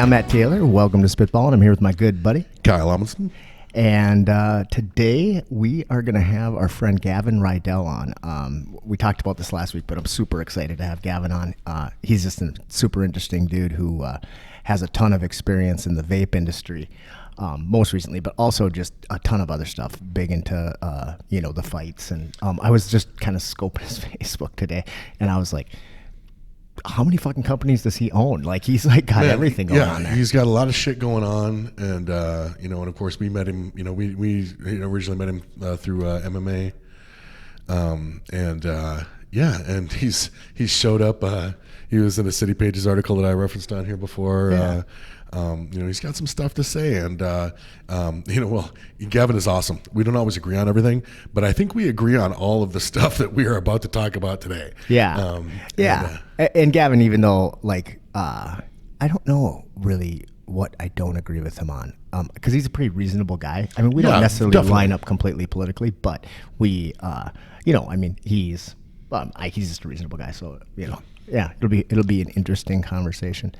I'm Matt Taylor. Welcome to Spitball, and I'm here with my good buddy Kyle Amundsen. And today we are going to have our friend Gavin Rydell on. We talked about this last week, but I'm super excited to have Gavin on. He's just a super interesting dude who has a ton of experience in the vape industry, most recently, but also just a ton of other stuff, big into, the fights. And I was just kind of scoping his Facebook today, and I was like, how many fucking companies does he own? Like, he's like got everything going on there. He's got a lot of shit going on, and and of course we met him. We originally met him through MMA, and he's showed up. He was in a City Pages article that I referenced on here before. Yeah. He's got some stuff to say, and Gavin is awesome. We don't always agree on everything, but I think we agree on all of the stuff that we are about to talk about today. Yeah, and Gavin, even though I don't know really what I don't agree with him on, because he's a pretty reasonable guy. I mean, we don't necessarily line up completely politically, but we, he's just a reasonable guy, so Yeah, it'll be an interesting conversation.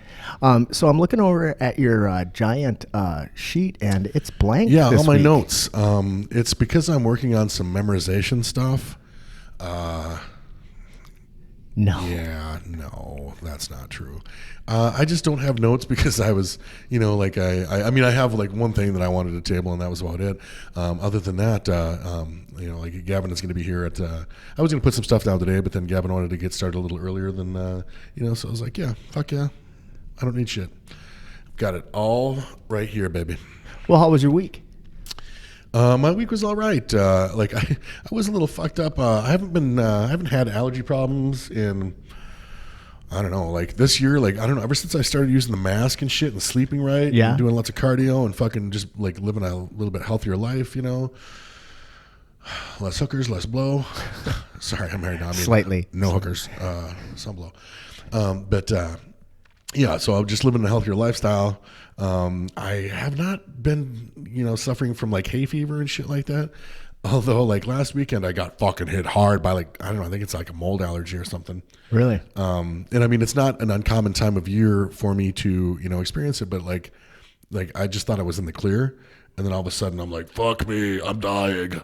So I'm looking over at your giant sheet, and it's blank. Yeah, this all my week. notes. It's because I'm working on some memorization stuff. No. Yeah, no, that's not true. I just don't have notes because I was, I have like one thing that I wanted to table, and that was about it. Other than that, Gavin is going to be here at. I was going to put some stuff down today, but then Gavin wanted to get started a little earlier than, so I was like, yeah, fuck yeah, I don't need shit. Got it all right here, baby. Well, how was your week? My week was all right. I was a little fucked up. I haven't had allergy problems in, I don't know, like this year, ever since I started using the mask and shit and sleeping right, and doing lots of cardio and fucking just like living a little bit healthier life, less hookers, less blow. Sorry, I'm married now. Slightly. No hookers, some blow. So I'm just living a healthier lifestyle. I have not been, suffering from like hay fever and shit like that. Although like last weekend I got fucking hit hard by I think it's like a mold allergy or something. Really? And I mean, it's not an uncommon time of year for me to, experience it, but like I just thought I was in the clear. And then all of a sudden I'm like, fuck me, I'm dying.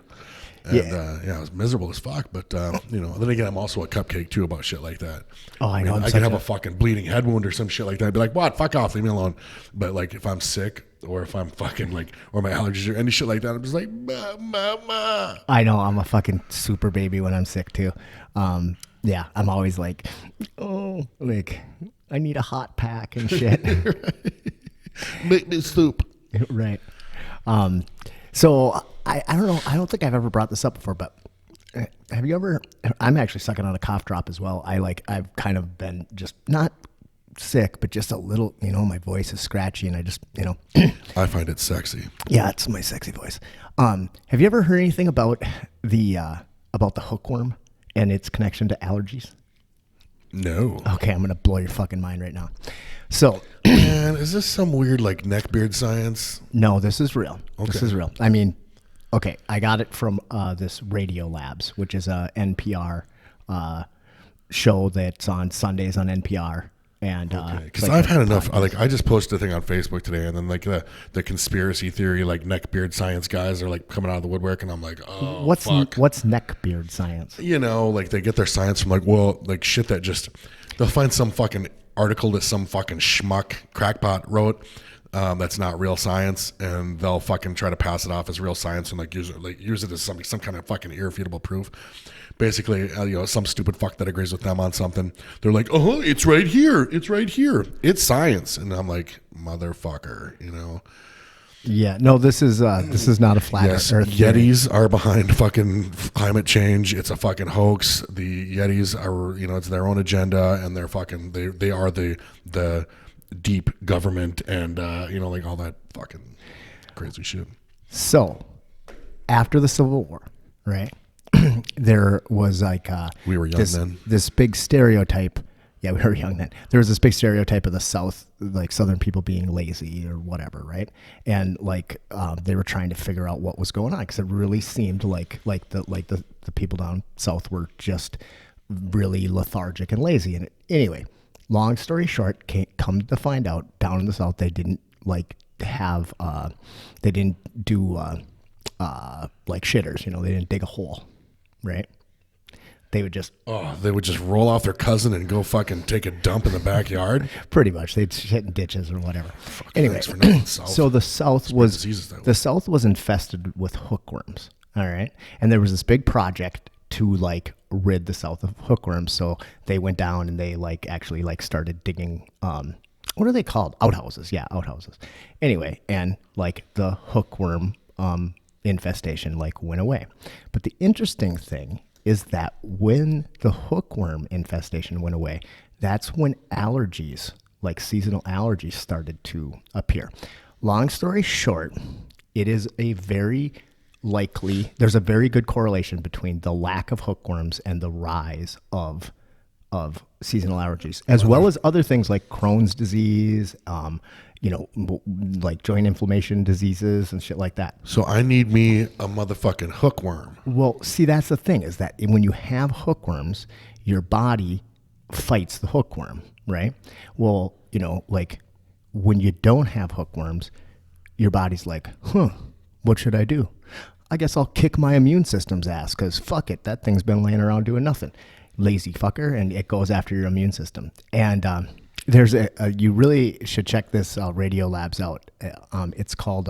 And I was miserable as fuck, but then again, I'm also a cupcake too about shit like that. Oh, I know. I could have a fucking bleeding head wound or some shit like that. I'd be like, what? Fuck off, leave me alone. But like, if I'm sick or if I'm fucking or my allergies or any shit like that, I'm just like, ma. I know. I'm a fucking super baby when I'm sick too. I'm always like, I need a hot pack and shit. Make me soup. Right. So I don't know. I don't think I've ever brought this up before, but have you ever? I'm actually sucking on a cough drop as well. I've kind of been just not sick, but just a little. My voice is scratchy, and I just I find it sexy. Yeah, it's my sexy voice. Have you ever heard anything about the hookworm and its connection to allergies? No. Okay, I'm gonna blow your fucking mind right now. So, man, is this some weird neckbeard science? No, this is real. Okay. This is real. I mean, okay, I got it from this Radio Labs, which is a NPR show that's on Sundays on NPR. And because I've had enough. I just posted a thing on Facebook today, and then the conspiracy theory neckbeard science guys are coming out of the woodwork, and I'm like, oh, what's fuck. What's neckbeard science? They get their science from shit that just they'll find some fucking article that some fucking schmuck crackpot wrote. That's not real science, and they'll fucking try to pass it off as real science and use it as some kind of fucking irrefutable proof. Basically, some stupid fuck that agrees with them on something, they're like, oh, it's right here, it's science, and I'm like, motherfucker, Yeah, no, this is not a flat Earth. Yetis are behind fucking climate change. It's a fucking hoax. The Yetis are, it's their own agenda, and they're fucking they are the deep government and all that fucking crazy shit. So, after the Civil War, right? There was we were young then. This big stereotype. Yeah, we were young then. There was this big stereotype of the South, Southern people being lazy or whatever, right? And they were trying to figure out what was going on because it really seemed like the people down South were just really lethargic and lazy. And anyway, long story short, come to find out, down in the South, they didn't like have, they didn't do like shitters. You know, they didn't dig a hole, right? They would just roll off their cousin and go fucking take a dump in the backyard. pretty much they'd shit in ditches or whatever. Fuck, Anyway, thanks for knowing the South. so the South was diseases that the South was infested with hookworms. All right, and there was this big project to like rid the South of hookworms. So they went down and they like actually like started digging. What are they called? Outhouses. Yeah, outhouses. Anyway, and like the hookworm infestation like went away. But the interesting thing is that when the hookworm infestation went away, that's when allergies, like seasonal allergies, started to appear. Long story short, it is a very likely, there's a very good correlation between the lack of hookworms and the rise of seasonal allergies, as well as other things like Crohn's disease, you know, like joint inflammation diseases and shit like that. So I need me a motherfucking hookworm. Well, see, that's the thing, is that when you have hookworms, your body fights the hookworm, right? Well, you know, like when you don't have hookworms, your body's like, what should I do? I guess I'll kick my immune system's ass because fuck it, that thing's been laying around doing nothing. Lazy fucker, and it goes after your immune system. And there's you really should check this Radiolabs out. It's called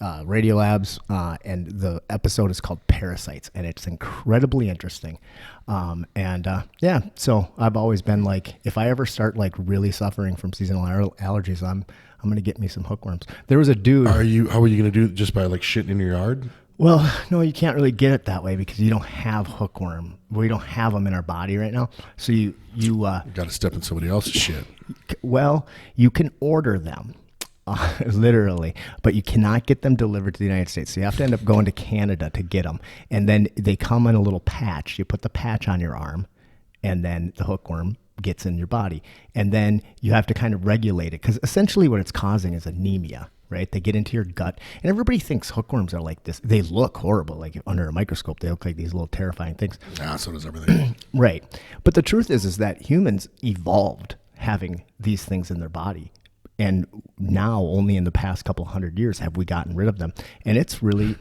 Radiolabs, and the episode is called Parasites, and it's incredibly interesting. Yeah, so I've always been like, if I ever start like really suffering from seasonal allergies, I'm gonna get me some hookworms. There was a dude. How are you gonna do it? Just by like shitting in your yard? Well, no, you can't really get it that way because you don't have hookworm. We don't have them in our body right now. So you got to step in somebody else's shit. Well, you can order them, literally, but you cannot get them delivered to the United States. So you have to end up going to Canada to get them. And then they come in a little patch. You put the patch on your arm, and then the hookworm gets in your body. And then you have to kind of regulate it because essentially what it's causing is anemia. Right? They get into your gut, and everybody thinks hookworms are like this. They look horrible. Like under a microscope, they look like these little terrifying things. Yeah, so does everything. Right. But the truth is that humans evolved having these things in their body. And now only in the past couple 100 years have we gotten rid of them. And it's really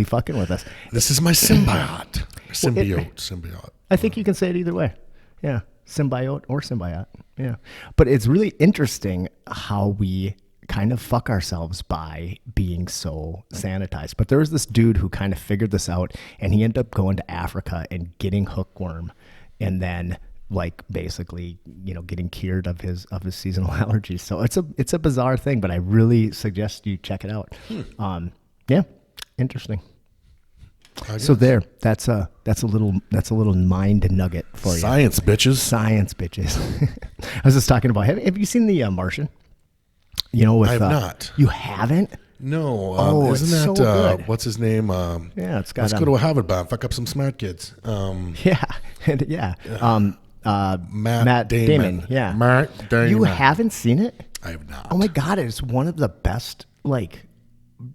fucking with us. This is my symbiote. Symbiote. I think you can say it either way. Yeah. Symbiote or symbiote. Yeah. But it's really interesting how we kind of fuck ourselves by being so sanitized. But there was this dude who kind of figured this out, and he ended up going to Africa and getting hookworm, and then like basically, you know, getting cured of his seasonal allergies. So it's a bizarre thing, but I really suggest you check it out. Yeah, interesting. So there, that's a little mind nugget for you. Science, bitches. Science, bitches. I was just talking about. Have you seen the Martian? You know, with, I have not. You haven't? No. Isn't that, so good. What's his name? Yeah, it's got. Let's go to a Harvard bar and fuck up some smart kids. Yeah. Matt Damon. Yeah. Matt Damon. You haven't seen it? I have not. Oh my God, it's one of the best, like,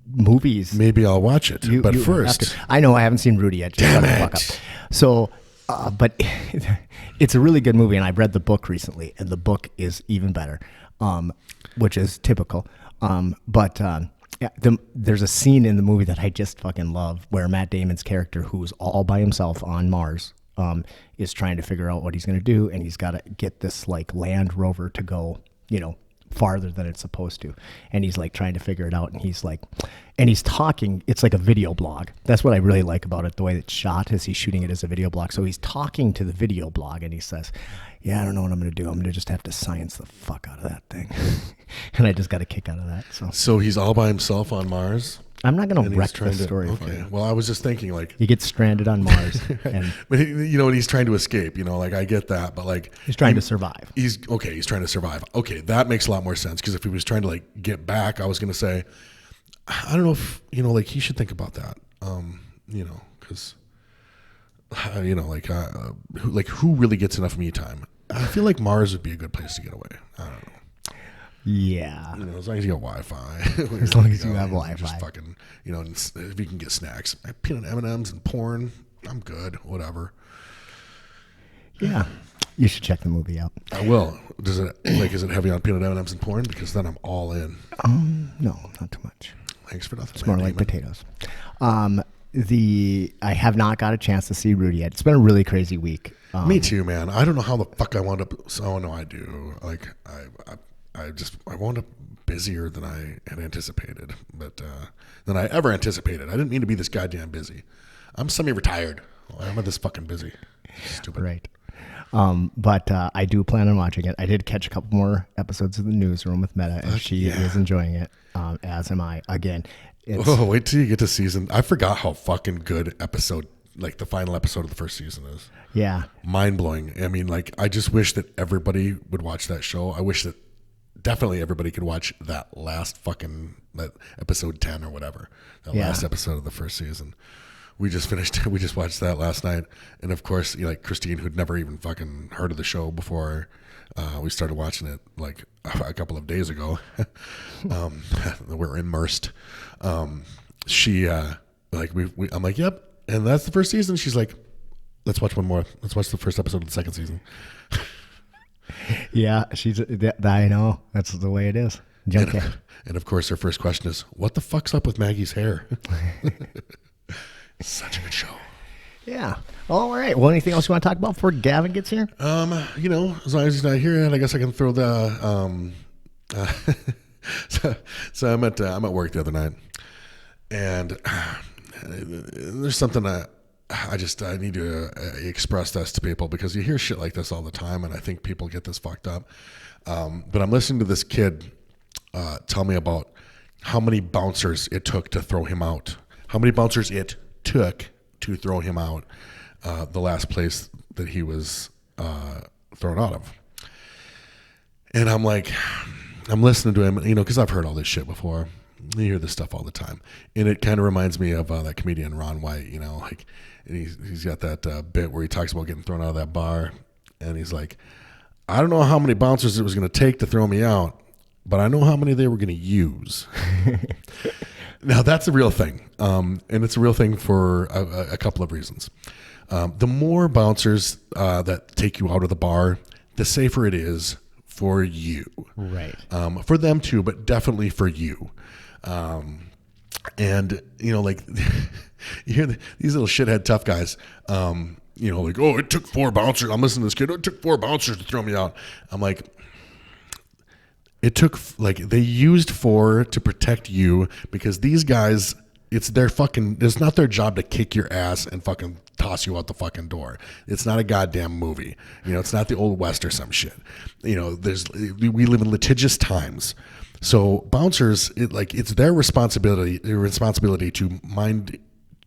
movies. Maybe I'll watch it. But first. I know I haven't seen Rudy yet. Just Damn shut the it. fuck up. So, but it's a really good movie, and I've read the book recently, and the book is even better. Which is typical. There's a scene in the movie that I just fucking love where Matt Damon's character, who's all by himself on Mars, is trying to figure out what he's going to do, and he's got to get this like Land Rover to go, you know, farther than it's supposed to. And he's like trying to figure it out, and he's talking, it's like a video blog. That's what I really like about it. The way it's shot is he's shooting it as a video blog. So he's talking to the video blog, and he says, yeah, I don't know what I'm going to do. I'm going to just have to science the fuck out of that thing. And I just got a kick out of that. So he's all by himself on Mars? I'm not going to wreck the story for you. Well, I was just thinking like... He gets stranded on Mars. But you know, and he's trying to escape, you know, like I get that, but like... He's trying to survive. He's trying to survive. Okay, that makes a lot more sense, because if he was trying to like get back, I was going to say, I don't know if, you know, like he should think about that, you know, because... You know, like who really gets enough me time? I feel like Mars would be a good place to get away. I don't know. Yeah. You know, as long as you got Wi-Fi. As long as you have Wi-Fi. Just fucking, you know, if you can get snacks, peanut M&Ms and porn, I'm good. Whatever. Yeah. You should check the movie out. I will. Is it heavy on peanut M&Ms and porn? Because then I'm all in. No, not too much. Thanks for nothing. It's more like potatoes. I have not got a chance to see Rudy yet. It's been a really crazy week. Me too, man. I don't know how the fuck I wound up. Oh no, I do. Like I wound up busier than I had anticipated, but than I ever anticipated. I didn't mean to be this goddamn busy. I'm semi-retired. Why am I this fucking busy? Stupid. Right. But I do plan on watching it. I did catch a couple more episodes of the Newsroom with Meta, and she is enjoying it, as am I. Again, wait till you get to season. I forgot how fucking good episode, like the final episode of the first season is. Yeah. Mind blowing. I mean, like, I just wish that everybody would watch that show. I wish that definitely everybody could watch that last that episode 10 or whatever, last episode of the first season. We just watched that last night. And of course, like Christine, who'd never even fucking heard of the show before we started watching it like a couple of days ago. We're immersed. I'm like, yep. And that's the first season. She's like, let's watch one more. Let's watch the first episode of the second season. Yeah, I know. That's the way it is. And of course, her first question is, what the fuck's up with Maggie's hair? Such a good show. Yeah. All right. Well, anything else you want to talk about before Gavin gets here? As long as he's not here, I guess I can throw the. So I'm at work the other night, and there's something I need to express this to people, because you hear shit like this all the time, and I think people get this fucked up. But I'm listening to this kid tell me about how many bouncers it took to throw him out. How many bouncers it took to throw him out the last place that he was thrown out of. And I'm like, I'm listening to him, because I've heard all this shit before. You hear this stuff all the time. And it kind of reminds me of that comedian Ron White, and he's got that bit where he talks about getting thrown out of that bar. And he's like, I don't know how many bouncers it was going to take to throw me out, but I know how many they were going to use. Now, that's a real thing. And it's a real thing for a couple of reasons. The more bouncers that take you out of the bar, the safer it is for you. Right. For them too, but definitely for you. And, like, you hear these little shithead tough guys, like, oh, it took 4 bouncers. I'm listening to this kid. Oh, it took 4 bouncers to throw me out. I'm like, it took, they used 4 to protect you, because these guys, it's not their job to kick your ass and fucking toss you out the fucking door. It's not a goddamn movie. It's not the Old West or some shit. We live in litigious times. So bouncers, it's their responsibility to mind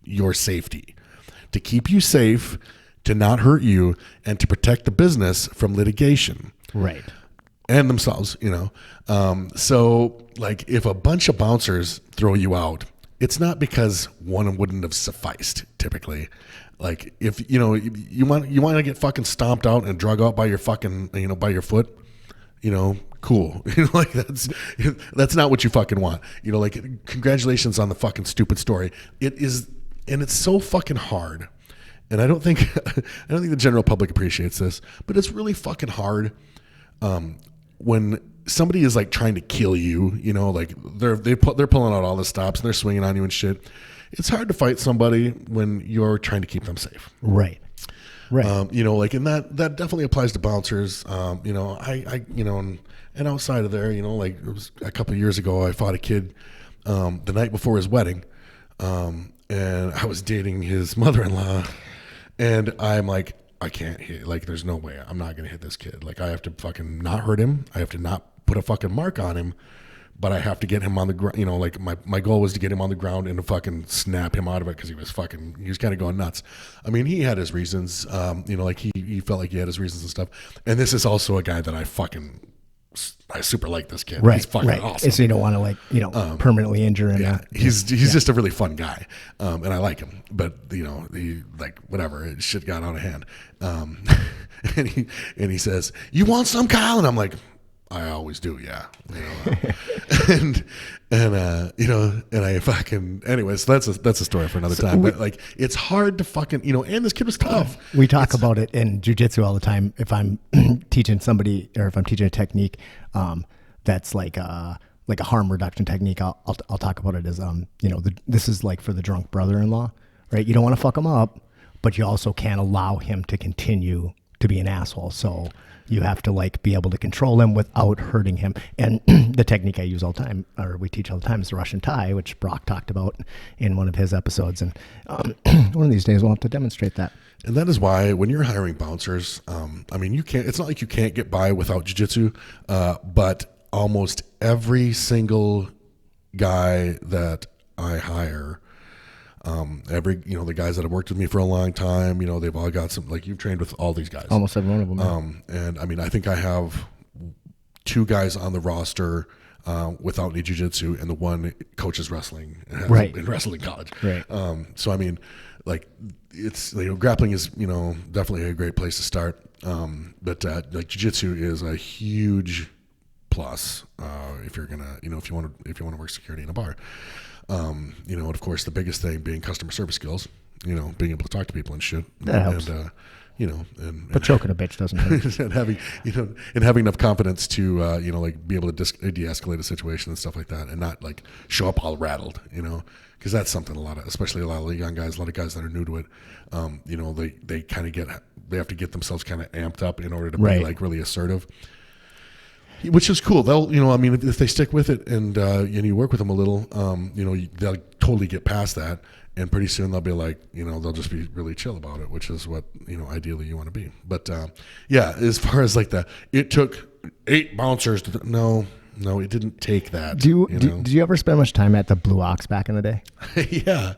your safety, to keep you safe, to not hurt you, and to protect the business from litigation. Right. And themselves, So, if a bunch of bouncers throw you out, it's not because one wouldn't have sufficed, typically. If, you want to get fucking stomped out and drug out by your fucking, by your foot, cool. That's not what you fucking want. Congratulations on the fucking stupid story. It is, and it's so fucking hard. And I don't think the general public appreciates this, but it's really fucking hard. When somebody is trying to kill you, they're pulling out all the stops and they're swinging on you and shit. It's hard to fight somebody when you're trying to keep them safe. Right. Right. And that definitely applies to bouncers. And outside of there, it was a couple of years ago, I fought a kid, the night before his wedding. And I was dating his mother-in-law, and I'm like, I can't hit, there's no way I'm not going to hit this kid. I have to fucking not hurt him. I have to not put a fucking mark on him, but I have to get him on the ground. My goal was to get him on the ground and to fucking snap him out of it, because he was kind of going nuts. I mean, he had his reasons, he felt like he had his reasons and stuff. And this is also a guy that I super like this kid. Right, he's fucking awesome. So you don't want to permanently injure him. Yeah, he's just a really fun guy, and I like him. But whatever, shit got out of hand. And he says, "You want some, Kyle?" And I'm like, I always do. Yeah. And I fucking, anyways, that's a story for another time. But like, it's hard to fucking, and this kid was tough. We talk about it in jiu-jitsu all the time. If I'm teaching somebody, or if I'm teaching a technique, that's like a harm reduction technique, I'll talk about it as, this is like for the drunk brother-in-law, right? You don't want to fuck him up, but you also can't allow him to continue to be an asshole. So you have to like be able to control him without hurting him. And the technique I use all the time, or we teach all the time, is the Russian tie, which Brock talked about in one of his episodes. And one of these days we'll have to demonstrate that. And that is why when you're hiring bouncers, it's not like you can't get by without jiu-jitsu, but almost every single guy that I hire, the guys that have worked with me for a long time, they've all got some, like, you've trained with all these guys. Almost every one of them. And I mean, I think I have 2 guys on the roster without any jiu-jitsu, and the one coaches wrestling in wrestling college. Right. So, I mean, like, it's, grappling is, definitely a great place to start. But like, jiu-jitsu is a huge plus if you're gonna, if you want to work security in a bar. And of course, the biggest thing being customer service skills, being able to talk to people and shit. That helps. But choking a bitch doesn't hurt. and having enough confidence to, like, be able to de-escalate a situation and stuff like that, and not like show up all rattled, because that's something especially a lot of young guys, a lot of guys that are new to it, they kind of they have to get themselves kind of amped up in order to be like really assertive. Which is cool. They'll, if they stick with it and you work with them a little, they'll totally get past that, and pretty soon they'll be like, they'll just be really chill about it, which is what ideally you want to be. But as far as like it took 8 bouncers. No, it didn't take that. Did you ever spend much time at the Blue Ox back in the day? Yeah.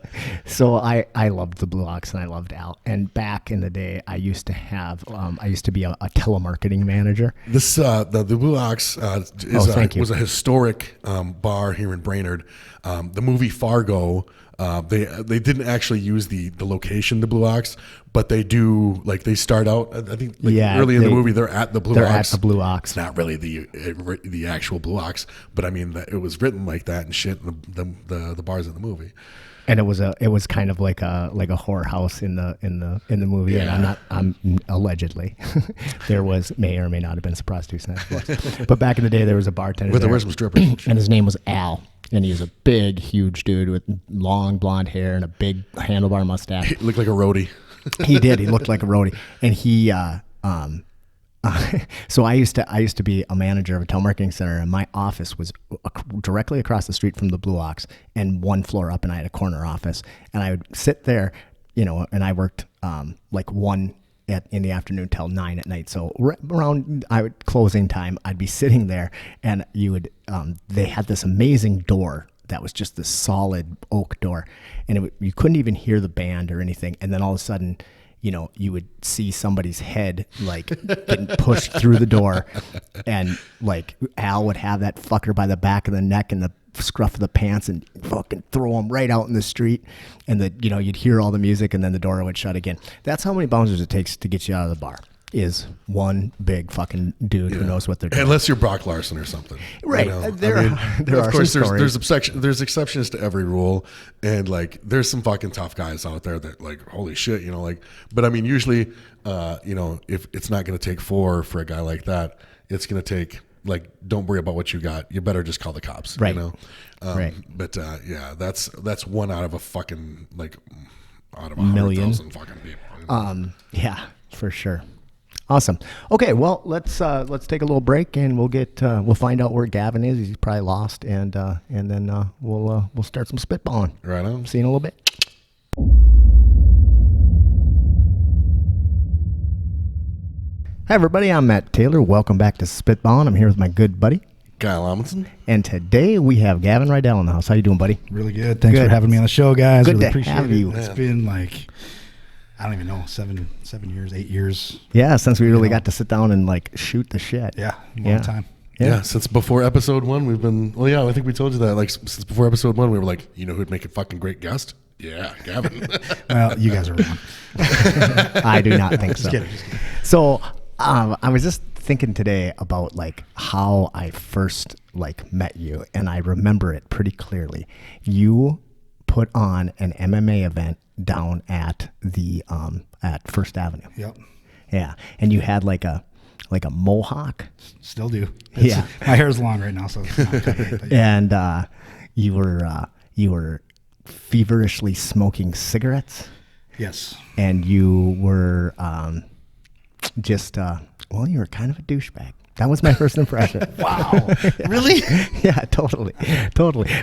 So I loved the Blue Ox, and I loved Al. And back in the day, I used to have, I used to be a telemarketing manager. This the Blue Ox was a historic bar here in Brainerd. The movie Fargo. They didn't actually use the location, the Blue Ox, but they do, like, they start out, I think, early in the movie, they're at the Blue Ox. They're at the Blue Ox. It's not really the actual Blue Ox, but I mean, it was written like that and shit. The bars in the movie, and it was kind of like a whorehouse in the movie. Yeah. And I'm allegedly there may or may not have been some prostitutes, but back in the day there was a bartender. There were some strippers, and his name was Al. And he was a big, huge dude with long blonde hair and a big handlebar mustache. He looked like a roadie. He did. He looked like a roadie. And he, so I used to be a manager of a telemarketing center, and my office was directly across the street from the Blue Ox and 1 floor up, and I had a corner office. And I would sit there, and I worked like 1 in the afternoon till 9 at night. So around closing time, I'd be sitting there, and they had this amazing door that was just this solid oak door, and you couldn't even hear the band or anything. And then all of a sudden, you would see somebody's head like getting pushed through the door, and like Al would have that fucker by the back of the neck and the scruff of the pants and fucking throw him right out in the street, and you'd hear all the music, and then the door would shut again. That's how many bouncers it takes to get you out of the bar, is one big fucking dude who knows what they're doing. Unless you're Brock Lesnar or something, right? There are, of course, there's exceptions to every rule, and like there's some fucking tough guys out there that, like, holy shit, but I mean, usually, if it's not going to take 4 for a guy like that, it's going to take, like, don't worry about what you got. You better just call the cops, right? Right. But that's 1 out of a fucking, like, out of 100,000 million fucking people. Yeah, for sure. Awesome. Okay, well, let's take a little break, and we'll find out where Gavin is. He's probably lost, and then we'll start some spitballing. Right on. See you in a little bit. Hi, everybody. I'm Matt Taylor. Welcome back to Spitballin'. I'm here with my good buddy, Kyle Amundsen. And today we have Gavin Rydell in the house. How you doing, buddy? Really good. Thanks for having me on the show, guys. Good really to appreciate have it. you. It's been like, I don't even know, 7 years, 8 years. Yeah, since we really got to sit down and like shoot the shit. Yeah, long time. Yeah, since before episode 1, we've been. Well, yeah, I think we told you that. Like, since before episode 1, we were like, who'd make a fucking great guest? Yeah, Gavin. Well, you guys are wrong. I do not think so. Just kidding. So I was just thinking today about like how I first like met you, and I remember it pretty clearly. You put on an MMA event down at the at First Avenue. Yep. Yeah, and you had like a mohawk. Still do. Yeah. My hair's long right now, so it's not cut right, but yeah. And you were feverishly smoking cigarettes, Yes. and you were well, you were kind of a douchebag. That was my first impression. Wow. Really? Yeah, totally.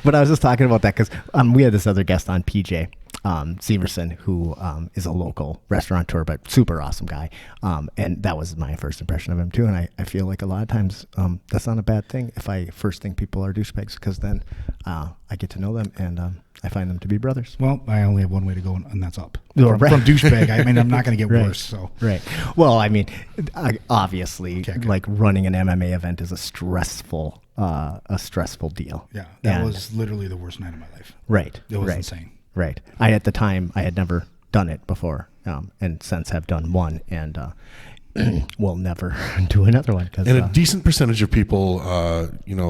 But I was just talking about that because we had this other guest on, PJ Severson, who is a local restaurateur, but super awesome guy. And that was my first impression of him too. And I feel like a lot of times that's not a bad thing if I first think people are douchebags, because then I get to know them and I find them to be brothers. Well, I only have one way to go, and that's up. Oh, From douchebag, I mean, I'm not going to get Right. worse. So Right. Well, I mean, obviously, Okay. like running an MMA event is a stressful deal. yeah, that And- was literally the worst night of my life. right. It was right. insane. Right. At the time, I had never done it before, and since have done one, and will never do another one. Cause, And a decent percentage of people,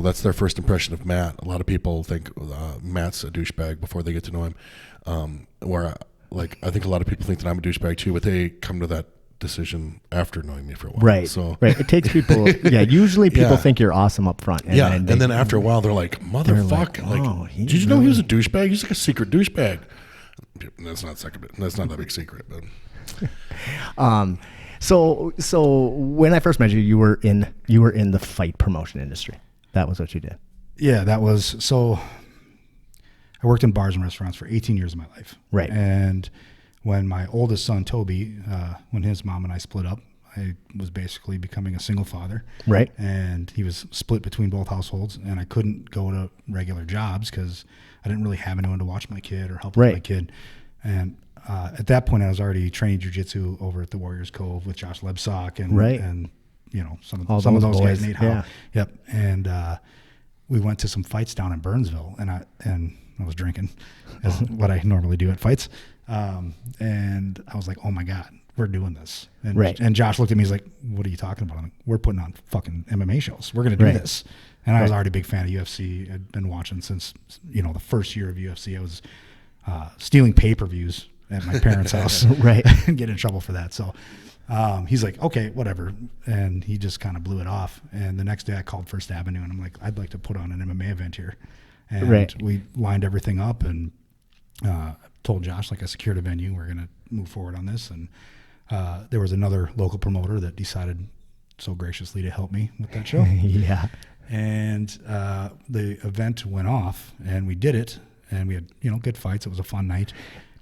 that's their first impression of Matt. A lot of people think Matt's a douchebag before they get to know him. I think a lot of people think that I'm a douchebag too, but they come to that decision after knowing me for a while. right. So right. It takes people. Yeah. Usually, people Yeah. think you're awesome up front. And and then after a while, they're like, "Motherfucker! "Oh, he did you know he was a douchebag? He's like a secret douchebag." That's not that big secret, but So when I first met you, you were in the fight promotion industry. That was what you did. Yeah, that was so. I worked in bars and restaurants for 18 years of my life. Right. And when my oldest son, Toby, when his mom and I split up, I was basically becoming a single father. Right. And he was split between both households, and I couldn't go to regular jobs because I didn't really have anyone to watch my kid or help with Right. my kid. And at that point, I was already training jiu-jitsu over at the Warriors Cove with Josh Lebsock and Right. and some of All those those guys, boys, Nate Howe. yeah. Yep. And we went to some fights down in Burnsville, and I was drinking, as what I normally do at fights. And I was like, oh my God, we're doing this. And, Right. and Josh looked at me, he's like, what are you talking about? I'm like, we're putting on fucking MMA shows. We're going to do Right. this. And I was Right. already a big fan of UFC. I'd been watching since, the first year of UFC. I was stealing pay-per-views at my parents' house. Right. And get in trouble for that. So he's like, okay, whatever. And he just kind of blew it off. And the next day I called First Avenue, and I'm like, I'd like to put on an MMA event here. And Right. we lined everything up and told Josh, like, I secured a venue. We're going to move forward on this. And there was another local promoter that decided so graciously to help me with that show. Yeah. And the event went off, and we did it. And we had, good fights. It was a fun night.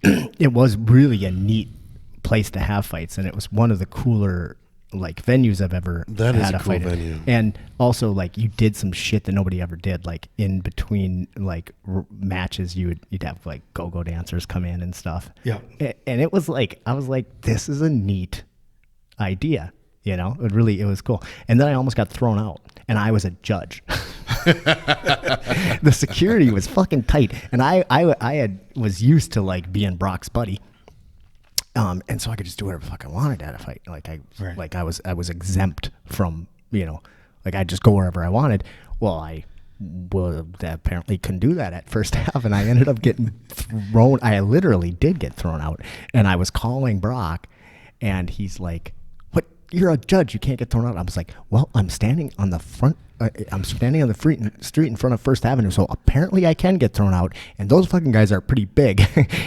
It was really a neat place to have fights, and it was one of the cooler like venues I've ever That is had a a cool fight in. venue. And also, like, you did some shit that nobody ever did. Like, in between like matches, you'd have like go-go dancers come in and stuff. Yeah. And it was like, I was like, this is a neat idea. It was cool. And then I almost got thrown out, and I was a judge. The security was fucking tight, and I was used to like being Brock's buddy. And so I could just do whatever the fuck I wanted at a fight. Like I was exempt from, like I'd just go wherever I wanted. Well, I apparently couldn't do that at first half, and I ended up getting thrown. I literally did get thrown out, and I was calling Brock, and he's like, "What? You're a judge. You can't get thrown out." I was like, "Well, I'm standing on the front. I'm standing on the street in front of First Avenue, so apparently I can get thrown out, and those fucking guys are pretty big."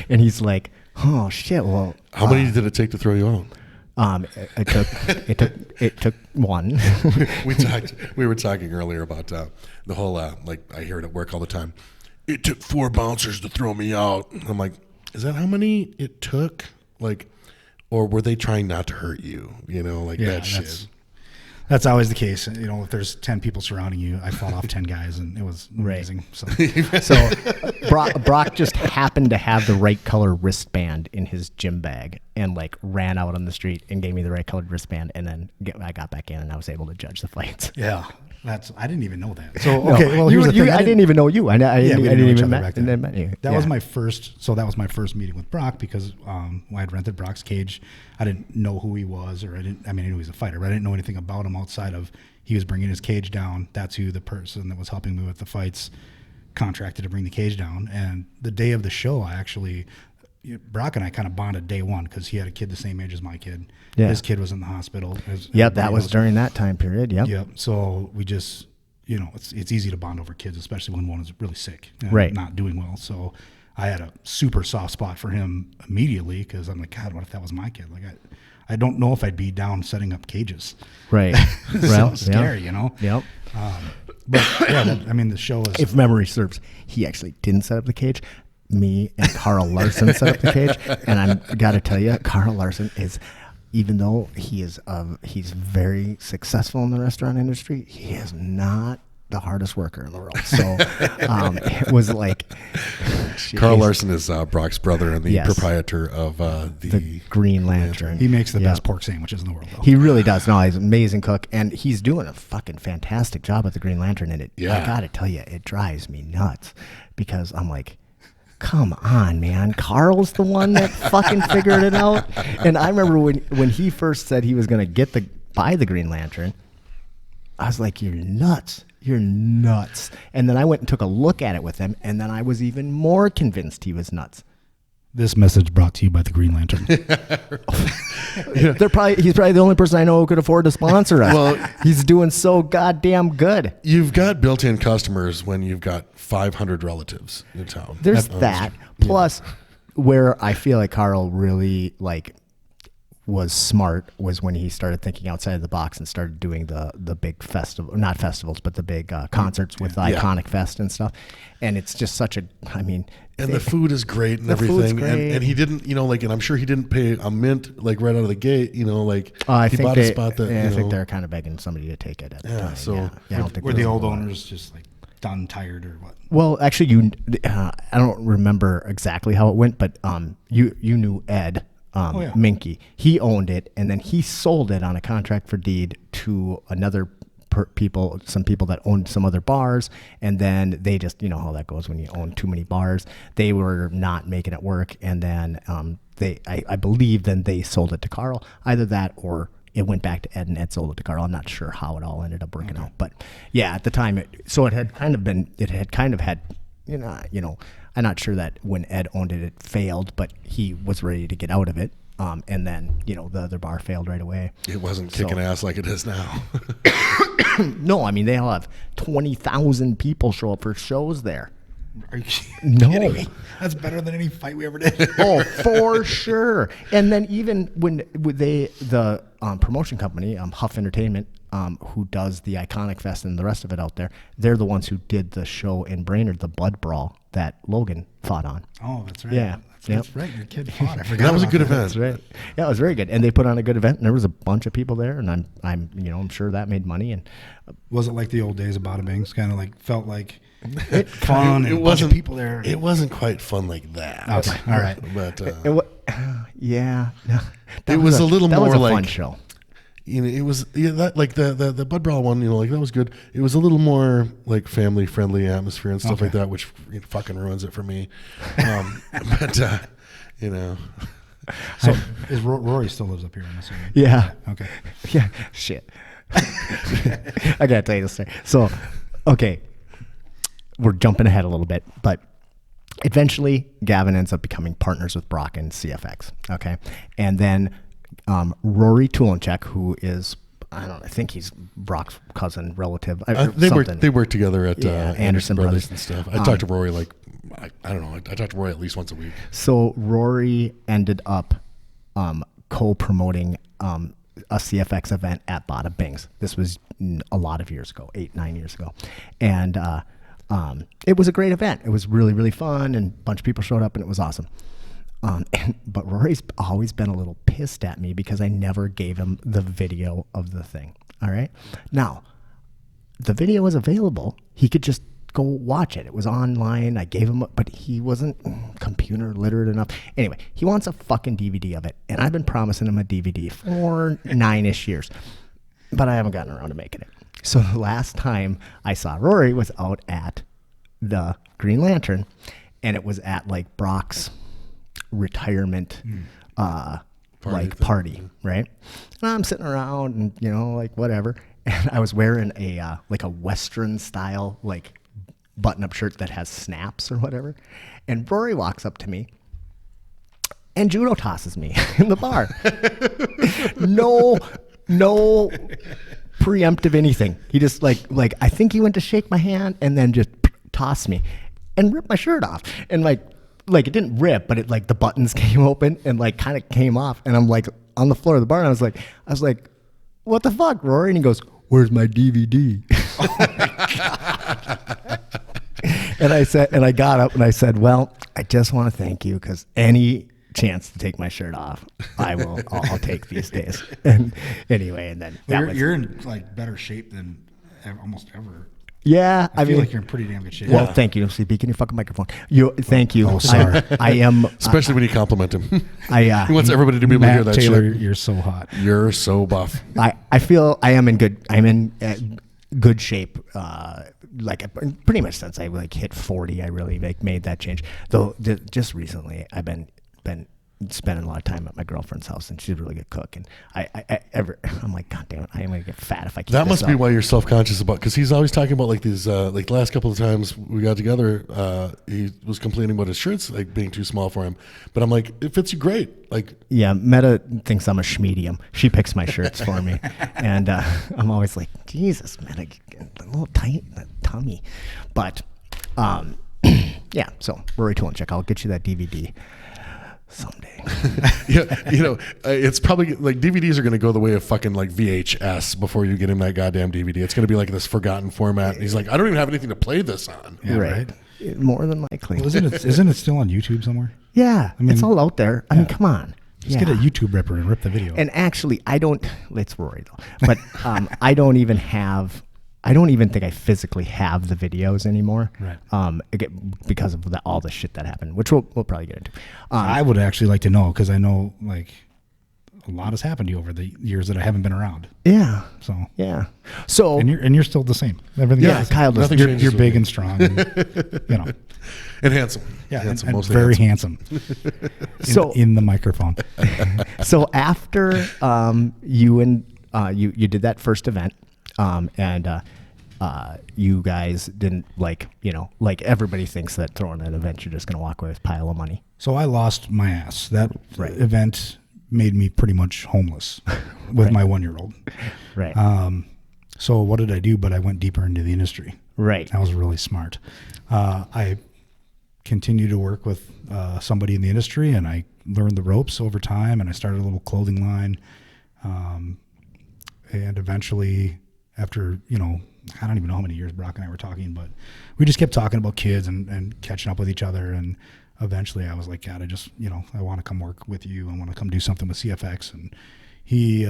And he's like, "Oh shit! Well, how many did it take to throw you out? It took one." We were talking earlier about the whole like I hear it at work all the time. It took 4 bouncers to throw me out. I'm like, is that how many it took? Like, or were they trying not to hurt you? That shit. That's always the case. If there's 10 people surrounding you, I fought off 10 guys, and it was amazing. So So Brock just happened to have the right color wristband in his gym bag, and like ran out on the street and gave me the right colored wristband, and then I got back in and I was able to judge the fights. yeah, I didn't even know that. So No, okay, well here's the thing. I didn't even know you. I Yeah, we didn't didn't know each even other back then. met you. That Yeah. was my first. So that was my first meeting with Brock because I had rented Brock's cage. I didn't know who he was, or I mean, I knew he was a fighter, but I didn't know anything about him outside of he was bringing his cage down. That's who the person that was helping me with the fights contracted to bring the cage down. And the day of the show, Brock and I kind of bonded day one because he had a kid the same age as my kid. Yeah. His kid was in the hospital. Yep, that was during that time period. Yep. Yep. So we just, it's easy to bond over kids, especially when one is really sick and Right. not doing well. So I had a super soft spot for him immediately because I'm like, God, what if that was my kid? Like, I don't know if I'd be down setting up cages. Right. It's Well, so scary, Yep. But yeah, the show is. If memory serves, he actually didn't set up the cage. Me and Carl Larson set up the cage, and I got to tell you, Carl Larson is, even though he's very successful in the restaurant industry, he is not the hardest worker in the world. So it was like Carl Larson is Brock's brother and the Yes. proprietor of the Green Lantern. he makes the Yeah. best pork sandwiches in the world, though. He really does. No, he's an amazing cook, and he's doing a fucking fantastic job at the Green Lantern. And I Yeah. gotta tell you, it drives me nuts because I'm like, come on, man. Carl's the one that fucking figured it out. And I remember when he first said he was gonna buy the Green Lantern, I was like, you're nuts. You're nuts. And then I went and took a look at it with him, and then I was even more convinced he was nuts. This message brought to you by the Green Lantern. He's probably the only person I know who could afford to sponsor us. Well, he's doing so goddamn good. You've got built-in customers when you've got 500 relatives in town. There's that. Plus, where I feel like Carl really was smart was when he started thinking outside of the box and started doing the big festival, not festivals, but the big concerts with Iconic Fest and stuff. And it's just such a, And the food is great and The food's everything. great. And he didn't, and I'm sure he didn't pay a mint right out of the gate, I he think bought a spot that, I think they're kind of begging somebody to take it at the time. so I don't think Were they the old want it. owners just like done, tired, or what? Well, actually, I don't remember exactly how it went, but you knew Ed yeah. Minky. He owned it, and then he sold it on a contract for deed to another some people that owned some other bars, and then they just, how that goes when you own too many bars. They were not making it work, and then I believe then they sold it to Carl. Either that or it went back to Ed, and Ed sold it to Carl. I'm not sure how it all ended up working out, but yeah, at the time, it had kind of had, I'm not sure that when Ed owned it, it failed, but he was ready to get out of it. And then, the other bar failed right away. it wasn't kicking ass like it is now. No, they'll have 20,000 people show up for shows there. Are you No. kidding me? That's better than any fight we ever did. Oh, for sure. And then even when the promotion company, Huff Entertainment, who does the Iconic Fest and the rest of it out there, they're the ones who did the show in Brainerd, the Blood Brawl that Logan fought on. Oh, that's right. Yeah. That's right. Your kid fought. I forgot. That was a about good that. event. That's right. Yeah, it was very good, and they put on a good event, and there was a bunch of people there, and I'm sure that made money. And Was it like the old days of Bada Bings? Kind of like felt like fun and It a bunch wasn't of people there. It wasn't quite fun like that. Okay, all right. But yeah, no, it was a little that more was a like fun show. it was that like the Bud Brawl one, that was good. It was a little more like family friendly atmosphere and stuff like that, which fucking ruins it for me. But So is Rory still lives up here? I'm assuming. Yeah. Okay. Yeah. Shit. I gotta tell you this story. So, okay, we're jumping ahead a little bit, but eventually Gavin ends up becoming partners with Brock and CFX. Okay, and then Rory Tool, who is, I think he's Brock's cousin, relative. They work together at Anderson Brothers and stuff. I talked to Rory I don't know. I talked to Rory at least once a week. So Rory ended up co-promoting a CFX event at Bada Bings. This was a lot of years ago, 8-9 years ago, and it was a great event. It was really, really fun, and a bunch of people showed up, and it was awesome. But Rory's always been a little pissed at me because I never gave him the video of the thing. All right, now the video was available. He could just go watch it. It was online. I gave him, but he wasn't computer literate enough. Anyway, he wants a fucking DVD of it, and I've been promising him a DVD for 9-ish years, but I haven't gotten around to making it. So the last time I saw Rory was out at the Green Lantern, and it was at like Brock's retirement party, right? And I'm sitting around and, you know, like whatever. And I was wearing a like a Western style like button-up shirt that has snaps or whatever. And Rory walks up to me and judo tosses me in the bar. No preemptive anything. He just like I think he went to shake my hand and then just tossed me and ripped my shirt off. And like it didn't rip, but it like the buttons came open and like kind of came off. And I'm like on the floor of the bar and I was like, what the fuck, Rory? And he goes, "Where's my DVD?" Oh my God. And I got up and I said, "Well, I just want to thank you because any chance to take my shirt off, I'll take these days." And anyway, and then you're in like better shape than almost ever. Yeah, I feel like you're in pretty damn good shape. Well, thank you. Speak in your fucking microphone. Thank you. Oh, sorry. I am, especially when you compliment him. He wants everybody to be able to hear that Taylor, shit. You're so hot. You're so buff. I feel I am in good. I'm in good shape. Like pretty much since I like hit 40, I really like made that change. Though just recently, I've been spending a lot of time at my girlfriend's house, and she's a really good cook. And I'm like, God damn it, I am gonna get fat if I keep That this must be up. why you're self-conscious about, because he's always talking about like these like the last couple of times we got together, he was complaining about his shirts like being too small for him. But I'm like, it fits you great. Like, yeah, Meta thinks I'm a schmedium. She picks my shirts for me, and I'm always like, Jesus, Meta, a little tight tummy. But yeah, so Rory Tool, check. I'll get you that DVD someday. yeah, you know, it's probably like DVDs are going to go the way of fucking like VHS before you get him that goddamn DVD. It's going to be like this forgotten format. And he's like, I don't even have anything to play this on. Yeah, right. More than likely. Well, isn't it still on YouTube somewhere? Yeah, I mean, it's all out there. I mean, come on. Just get a YouTube ripper and rip the video. And actually, it's Rory though, but I don't even think I physically have the videos anymore. Right. Because of all the shit that happened, which we'll probably get into. I would actually like to know, because I know like a lot has happened to you over the years that I haven't been around. Yeah. So yeah. So and you're still the same. Everything. Yeah, Kyle. You're big and strong. And, you know. And handsome. Yeah, handsome, and mostly very handsome. In the microphone. So after you and you did that first event, and you guys didn't like everybody thinks that throwing an event you're just going to walk away with a pile of money. So I lost my ass. That event made me pretty much homeless with my 1-year-old. Right. So what did I do? But I went deeper into the industry. Right. I was really smart. I continued to work with somebody in the industry, and I learned the ropes over time, and I started a little clothing line. And eventually, after, I don't even know how many years Brock and I were talking, but we just kept talking about kids and catching up with each other. And eventually I was like, God, I want to come work with you. I want to come do something with CFX. And he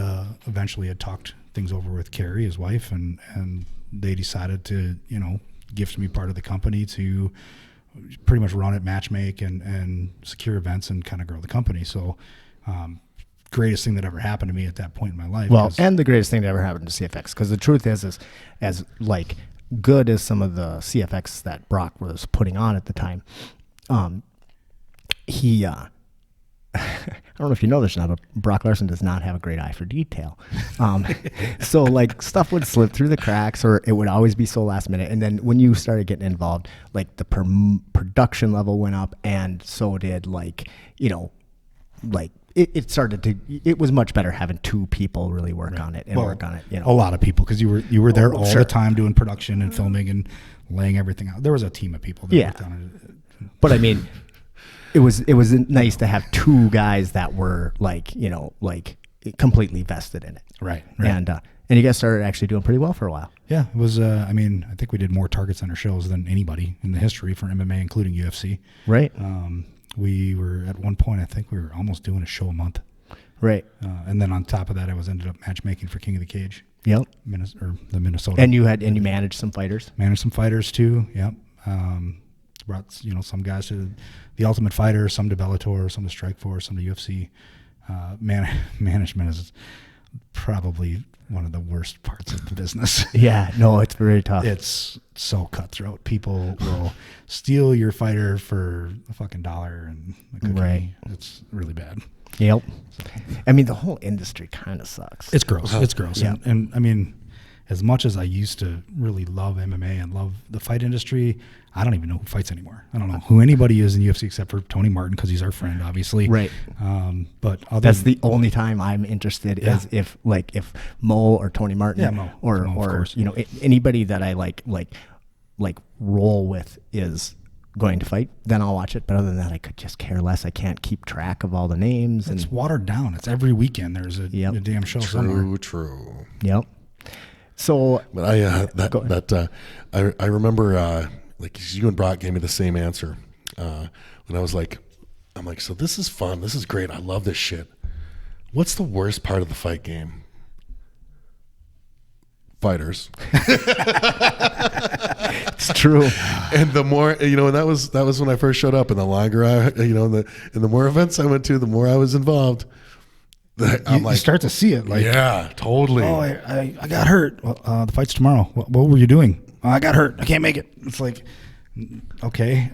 eventually had talked things over with Carrie, his wife, and they decided to, gift me part of the company to pretty much run it, matchmake, and secure events and kind of grow the company. So, greatest thing that ever happened to me at that point in my life. Well, and the greatest thing that ever happened to CFX, because the truth is as like good as some of the CFX that Brock was putting on at the time, he I don't know if you know this or not, but Brock Larson does not have a great eye for detail. So like stuff would slip through the cracks, or it would always be so last minute. And then when you started getting involved, like the production level went up, and so did it was much better having two people really work on it and work on it. A lot of people, because you were there all the time doing production and filming and laying everything out. There was a team of people that worked on it. But I mean, it was nice to have two guys that were completely vested in it. Right. And you guys started actually doing pretty well for a while. Yeah, it was. I think we did more target center shows than anybody in the history for MMA, including UFC. Right. We were at one point, I think we were almost doing a show a month. Right. And then on top of that, I ended up matchmaking for King of the Cage. Yep. The Minnesota. And you managed some fighters. Managed some fighters too. Yep. Brought some guys to the Ultimate Fighter, some to Bellator, some to Strikeforce, some to UFC. Management is probably one of the worst parts of the business. Yeah, no, it's very tough. It's so cutthroat. People will steal your fighter for a fucking $1 and a cookie. Right. It's really bad. Yep. I mean, the whole industry kind of sucks. It's gross. It's gross. Yeah. And I mean, as much as I used to really love MMA and love the fight industry, I don't even know who fights anymore. I don't know who anybody is in UFC except for Tony Martin because he's our friend, obviously. Right. But that's the only time I'm interested is if Mo or Tony Martin Mo, or course. you know anybody that I like roll with is going to fight, then I'll watch it. But other than that, I could just care less. I can't keep track of all the names. It's watered down. It's every weekend there's a damn show somewhere. True. Yep. So, but I remember like you and Brock gave me the same answer when I was like, I'm like, so this is fun. This is great. I love this shit. What's the worst part of the fight game? Fighters. it's true. And the more, and that was when I first showed up, and the longer and the more events I went to, the more I was involved. You start to see it. Like, yeah, totally. Oh, I got hurt. Well, the fight's tomorrow. What were you doing? I got hurt. I can't make it. It's like, okay,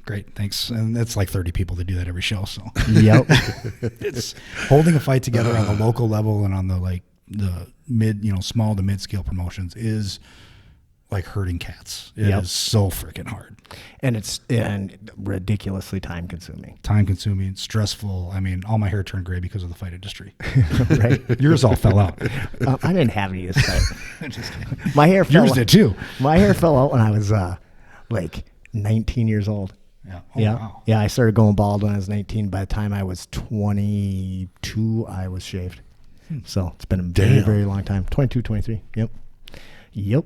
great, thanks. And it's like 30 people that do that every show. So yep, it's holding a fight together on the local level and on the mid, small to mid scale promotions is like herding cats. It is so freaking hard. And it's ridiculously time consuming. Time consuming, stressful. I mean, all my hair turned gray because of the fight industry. Right. Yours all fell out. I didn't have any this time. Just kidding. My hair fell Yours out. did too. My hair fell out when I was like 19 years old. Yeah. Wow. Yeah, I started going bald when I was 19. By the time I was 22, I was shaved. So it's been a very, very long time. 22, 23. Yep.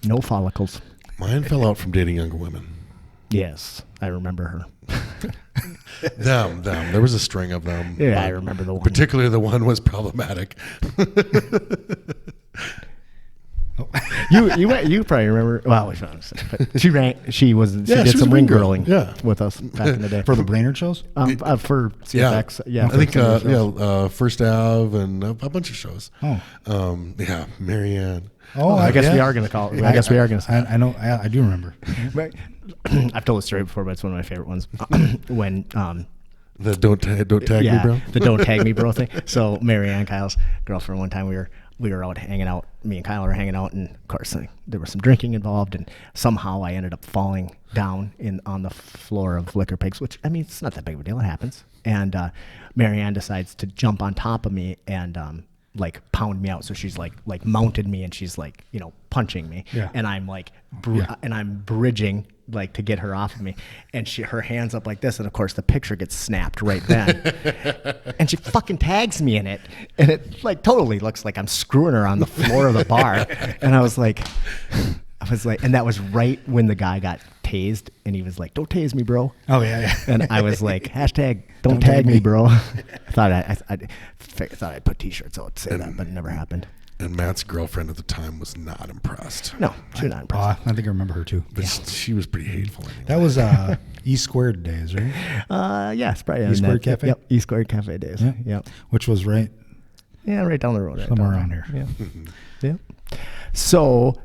No follicles. Mine fell out from dating younger women. Yes, I remember her. Them. There was a string of them. Yeah, I remember the one. Particularly the one was problematic. You probably remember. Well, she did some ring girling with us back in the day for the Brainerd shows. For CFX, I think First Ave and a bunch of shows. Marianne. Oh, I guess we are going to call it. I guess we are going to say. I know. I do remember. I've told the story before, but it's one of my favorite ones. When the don't tag me, bro. The don't tag me, bro thing. So Marianne, Kyle's girlfriend, one time we were out hanging out. Me and Kyle were hanging out, and of course there was some drinking involved, and somehow I ended up falling down on the floor of Liquor Pigs, which, I mean, it's not that big of a deal. It happens. And Marianne decides to jump on top of me and pound me out. So she's like mounted me, and she's punching me, and I'm and I'm bridging to get her off of me, and her hands up like this, and of course the picture gets snapped right then, and she fucking tags me in it, and it totally looks like I'm screwing her on the floor of the bar, and I was like, and that was right when the guy got tased, and he was like, "Don't tase me, bro." Oh yeah. And I was like, hashtag don't tag me, bro. I thought I'd put t-shirts out to say that, but it never happened. And Matt's girlfriend at the time was not impressed. No, she was not impressed. I think I remember her too. But she was pretty hateful anyway. That was E Squared days, right? Yeah, it's probably E Squared Cafe. Yep, E Squared Cafe days. Yeah. Yep. Which was right down the road. Somewhere around here. Yeah. Yeah. So,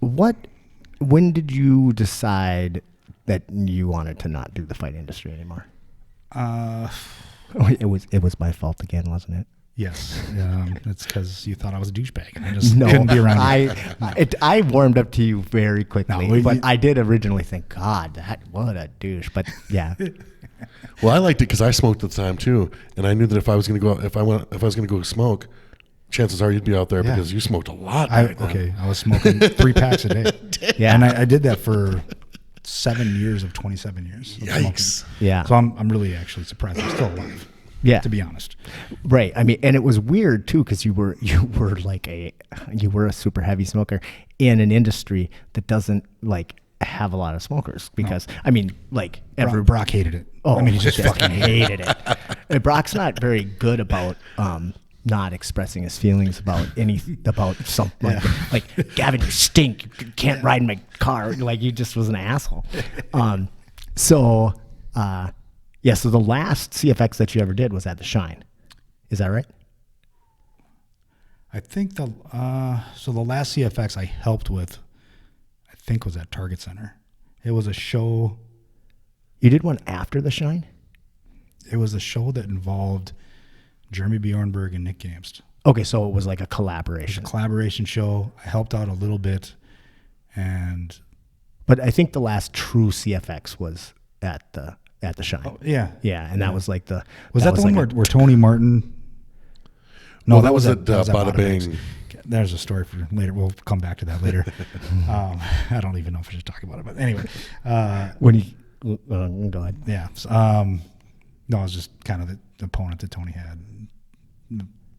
when did you decide that you wanted to not do the fight industry anymore? It was my fault again, wasn't it? Yes. It's because you thought I was a douchebag, and I just couldn't be around you. I warmed up to you very quickly, No, but I did originally think, God, what a douche. But yeah. Well, I liked it because I smoked at the time too, and I knew that if I was going to go smoke, chances are you'd be out there because you smoked a lot. I was smoking 3 packs a day. Yeah, and I did that for 7 years of 27 years. Yikes! Yeah. So I'm really actually surprised I'm still alive. Yeah, to be honest. Right. I mean, and it was weird too because you were a super heavy smoker in an industry that doesn't have a lot of smokers because I mean Brock hated it. Oh, I mean, he just fucking hated it. And Brock's not very good about not expressing his feelings about something like Gavin, you stink. You can't ride in my car. You just was an asshole. So the last CFX that you ever did was at the Shine. Is that right? I think the last CFX I helped with, I think was at Target Center. It was a show. You did one after the Shine? It was a show that involved Jeremy Bjornberg and Nick Gamst. Okay, so it was like a It was collaboration. a collaboration show. I helped out a little bit, But I think the last true CFX was at the Shine. oh, yeah. Yeah, and that was like the... Was that the one like where Tony Martin? No, Well, that was at that was at Bada Bing's. Bing. There's a story for later. We'll come back to that later. I don't even know if I should talk about it, but anyway. When you... go ahead. Yeah. No, I was just kind of the opponent that Tony had.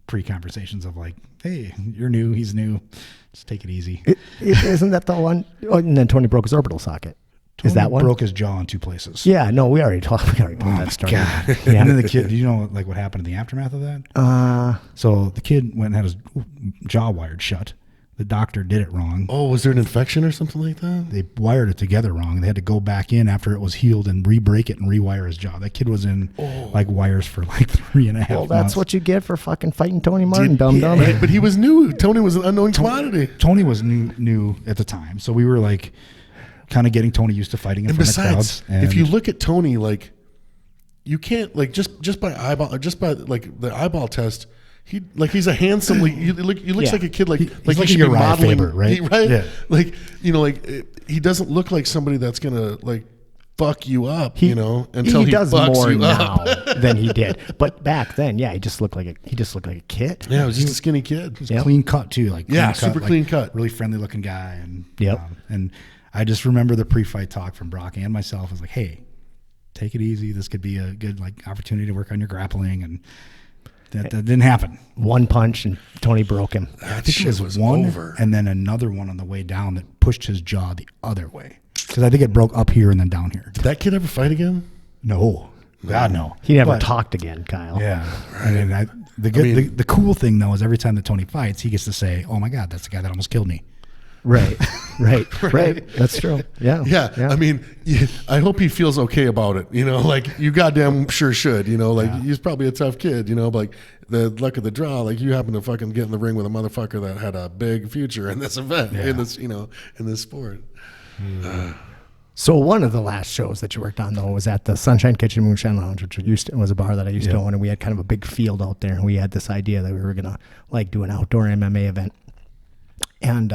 Pre-conversations of like, hey, you're new, he's new. Just take it easy. Isn't that the one? Oh, and then Tony broke his orbital socket. Tony Is that one? broke his jaw in 2 places. Yeah, no, we already told that story. God. Yeah. And then the kid, do you know like what happened in the aftermath of that? So the kid went and had his jaw wired shut. The doctor did it wrong. Oh, was there an infection or something like that? They wired it together wrong. They had to go back in after it was healed and re-break it and rewire his jaw. That kid was in like wires for like 3.5 months. Well, that's what you get for fucking fighting Tony Martin, dumb. Right, but he was new. Tony was an unknown commodity. Tony was new at the time. So we were like kind of getting Tony used to fighting in And front of besides, crowds. And if you look at Tony, like you can't like just by eyeball, just by like the eyeball test. He's a handsomely. He looks Yeah. like a kid like like he a should be Uriah modeling, Faber, right? Right. Yeah. Like he doesn't look like somebody that's gonna like fuck you up. Until he does fucks more you now up. than he did. But back then, yeah, he just looked like a kid. Yeah, he was just a skinny kid. He was clean cut too, like Yeah, clean super like, clean cut. really friendly looking guy, and Yep. And I just remember the pre-fight talk from Brock and myself. I was like, hey, take it easy. This could be a good like opportunity to work on your grappling, and that didn't happen. One punch and Tony broke him. I think it was one, over. and then another one on the way down that pushed his jaw the other way. Because I think it broke up here and then down here. Did that kid ever fight again? No, God no. He never But- talked again, Kyle. Yeah, and then the cool thing though is every time that Tony fights, he gets to say, "Oh my God, that's the guy that almost killed me." Right. That's true. Yeah. Yeah. I mean, I hope he feels okay about it. Like you goddamn sure should. He's probably a tough kid. But like the luck of the draw, like you happen to fucking get in the ring with a motherfucker that had a big future in this event, in this sport. So one of the last shows that you worked on though was at the Sunshine Kitchen Moonshine Lounge, which was a bar that I used to own, and we had kind of a big field out there, and we had this idea that we were gonna like do an outdoor MMA event, and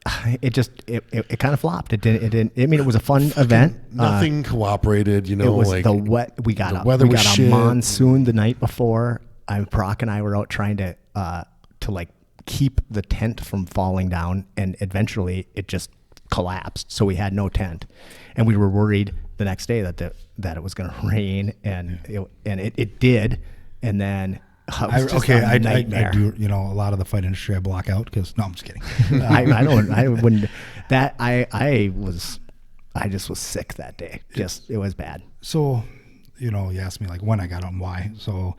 it kind of flopped. It didn't. I mean, it was a fun event. Nothing cooperated. It was like the wet. We got weather was a shit. monsoon the night before. Brock and I were out trying to like keep the tent from falling down, and eventually it just collapsed. So we had no tent, and we were worried the next day that it was going to rain, and it did, and then. I do. A lot of the fight industry I block out because no, I'm just kidding. I wouldn't. I just was sick that day. It was bad. So, you asked me like when I got on why. So,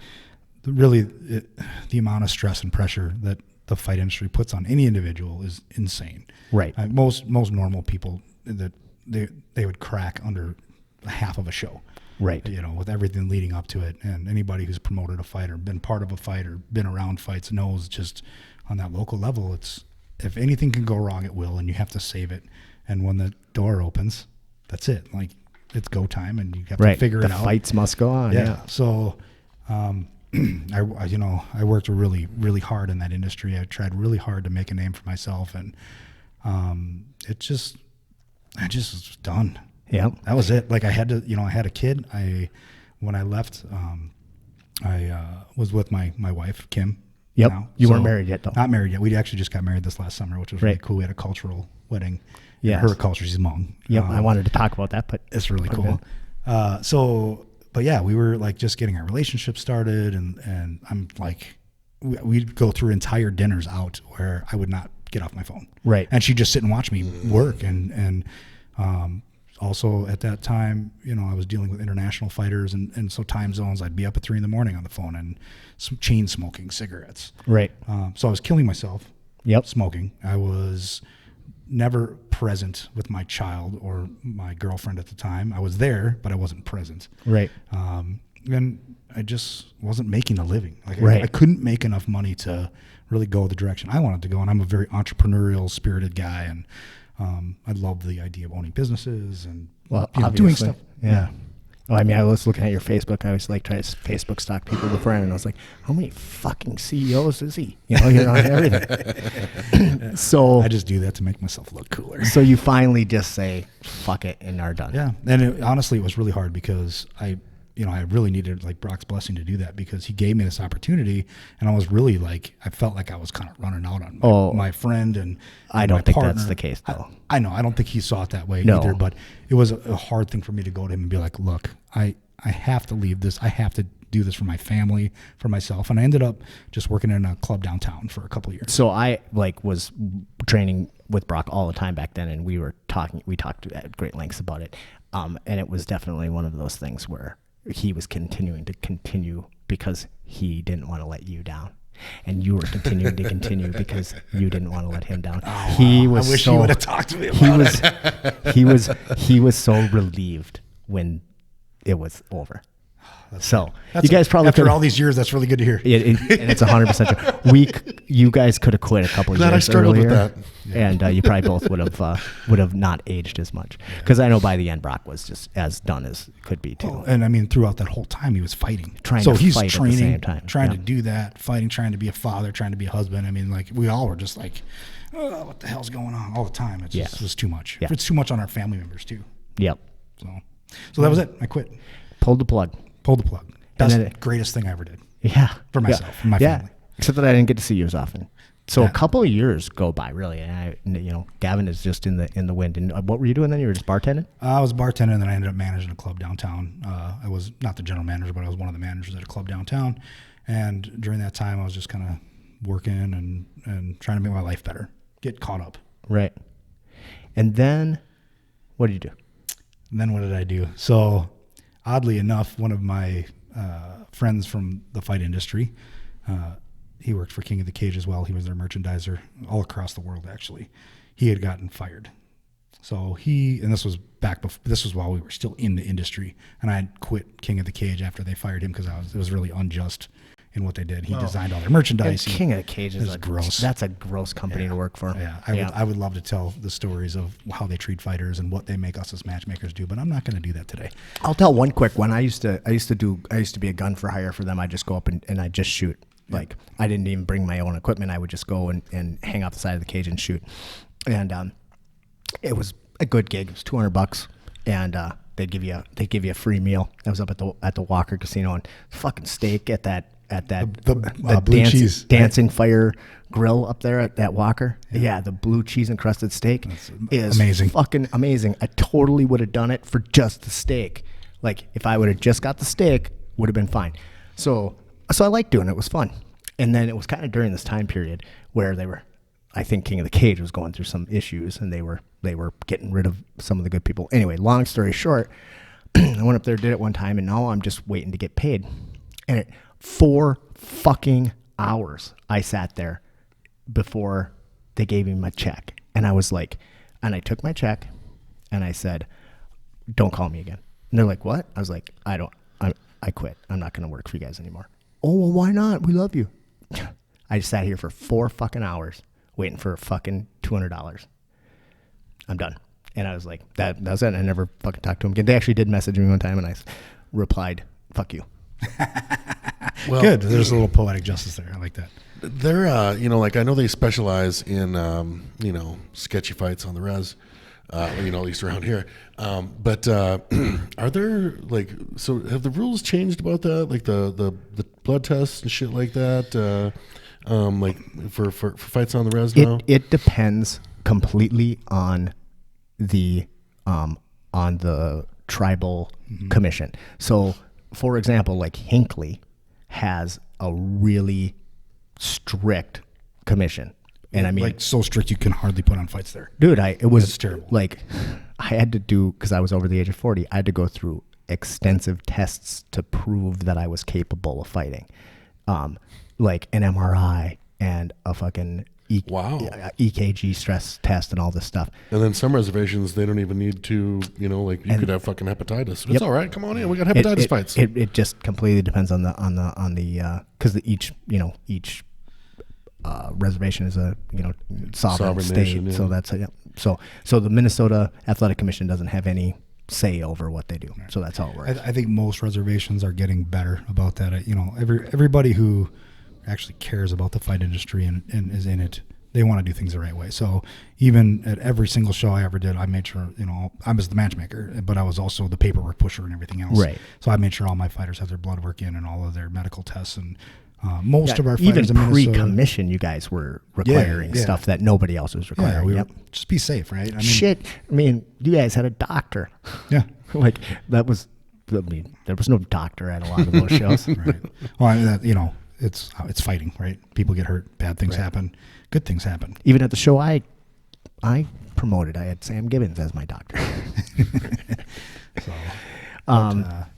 the amount of stress and pressure that the fight industry puts on any individual is insane. Right. Most normal people that they would crack under half of a show. Right. With everything leading up to it. And anybody who's promoted a fight or been part of a fight or been around fights knows just on that local level, it's if anything can go wrong, it will, and you have to save it. And when the door opens, that's it. Like it's go time and you have to figure it out. The fights must go on. Yeah. So, I worked really, really hard in that industry. I tried really hard to make a name for myself, and I just was done. Yeah, that was it. Like I had to, I had a kid. When I left, I was with my wife, Kim. Yep. You weren't married yet, though. Not married yet. We actually just got married this last summer, which was really cool. We had a cultural wedding. Yeah. Her culture, she's Hmong. Yep. I wanted to talk about that, but it's really cool. But yeah, we were like just getting our relationship started, and I'm like, we'd go through entire dinners out where I would not get off my phone. Right. And she'd just sit and watch me work, and also at that time, I was dealing with international fighters, and so time zones, I'd be up at 3 a.m. on the phone and chain smoking cigarettes. Right. So I was killing myself. Yep. Smoking. I was never present with my child or my girlfriend at the time. I was there, but I wasn't present. Right. And I just wasn't making a living. Like Right. I couldn't make enough money to really go the direction I wanted to go. And I'm a very entrepreneurial, spirited guy. And I love the idea of owning businesses and doing obviously. stuff. Yeah. Oh, I mean, I was looking at your Facebook. I was like trying to Facebook stalk people before, and I was like, how many fucking CEOs is he? You know, you're on everything. So I just do that to make myself look cooler. So you finally just say, fuck it, and are done. Yeah. And honestly, it was really hard because I really needed like Brock's blessing to do that, because he gave me this opportunity, and I was really like, I felt like I was kind of running out on my friend and I don't my think partner. that's the case, though. I know. I don't think he saw it that way No. either, but it was a hard thing for me to go to him and be like, look, I have to leave this. I have to do this for my family, for myself. And I ended up just working in a club downtown for a couple of years. So I was training with Brock all the time back then, and we talked at great lengths about it. And it was definitely one of those things where he was continuing to continue because he didn't want to let you down. And you were continuing to continue because you didn't want to let him down. I wish you would have talked to me about it. He was so relieved when it was over. You guys probably after all these years, that's really good to hear. And it's 100% true. You guys could have quit a couple of Glad years I struggled earlier, with that. and you probably both would have not aged as much. Because I know by the end, Brock was just as done as could be too. Oh, and I mean, throughout that whole time, he was fighting. He's fight training, at the same time. trying to do that, fighting, trying to be a father, trying to be a husband. I mean, like we all were just like, oh, what the hell's going on all the time? It just was too much. Yeah. It's too much on our family members too. Yep. So that was it. I quit. Pulled the plug. Greatest thing I ever did. Yeah. For myself and my family. Except that I didn't get to see you as often. So a couple of years go by, really, and Gavin is just in the wind. And what were you doing then? You were just bartending? I was bartending, and then I ended up managing a club downtown. I was not the general manager, but I was one of the managers at a club downtown. And during that time, I was just kind of working and trying to make my life better, get caught up. Right. And then, what did you do? And then what did I do? So, oddly enough, one of my friends from the fight industry, he worked for King of the Cage as well. He was their merchandiser all across the world, actually. He had gotten fired. So this was while we were still in the industry, and I had quit King of the Cage after they fired him because it was really unjust in what they did. He designed all their merchandise. King of the Cage is gross. That's a gross company to work for. Yeah, I would love to tell the stories of how they treat fighters and what they make us as matchmakers do, but I'm not going to do that today. I'll tell one quick one. I used to be a gun for hire for them. I just go up and I just shoot. Like I didn't even bring my own equipment. I would just go and hang off the side of the cage and shoot. And it was a good gig. It was $200, and they'd give you a free meal. I was up at the Walker Casino, and fucking steak at the blue cheese dancing fire grill up there at that Walker. Yeah, the blue cheese encrusted steak is amazing. Fucking amazing. I totally would have done it for just the steak. Like if I would have just got the steak, would have been fine. So I liked doing it. It was fun. And then it was kind of during this time period where I think King of the Cage was going through some issues, and they were getting rid of some of the good people. Anyway, long story short, I went up there, did it one time, and now I'm just waiting to get paid. And 4 fucking hours I sat there before they gave me my check. And I was like, and I took my check and I said, don't call me again. And they're like, what? I was like, I quit. I'm not going to work for you guys anymore. Oh, well, why not? We love you. I just sat here for 4 fucking hours waiting for fucking $200. I'm done. And I was like, that was it. I never fucking talked to him again. They actually did message me one time, and I replied, fuck you. Well, good. There's a little poetic justice there. I like that. They're, like I know they specialize in, sketchy fights on the res, at least around here. But are there have the rules changed about that? Like the blood tests and shit like that? For fights on the res now? It depends completely on the tribal commission. So, for example, like Hinckley has a really strict commission. And I mean, like so strict you can hardly put on fights there. Dude, it was terrible. Like I had to do, because I was over the age of 40, I had to go through extensive tests to prove that I was capable of fighting. Like an MRI and a fucking Wow. EKG stress test and all this stuff. And then some reservations, they don't even need to, like you could have fucking hepatitis. It's all right. Come on in. We got hepatitis fights. It just completely depends on the because each reservation is a sovereign state. Nation, yeah. So that's So the Minnesota Athletic Commission doesn't have any say over what they do. So that's how it works. I think most reservations are getting better about that. Everybody who actually cares about the fight industry and is in it, they want to do things the right way. So even at every single show I ever did, I made sure, I was the matchmaker, but I was also the paperwork pusher and everything else. Right. So I made sure all my fighters had their blood work in and all of their medical tests. And most of our fighters even in Minnesota, pre-commission, you guys were requiring stuff that nobody else was requiring. Just be safe, right? You guys had a doctor. Yeah. Like that was, there was no doctor at a lot of those shows. Right. Well, it's fighting, right? People get hurt, bad things happen, good things happen. Even at the show I promoted, I had Sam Gavins as my doctor.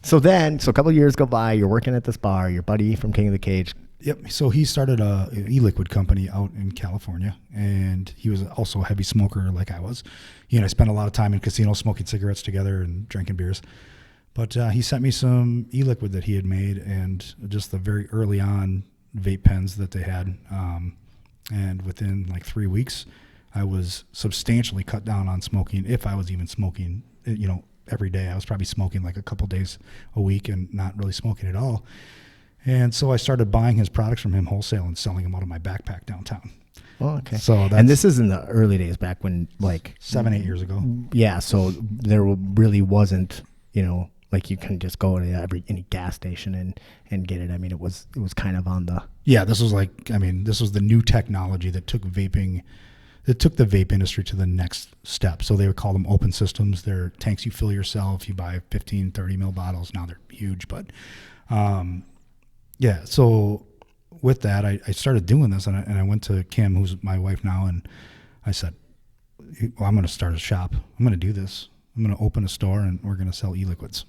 So a couple of years go by, you're working at this bar, your buddy from King of the Cage. Yep. So he started a e-liquid company out in California, and he was also a heavy smoker like I was. He and I spent a lot of time in casinos smoking cigarettes together and drinking beers. But he sent me some e-liquid that he had made and just the very early on vape pens that they had. And within like 3 weeks, I was substantially cut down on smoking, if I was even smoking, every day. I was probably smoking like a couple days a week and not really smoking at all. And so I started buying his products from him wholesale and selling them out of my backpack downtown. Oh, okay. And this is in the early days, back when 7-8 years ago. Yeah. So there really wasn't, like you couldn't just go to any gas station and get it. I mean, it was kind of on the. Yeah, this was this was the new technology that took vaping. It took the vape industry to the next step. So they would call them open systems. They're tanks you fill yourself. You buy 15, 30 ml bottles. Now they're huge, but so with that, I started doing this, and I went to Kim, who's my wife now, and I said, well, I'm going to start a shop. I'm going to do this. I'm going to open a store, and we're going to sell e-liquids.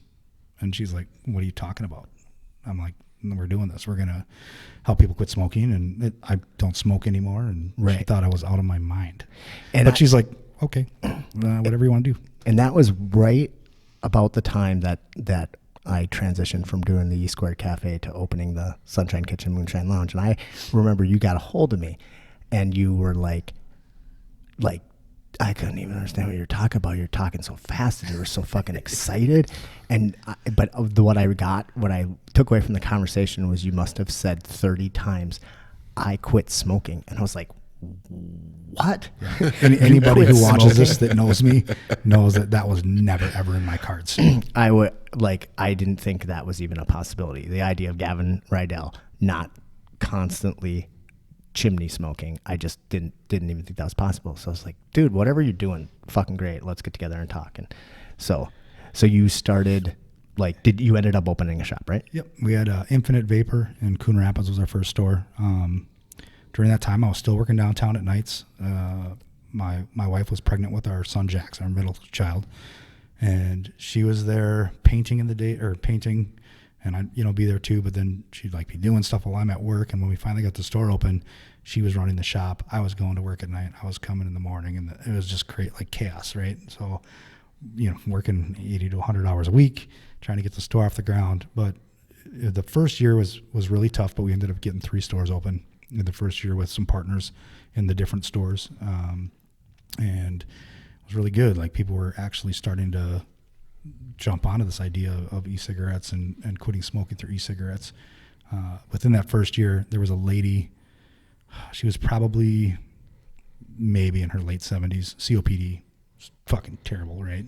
And she's like, what are you talking about? I'm like, we're doing this. We're going to help people quit smoking, and I don't smoke anymore. And she thought I was out of my mind. But she's like, okay, whatever you want to do. And that was right about the time that I transitioned from doing the E Squared Cafe to opening the Sunshine Kitchen Moonshine Lounge. And I remember you got a hold of me, and you were like, I couldn't even understand what you're talking about. You're talking so fast, and you were so fucking excited. But what I took away from the conversation was you must have said 30 times, "I quit smoking," and I was like, "What?" Yeah. Anybody who watches this that knows me knows that was never ever in my cards. I didn't think that was even a possibility. The idea of Gavin Rydell not constantly chimney smoking, I just didn't even think that was possible. So I was like, dude, whatever you're doing, fucking great. Let's get together and talk. And so you started, you ended up opening a shop, right? Yep. We had Infinite Vapor in Coon Rapids was our first store. During that time, I was still working downtown at nights. My wife was pregnant with our son, Jax, our middle child. And she was there painting in the day, or painting, and I'd, be there too, but then she'd be doing stuff while I'm at work. And when we finally got the store open, she was running the shop. I was going to work at night. I was coming in the morning, and it was just chaos, right? So, working 80 to 100 hours a week, trying to get the store off the ground. But the first year was really tough, but we ended up getting 3 stores open in the first year with some partners in the different stores. And it was really good. People were actually starting to jump onto this idea of e-cigarettes and quitting smoking through e-cigarettes. Within that first year, there was a lady, she was probably maybe in her late 70s, COPD, fucking terrible, right?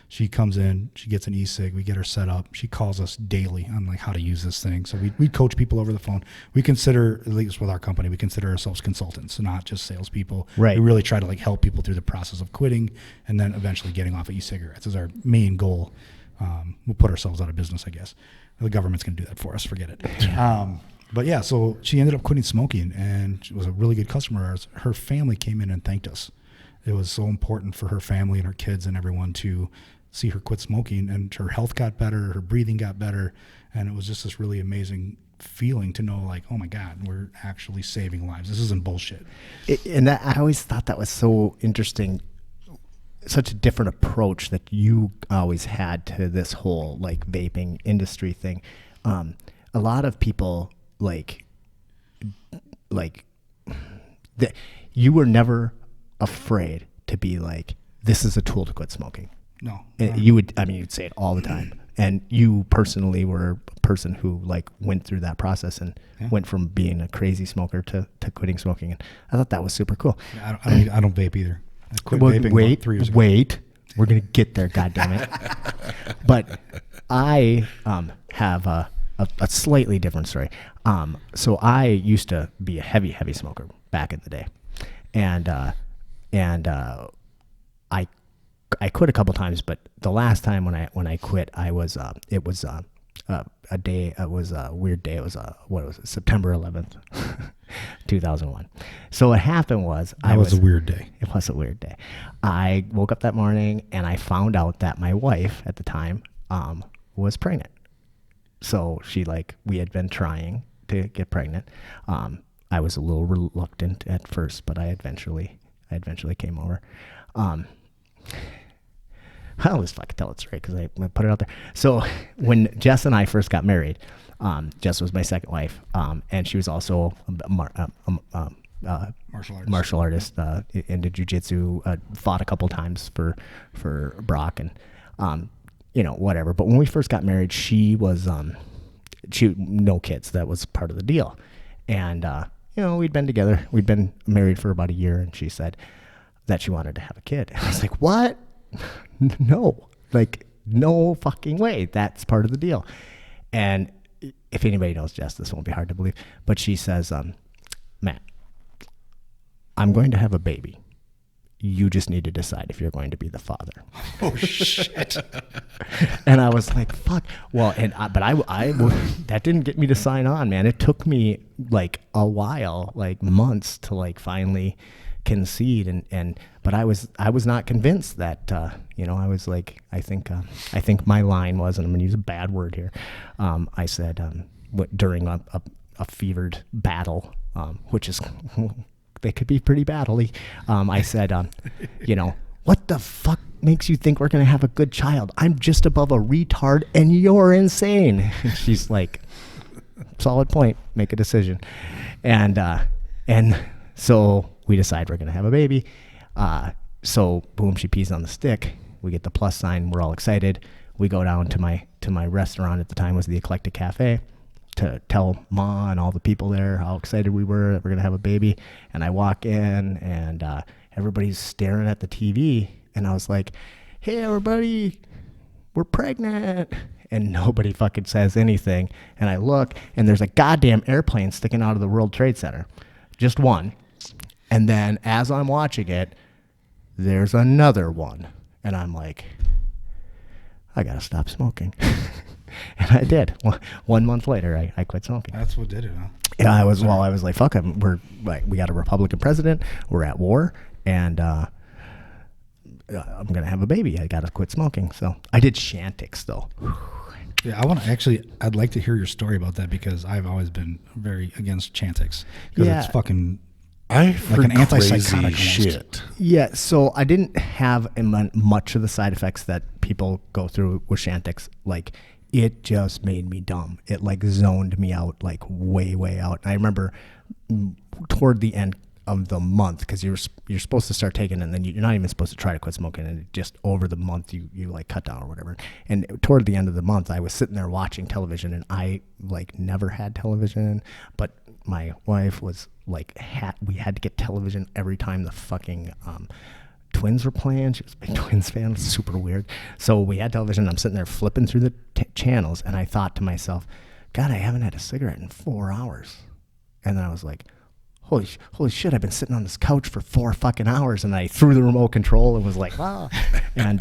She comes in, she gets an e-cig, we get her set up. She calls us daily on how to use this thing. So we coach people over the phone. We consider, at least with our company, we consider ourselves consultants, not just salespeople. Right. We really try to help people through the process of quitting and then eventually getting off of e-cigarettes is our main goal. We'll put ourselves out of business, I guess. The government's going to do that for us. Forget it. But yeah, so she ended up quitting smoking, and she was a really good customer of ours. Her family came in and thanked us. It was so important for her family and her kids and everyone to see her quit smoking, and her health got better, her breathing got better, and it was just this really amazing feeling to know, like, oh my God, we're actually saving lives. This isn't bullshit. And that, I always thought that was so interesting, such a different approach that you always had to this whole like vaping industry thing. A lot of people like that you were never afraid to be like, this is a tool to quit smoking. No. And you'd say it all the time. And you personally were a person who like went through that process and went from being a crazy smoker to quitting smoking. And I thought that was super cool. Yeah, I don't vape either. I quit vaping about 3 years ago. We're going to get there, goddammit. But I have a slightly different story. So I used to be a heavy smoker back in the day. And I quit a couple times, but the last time when I quit, it was a weird day. It was September 11th, 2001. So what happened was It was a weird day. It was a weird day. I woke up that morning and I found out that my wife at the time was pregnant. So we had been trying to get pregnant. I was a little reluctant at first, but I eventually came over. I always fucking tell it straight because I put it out there. So when Jess and I first got married, Jess was my second wife, and she was also a martial artist into jiu-jitsu, fought a couple times for Brock and whatever. But when we first got married, she was no kids. That was part of the deal. And we'd been together. We'd been married for about a year, and she said that she wanted to have a kid. And I was like, what? No, no fucking way. That's part of the deal. And if anybody knows Jess, this won't be hard to believe, but she says, Matt, I'm going to have a baby. You just need to decide if you're going to be the father. Oh shit. And I was like, fuck. Well, but I that didn't get me to sign on, man. It took me like a while, like months to like finally concede but I was not convinced that I was like, I think my line was, and I'm gonna use a bad word here, I said during a fevered battle, which is they could be pretty battly, I said what the fuck makes you think we're gonna have a good child? I'm just above a retard and you're insane. And she's like, solid point, make a decision. And so we decide we're going to have a baby. So boom, she pees on the stick. We get the plus sign. We're all excited. We go down to my restaurant at the time, was the Eclectic Cafe, to tell Ma and all the people there how excited we were that we're going to have a baby. And I walk in and everybody's staring at the TV. And I was like, hey, everybody, we're pregnant. And nobody fucking says anything. And I look, and there's a goddamn airplane sticking out of the World Trade Center. Just one. And then as I'm watching it, there's another one. And I'm like, I got to stop smoking. And I did. 1 month later, I quit smoking. That's what did it, huh? Yeah, I was like, fuck, we got a Republican president. We're at war. And I'm going to have a baby. I got to quit smoking. So I did Chantix, though. Yeah, I'd like to hear your story about that, because I've always been very against Chantix. Because it's fucking... I've like heard an antipsychotic crazy shit. Yeah, so I didn't have much of the side effects that people go through with Chantix. Like, it just made me dumb. It like zoned me out, like way out. I remember toward the end of the month, because you're supposed to start taking it, and then you're not even supposed to try to quit smoking, and just over the month you like cut down or whatever. And toward the end of the month, I was sitting there watching television, and I like never had television, but my wife was like, we had to get television every time the fucking Twins were playing. She was a big Twins fan. It was super weird. So we had television. I'm sitting there flipping through the channels, and I thought to myself, God, I haven't had a cigarette in 4 hours. And then I was like, holy shit, I've been sitting on this couch for 4 fucking hours. And I threw the remote control and was like, wow. And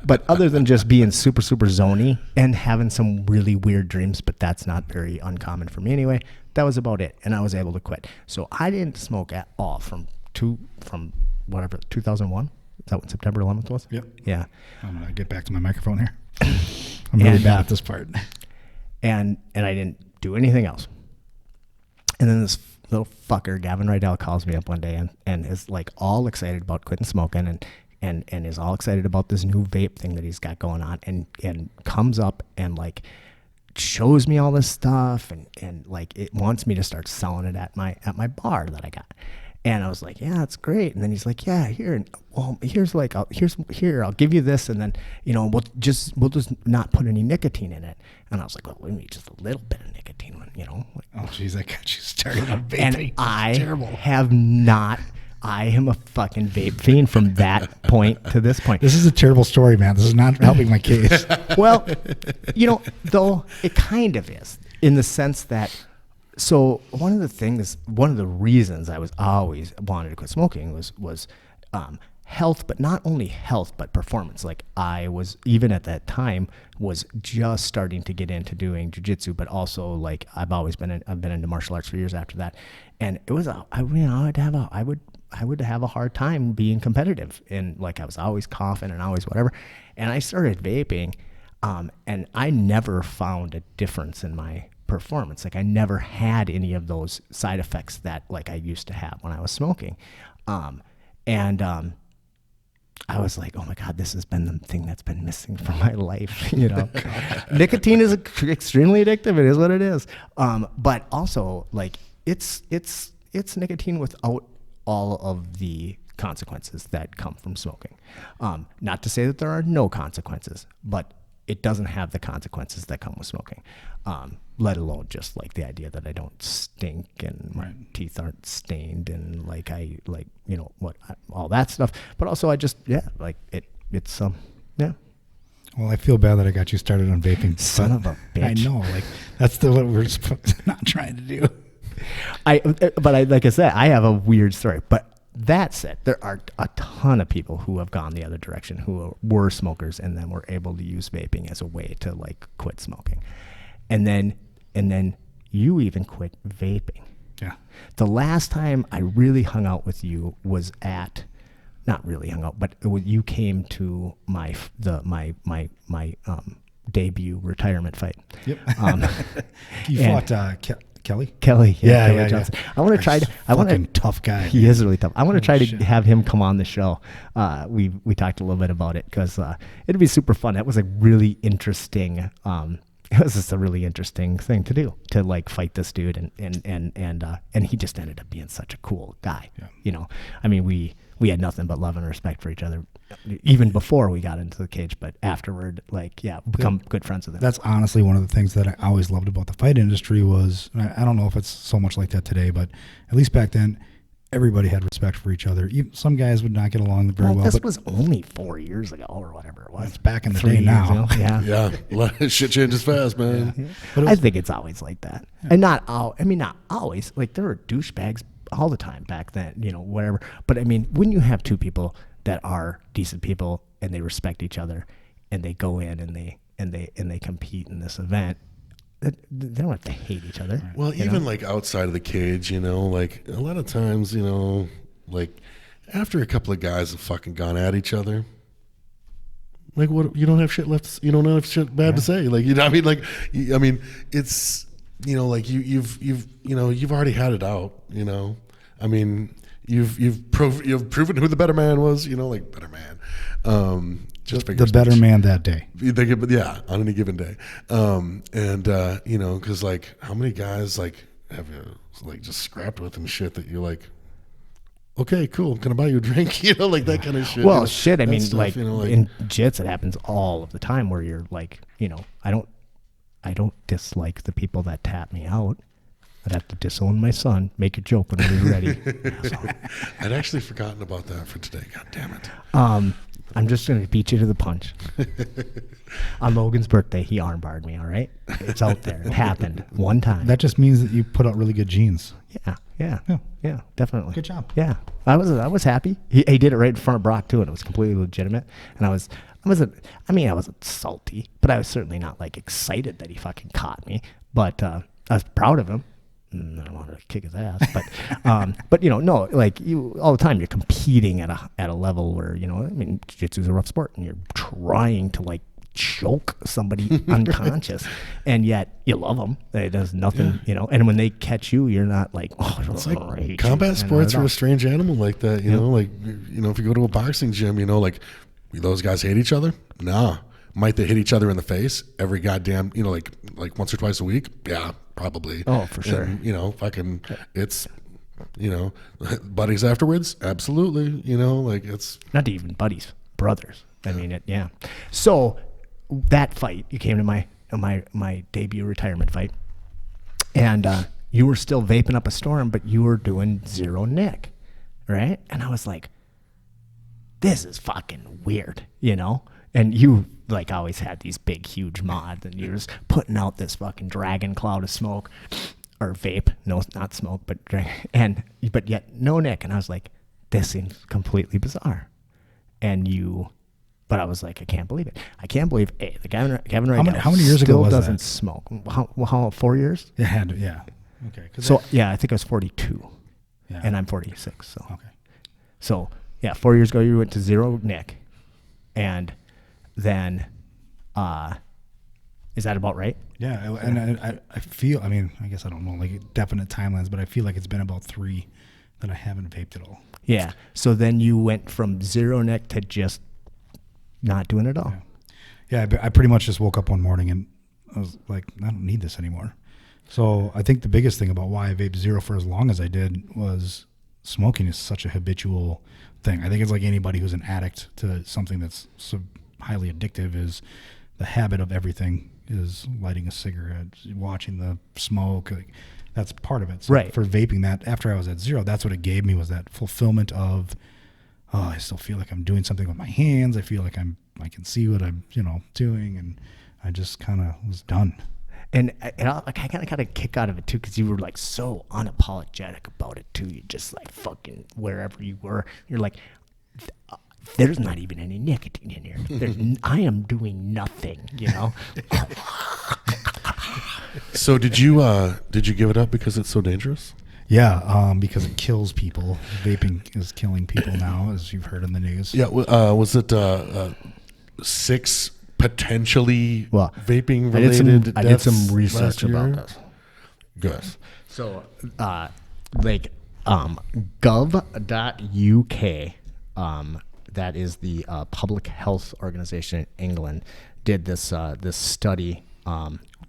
but other than just being super zony and having some really weird dreams, but that's not very uncommon for me anyway, that was about it. And I was able to quit. So I didn't smoke at all from 2001. Is that what September 11th was? Yep. Yeah. I'm going to get back to my microphone here. I'm really bad at this part. And I didn't do anything else. And then this little fucker, Gavin Rydell, calls me up one day and is like all excited about quitting smoking and is all excited about this new vape thing that he's got going on and comes up and like shows me all this stuff and like it wants me to start selling it at my bar that I got. And I was like, yeah, that's great. And then he's like, yeah, here, well, here's like, I'll give you this. And then, you know, we'll just not put any nicotine in it. And I was like, well, we need just a little bit of nicotine, you know? Like, Oh, jeez, I got you started on vaping. and I am a fucking vape fiend from that point to this point. This is a terrible story, man. This is not helping my case. Well, you know, though it kind of is in the sense that, so one of the reasons I was always wanted to quit smoking was health, but not only health, but performance. Like I was, even at that time, was just starting to get into doing jiu-jitsu, but also like I've been into martial arts for years after that. And it was, I would have a hard time being competitive. And like, I was always coughing and always whatever. And I started vaping, and I never found a difference in my performance. Like I never had any of those side effects that like I used to have when I was smoking. I was like, oh my God, this has been the thing that's been missing from my life. You know, nicotine is extremely addictive. It is what it is. But also like it's nicotine without all of the consequences that come from smoking. Not to say that there are no consequences, but it doesn't have the consequences that come with smoking. Let alone just like the idea that I don't stink and my teeth aren't stained and like I like, you know, all that stuff. But also I just, it's Well, I feel bad that I got you started on vaping. Son of a bitch. I know, like that's what we're not trying to do. Like I said, I have a weird story, but that said, there are a ton of people who have gone the other direction, who were smokers and then were able to use vaping as a way to like quit smoking. And then you even quit vaping. Yeah. The last time I really hung out with you was not really hung out, but you came to my debut retirement fight. Yep. You fought Kelly? Kelly Yeah. Johnson. I want to try to. I want to. Tough guy. He is really tough. I want to try to have him come on the show. We talked a little bit about it because it'd be super fun. That was a really interesting. It was just a really interesting thing to do, to like fight this dude, and he just ended up being such a cool guy. Yeah. You know, I mean, we had nothing but love and respect for each other, even before we got into the cage. But afterward, like, become good friends with him. That's honestly one of the things that I always loved about the fight industry was, I don't know if it's so much like that today, but at least back then, everybody had respect for each other. Some guys would not get along very well. This but was only 4 years ago or whatever it was. It's back in the 3 day years now. ago. Yeah. Shit changes fast, man. Yeah. But I think it's always like that. And not always. Like there were douchebags all the time back then, you know, whatever. But I mean, when you have two people that are decent people and they respect each other and they go in and they compete in this event, they don't have to hate each other. Well, even like outside of the cage, you know, like a lot of times, you know, like after a couple of guys have fucking gone at each other, like what, you don't have shit left, you don't have shit bad to say. Like, you know, I mean, like, I mean, it's, you know, like you've already had it out, you know, I mean, you've proven who the better man was, you know, like better man, just the better man that day. Yeah, on any given day. You know, because like how many guys like have you like just scrapped with and shit that you're like, okay, cool, can I buy you a drink? You know, like that kind of shit. Well, you know, shit, I mean, stuff, like, you know, like in jits, it happens all of the time where you're like, you know, I don't dislike the people that tap me out. I'd have to disown my son. Make a joke when we're ready. I'd actually forgotten about that for today. God damn it. I'm just going to beat you to the punch. On Logan's birthday, he armbarred me, all right? It's out there. It happened one time. That just means that you put out really good genes. Yeah, definitely. Good job. Yeah, I was happy. He did it right in front of Brock, too, and it was completely legitimate. And I wasn't salty, but I was certainly not, like, excited that he fucking caught me. But I was proud of him. I don't want to kick his ass, but you know, no, like you all the time, you're competing at a level where, you know, I mean, jiu-jitsu is a rough sport and you're trying to like choke somebody unconscious, and yet you love them. It does nothing, And when they catch you, you're not like, oh, it's like combat sports are a strange animal like that. You know, like if you go to a boxing gym, like those guys hate each other. Nah, might they hit each other in the face every goddamn like once or twice a week? Yeah, probably. Oh, for sure. And, fucking it's. Buddies afterwards, absolutely. Like it's not even buddies, brothers. I mean, yeah. So that fight, you came to my debut retirement fight, and you were still vaping up a storm, but you were doing zero nick, right? And I was like, this is fucking weird, And you like always had these big, huge mods, and you're just putting out this fucking dragon cloud of smoke. Or vape, no, not smoke, but yet no nick. And I was like, this seems completely bizarre. But I was like, I can't believe it. I can't believe the Gavin Rydell how many years ago still was doesn't that? Smoke. How 4 years? It had to, yeah. Okay. So I think I was 42, and I'm 46. So okay. So 4 years ago you went to zero nick, and then, is that about right? Yeah, and I feel, I guess I don't know like definite timelines, but I feel like it's been about 3 that I haven't vaped at all. Yeah. So then you went from zero nick to just not doing it all. Yeah, I pretty much just woke up one morning and I was like, I don't need this anymore. So I think the biggest thing about why I vaped zero for as long as I did was smoking is such a habitual thing. I think it's like anybody who's an addict to something that's so highly addictive is the habit of everything. Is lighting a cigarette, watching the smoke, that's part of it. So right. For vaping, that after I was at zero, that's what it gave me was that fulfillment of, I still feel like I'm doing something with my hands. I feel like I can see what I'm, doing, and I just kind of was done. And I kind of got a kick out of it too, because you were like so unapologetic about it too. You just like fucking wherever you were, you're like, there's not even any nicotine in here. I am doing nothing, So did you give it up because it's so dangerous? Yeah, because it kills people. Vaping is killing people now, as you've heard in the news. Yeah, was it 6 potentially vaping related deaths? I did some research about this. Good. So, gov.uk, that is the public health organization in England, did this study,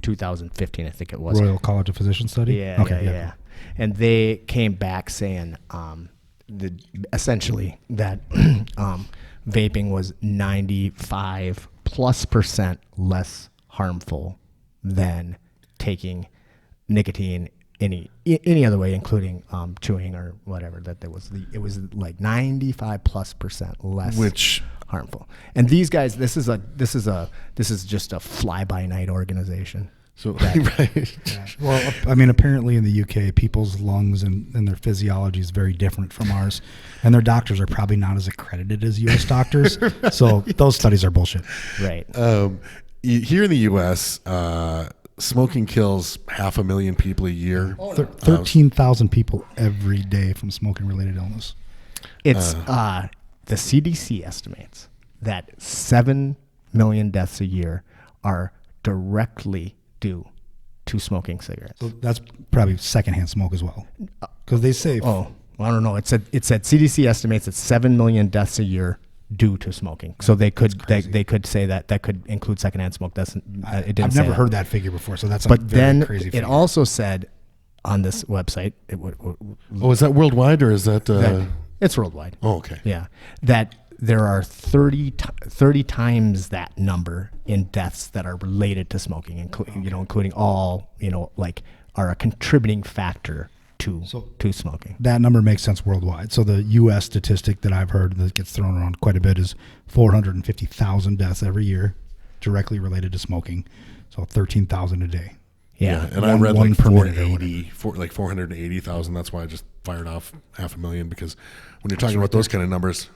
2015, I think it was. Royal College of Physicians study? Yeah. And they came back saying essentially that vaping was 95+% less harmful than taking nicotine any other way, including chewing or whatever. That it was like 95+% less harmful. And these guys, this is just a fly by night organization. So right. Yeah. Well, apparently in the UK, people's lungs and their physiology is very different from ours, and their doctors are probably not as accredited as US doctors. Right. So those studies are bullshit. Right. Here in the US, smoking kills 500,000 people a year. 13,000 people every day from smoking-related illness. It's the CDC estimates that 7 million deaths a year are directly due to smoking cigarettes. So that's probably secondhand smoke as well, because they say. I don't know. It said CDC estimates that 7 million deaths a year due to smoking. So they could say that could include secondhand smoke. I've never heard that figure before. So that's but then crazy. It also said on this website. Is that worldwide or is that? It's worldwide. Oh, okay. Yeah, that there are 30 times that number in deaths that are related to smoking, including all are a contributing factor to smoking. That number makes sense worldwide. So the U.S. statistic that I've heard that gets thrown around quite a bit is 450,000 deaths every year directly related to smoking. So 13,000 a day. Yeah. And I read like 480,000. That's why I just fired off 500,000, because when you're talking about those kind of numbers,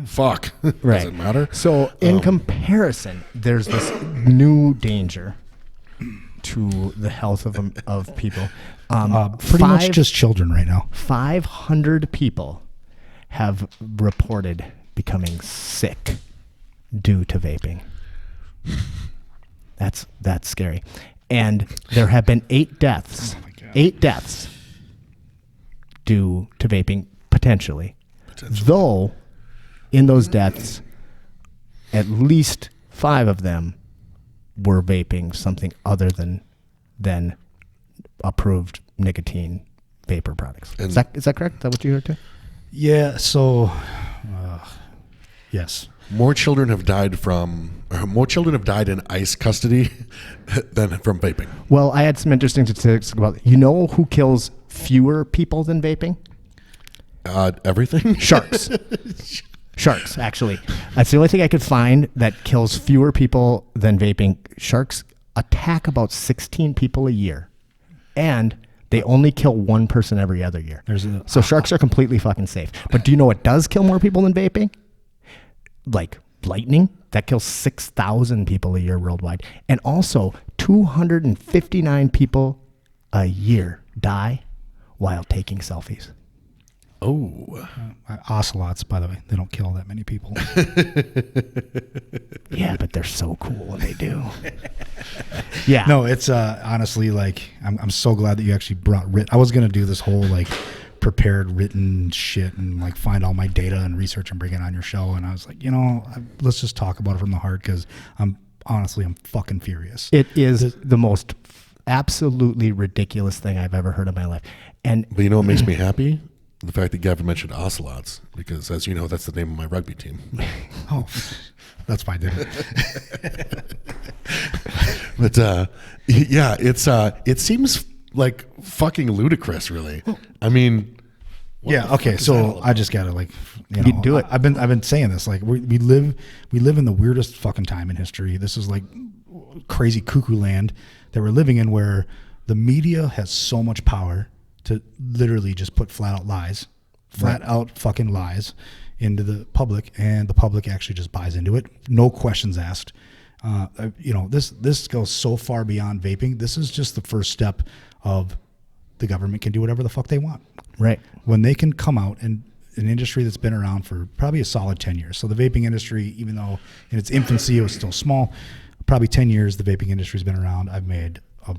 fuck, right. Doesn't matter. So in comparison, there's this new danger to the health of people. Pretty much just children right now. 500 people have reported becoming sick due to vaping. That's scary. And there have been 8 deaths. Oh my God. 8 deaths due to vaping, potentially. Though, in those deaths, at least 5 of them were vaping something other than approved nicotine vapor products. And Is that correct? Is that what you heard too? Yeah. So, yes. more children have died in ICE custody than from vaping. Well, I had some interesting statistics about. You know who kills fewer people than vaping? Everything? Sharks. Sharks, actually. That's the only thing I could find that kills fewer people than vaping. Sharks attack about 16 people a year, and they only kill 1 person every other year. So sharks are completely fucking safe. But do you know what does kill more people than vaping? Like lightning. That kills 6,000 people a year worldwide. And also 259 people a year die while taking selfies. Oh. Ocelots, by the way, they don't kill that many people. Yeah, but they're so cool when they do. Yeah. No, it's honestly like I'm so glad that you actually brought I was gonna do this whole like prepared written shit and like find all my data and research and bring it on your show, and I was like, let's just talk about it from the heart because I'm fucking furious. It is the most absolutely ridiculous thing I've ever heard in my life. But you know what makes me happy? The fact that Gavin mentioned ocelots, because as you know, that's the name of my rugby team. Oh, that's fine, dude. But yeah, it seems like fucking ludicrous, really. I mean, yeah. Okay. So I just gotta like, You do it. I've been saying this. Like we live in the weirdest fucking time in history. This is like crazy cuckoo land that we're living in, where the media has so much power to literally just put flat out fucking lies into the public, and the public actually just buys into it. No questions asked. This goes so far beyond vaping. This is just the first step of the government can do whatever the fuck they want. Right. When they can come out and an industry that's been around for probably a solid 10 years. So the vaping industry, even though in its infancy it was still small, probably 10 years the vaping industry's been around. I've made a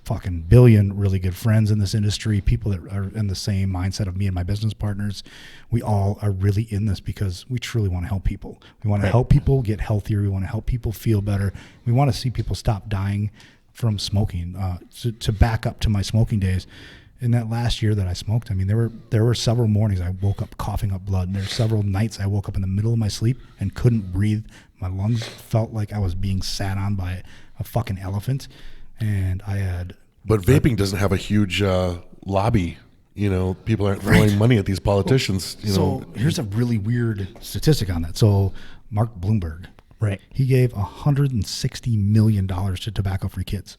fucking billion really good friends in this industry, people that are in the same mindset of me and my business partners. We all are really in this because we truly want to help people. We want to help people get healthier. We want to help people feel better. We want to see people stop dying from smoking. To back up to my smoking days, in that last year that I smoked, I mean, there were several mornings I woke up coughing up blood, and there were several nights I woke up in the middle of my sleep and couldn't breathe. My lungs felt like I was being sat on by a fucking elephant. And I had... But vaping doesn't have a huge lobby. People aren't throwing money at these politicians. Here's a really weird statistic on that. So Mark Bloomberg, Right. he gave $160 million to tobacco-free kids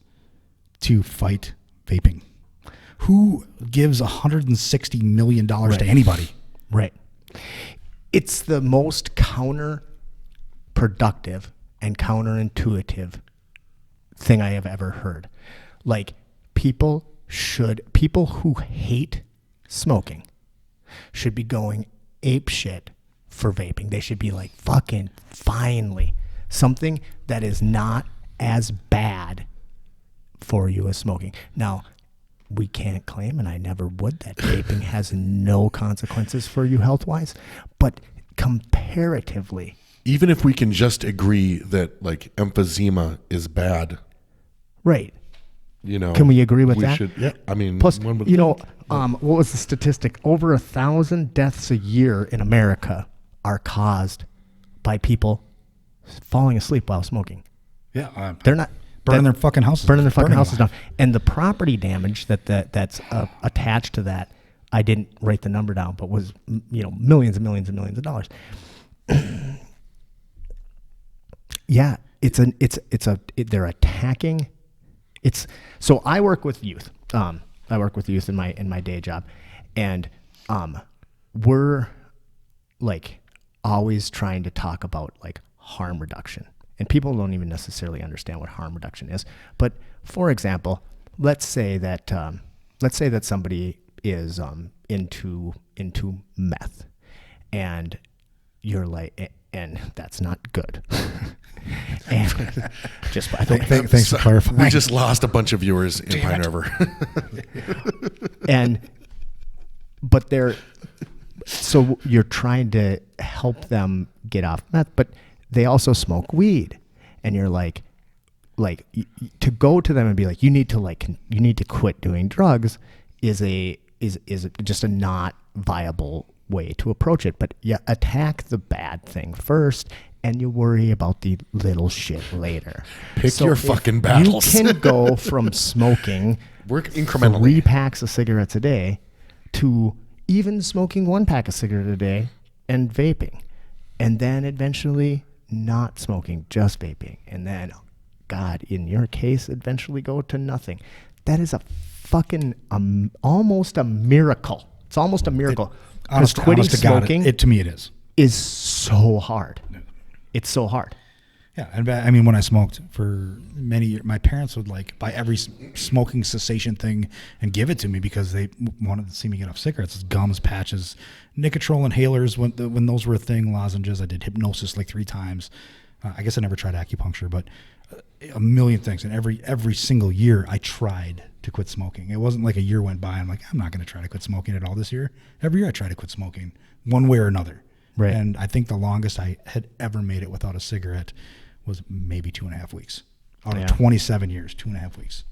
to fight vaping. Who gives $160 million to anybody? Right. It's the most counterproductive and counterintuitive thing I have ever heard. Like, people who hate smoking should be going ape shit for vaping. They should be like, fucking finally, something that is not as bad for you as smoking. Now, we can't claim, and I never would, that vaping has no consequences for you health-wise, but comparatively, even if we can just agree that like emphysema is bad, right? Can we agree with that? Should, yeah. I mean, plus, what was the statistic? Over 1,000 deaths a year in America are caused by people falling asleep while smoking. Yeah, they're not burning their fucking houses, down, and the property damage that's attached to that. I didn't write the number down, but was millions and millions and millions of dollars. Yeah, they're attacking. So I work with youth. I work with youth in my day job, and we're like always trying to talk about like harm reduction, and people don't even necessarily understand what harm reduction is. But for example, let's say that somebody is into meth, and you're like, and that's not good. And just by the way. Thanks for clarifying. We just lost a bunch of viewers in Pine River. But so you're trying to help them get off meth, but they also smoke weed, and you're like to go to them and be like, you need to quit doing drugs is just a not viable way to approach it. But you attack the bad thing first, and you worry about the little shit later. Pick your fucking battles. You can go from smoking Work incrementally 3 packs of cigarettes a day to even smoking 1 pack of cigarettes a day and vaping, and then eventually not smoking, just vaping, and then, God, in your case, eventually go to nothing. That is a fucking almost a miracle. It's almost a miracle. Because quitting smoking, to me, it is so hard. It's so hard. Yeah, and I mean, when I smoked for many years, my parents would buy every smoking cessation thing and give it to me because they wanted to see me get off cigarettes. Gums, patches, Nicotrol inhalers when those were a thing, lozenges. I did hypnosis 3 times. I guess I never tried acupuncture, but a million things. And every single year I tried to quit smoking. It wasn't like a year went by. I'm like, I'm not going to try to quit smoking at all this year. Every year I try to quit smoking one way or another. Right. And I think the longest I had ever made it without a cigarette was maybe 2.5 weeks. Out of 27 years, 2.5 weeks.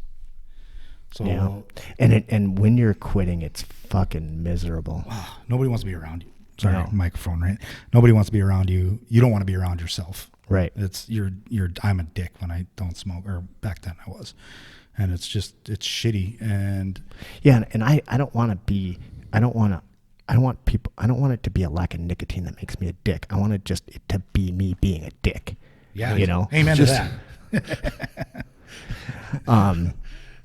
So yeah. And when you're quitting, it's fucking miserable. Nobody wants to be around you. Sorry, No. microphone, right? Nobody wants to be around you. You don't want to be around yourself. Right. It's I'm a dick when I don't smoke, or back then I was. And it's shitty. And yeah, and I don't want it to be a lack of nicotine that makes me a dick. I want it to be me being a dick. Yeah. You know? Amen to that.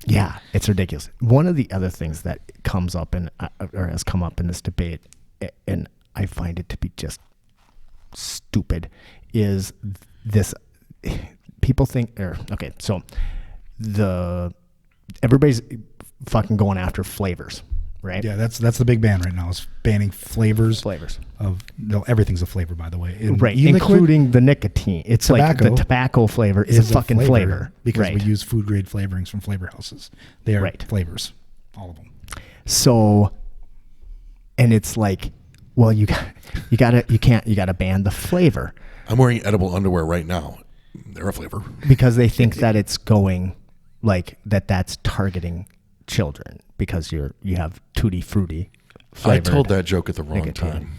Yeah, it's ridiculous. One of the other things that comes up or has come up in this debate, and I find it to be just stupid, is this. People think, so everybody's fucking going after flavors, right? Yeah, that's the big ban right now. Is banning flavors. Everything's a flavor, by the way. Right, including the nicotine. It's tobacco like the tobacco flavor is a fucking flavor. Because we use food grade flavorings from flavor houses. They are flavors, all of them. So, and it's like, well, you gotta ban the flavor. I'm wearing edible underwear right now. They're a flavor. Because they think that it's going that's targeting children because you have tutti frutti flavored. I told that joke at the wrong nicotine. time.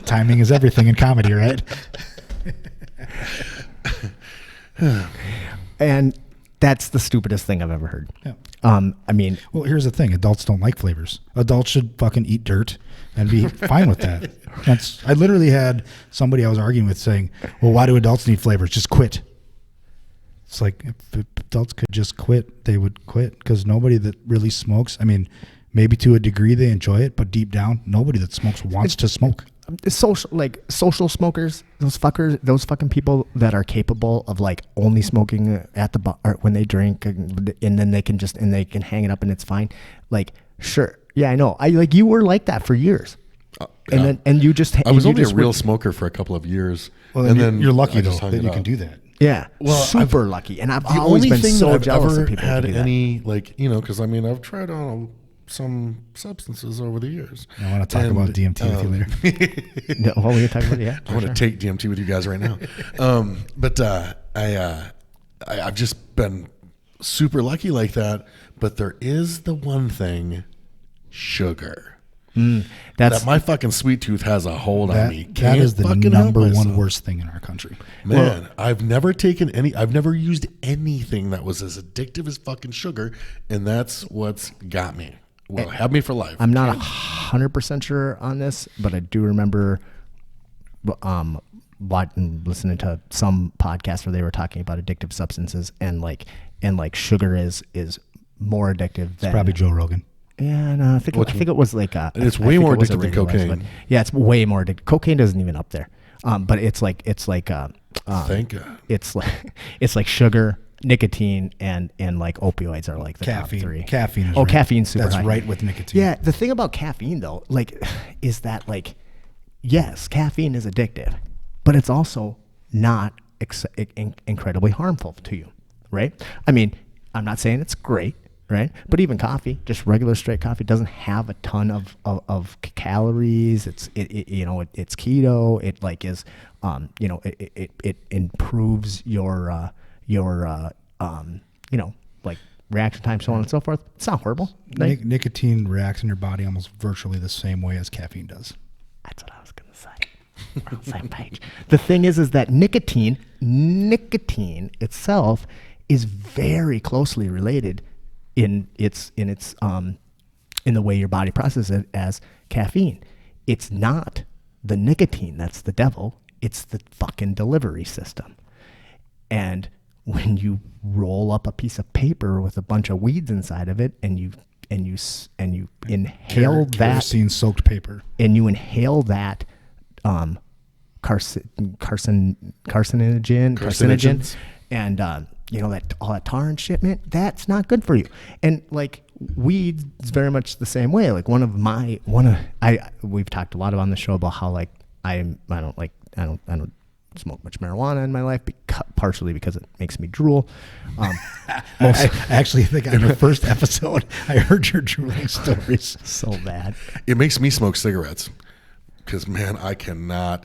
Timing is everything in comedy, right? And that's the stupidest thing I've ever heard. Yeah. I mean, well, here's the thing: adults don't like flavors. Adults should fucking eat dirt and be fine with that. I literally had somebody I was arguing with saying, "Well, why do adults need flavors? Just quit." It's like, if adults could just quit, they would quit, because nobody that really smokes, I mean, maybe to a degree they enjoy it, but deep down, nobody that smokes wants to smoke. Social smokers, those fucking people that are capable of only smoking at the bar when they drink, and then they can hang it up and it's fine. Sure, yeah, I know. You were like that for years, and you just I was only a real smoker for a couple of years. Well, and then you're lucky though that you can do that. Yeah, well, super lucky, and I've the always only been thing so that I've jealous ever of people had who do that. any because I've tried on some substances over the years. I want to talk about DMT with you later. No, what were you talking about? Yeah, I want to take DMT with you guys right now. But I've just been super lucky like that. But there is the one thing, sugar. That my fucking sweet tooth has a hold on me. That is the number one worst thing in our country. Man, well, I've never used anything that was as addictive as fucking sugar, and that's what's got me. Well, have me for life. I'm not 100% sure on this, but I do remember listening to some podcast where they were talking about addictive substances, and sugar is more addictive than... It's probably Joe Rogan. Yeah, no, I think it was it's way more addictive than cocaine. Yeah, it's way more addictive. Cocaine isn't even up there. But it's like thank God. It's like sugar, nicotine, and opioids are the caffeine. Top 3. Caffeine is caffeine's super high. That's right with nicotine. Yeah, the thing about caffeine though, is that yes, caffeine is addictive, but it's also not incredibly harmful to you, right? I mean, I'm not saying it's great, right? But even coffee, just regular straight coffee, doesn't have a ton of calories. It's keto. It like is, it improves your like reaction time, so on and so forth. It's not horrible. Nicotine reacts in your body almost virtually the same way as caffeine does. That's what I was going to say. We're on the same page. The thing is that nicotine itself is very closely related in the way your body processes it as caffeine. It's not the nicotine that's the devil. It's the fucking delivery system. And when you roll up a piece of paper with a bunch of weeds inside of it, and you inhale that kerosene-soaked paper, and you inhale that carcinogen, and that all that tar and shit, man, that's not good for you. And like weed is very much the same way. Like we've talked a lot on the show about how like I don't smoke much marijuana in my life, partially because it makes me drool. I actually think on the first episode, I heard your drooling stories. So bad. It makes me smoke cigarettes because, man, I cannot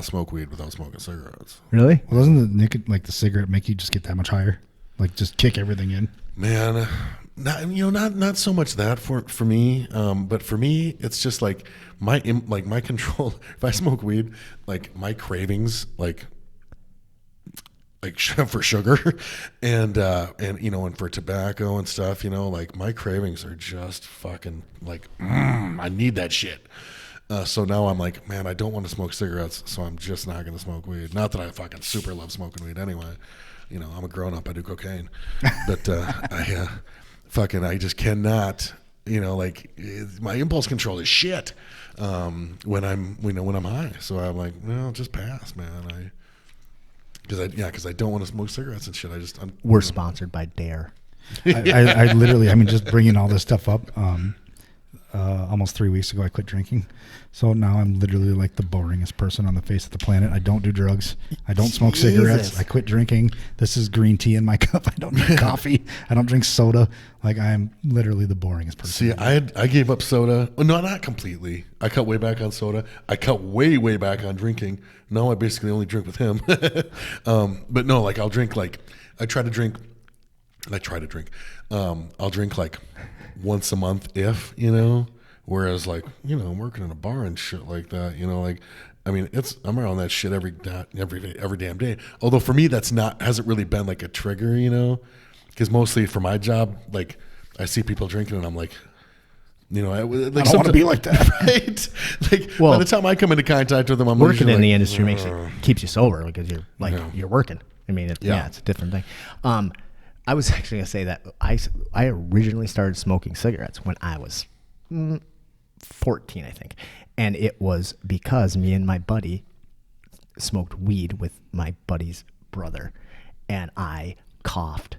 smoke weed without smoking cigarettes. Really? Well, doesn't the cigarette make you just get that much higher? Like just kick everything in? Man, not so much that for me, but for me, it's just like my control. If I smoke weed, like my cravings, like for sugar, and for tobacco and stuff, like my cravings are just fucking like, I need that shit. So now I'm like, man, I don't want to smoke cigarettes, so I'm just not going to smoke weed. Not that I fucking super love smoking weed anyway. I'm a grown up. I do cocaine, but I just cannot. My impulse control is shit when I'm high. So I'm like, no, just pass, man. Because I don't want to smoke cigarettes and shit. We're sponsored by Dare. I literally, just bringing all this stuff up. Almost 3 weeks ago, I quit drinking. So now I'm literally like the boringest person on the face of the planet. I don't do drugs. I don't smoke cigarettes. I quit drinking. This is green tea in my cup. I don't drink coffee. I don't drink soda. Like I'm literally the boringest person. See, I gave up soda. No, not completely. I cut way back on soda. I cut way back on drinking. Now I basically only drink with him. But no, like I'll drink I try to drink. I'll drink like once a month whereas like I'm working in a bar and shit like that, I'm around that shit every damn day. Although for me that's hasn't really been like a trigger, because mostly for my job, like I see people drinking and I'm like, I don't want to be like that, right? Like by the time I come into contact with them, I'm working in the industry keeps you sober because you're you're working. It's a different thing. I was actually going to say that I originally started smoking cigarettes when I was 14, I think. And it was because me and my buddy smoked weed with my buddy's brother. And I coughed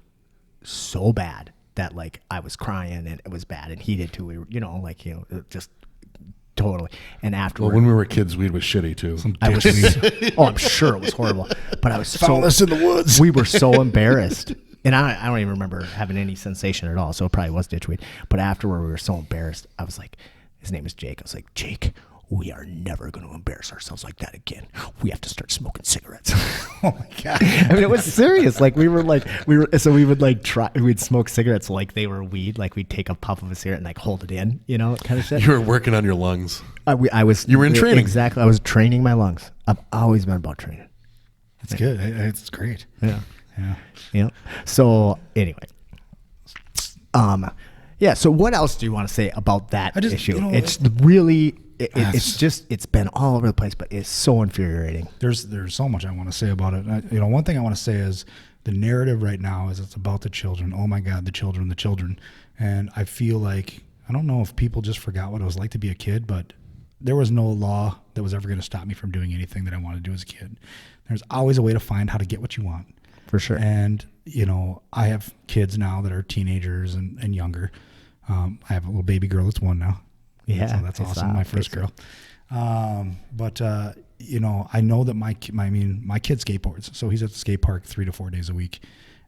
so bad that like I was crying and it was bad. And he did too. We were, just totally. And afterwards, when we were kids, weed was shitty too. I'm sure it was horrible. But I was found us in the woods. We were so embarrassed. And I don't even remember having any sensation at all, so it probably was ditchweed. But afterward, we were so embarrassed. I was like, his name is Jake. I was like, Jake, we are never going to embarrass ourselves like that again. We have to start smoking cigarettes. Oh my God. It was serious. Like we'd smoke cigarettes like they were weed. Like we'd take a puff of a cigarette and like hold it in, kind of shit. You were working on your lungs. You were in training. Exactly. I was training my lungs. I've always been about training. It's good. It's great. Yeah. Yeah. So anyway, so what else do you want to say about that issue? It's really, it's been all over the place, but it's so infuriating. There's so much I want to say about it. One thing I want to say is the narrative right now is it's about the children. Oh my God, the children. And I feel like, I don't know if people just forgot what it was like to be a kid, but there was no law that was ever going to stop me from doing anything that I wanted to do as a kid. There's always a way to find how to get what you want. For sure. And, I have kids now that are teenagers and younger. I have a little baby girl that's 1 now. Yeah. So that's awesome. My first girl. But I know that my kid skateboards, so he's at the skate park 3 to 4 days a week,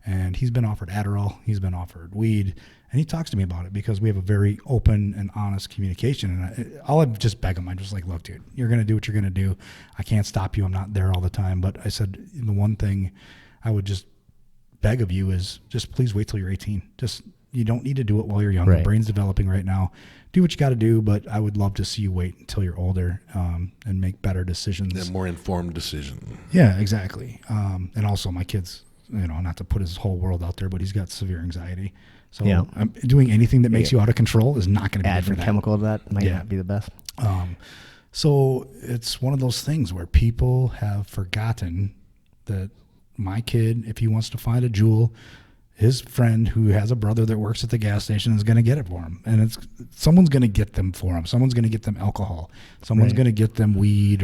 and he's been offered Adderall, he's been offered weed, and he talks to me about it because we have a very open and honest communication. And I'll just beg him. I'm just like, look, dude, you're going to do what you're going to do. I can't stop you. I'm not there all the time. But I said, the one thing I would just beg of you is just please wait till you're 18. You don't need to do it while you're young. Right. Your brain's developing right now. Do what you got to do, but I would love to see you wait until you're older and make better decisions. A more informed decision. Yeah, exactly. And also my kid's, not to put his whole world out there, but he's got severe anxiety. So doing anything that makes you out of control is not going to be add good for that. chemical to that might not be the best. So it's one of those things where people have forgotten that my kid, if he wants to find a jewel, his friend who has a brother that works at the gas station is going to get it for him. And someone's going to get them for him. Someone's going to get them alcohol. Someone's going to get them weed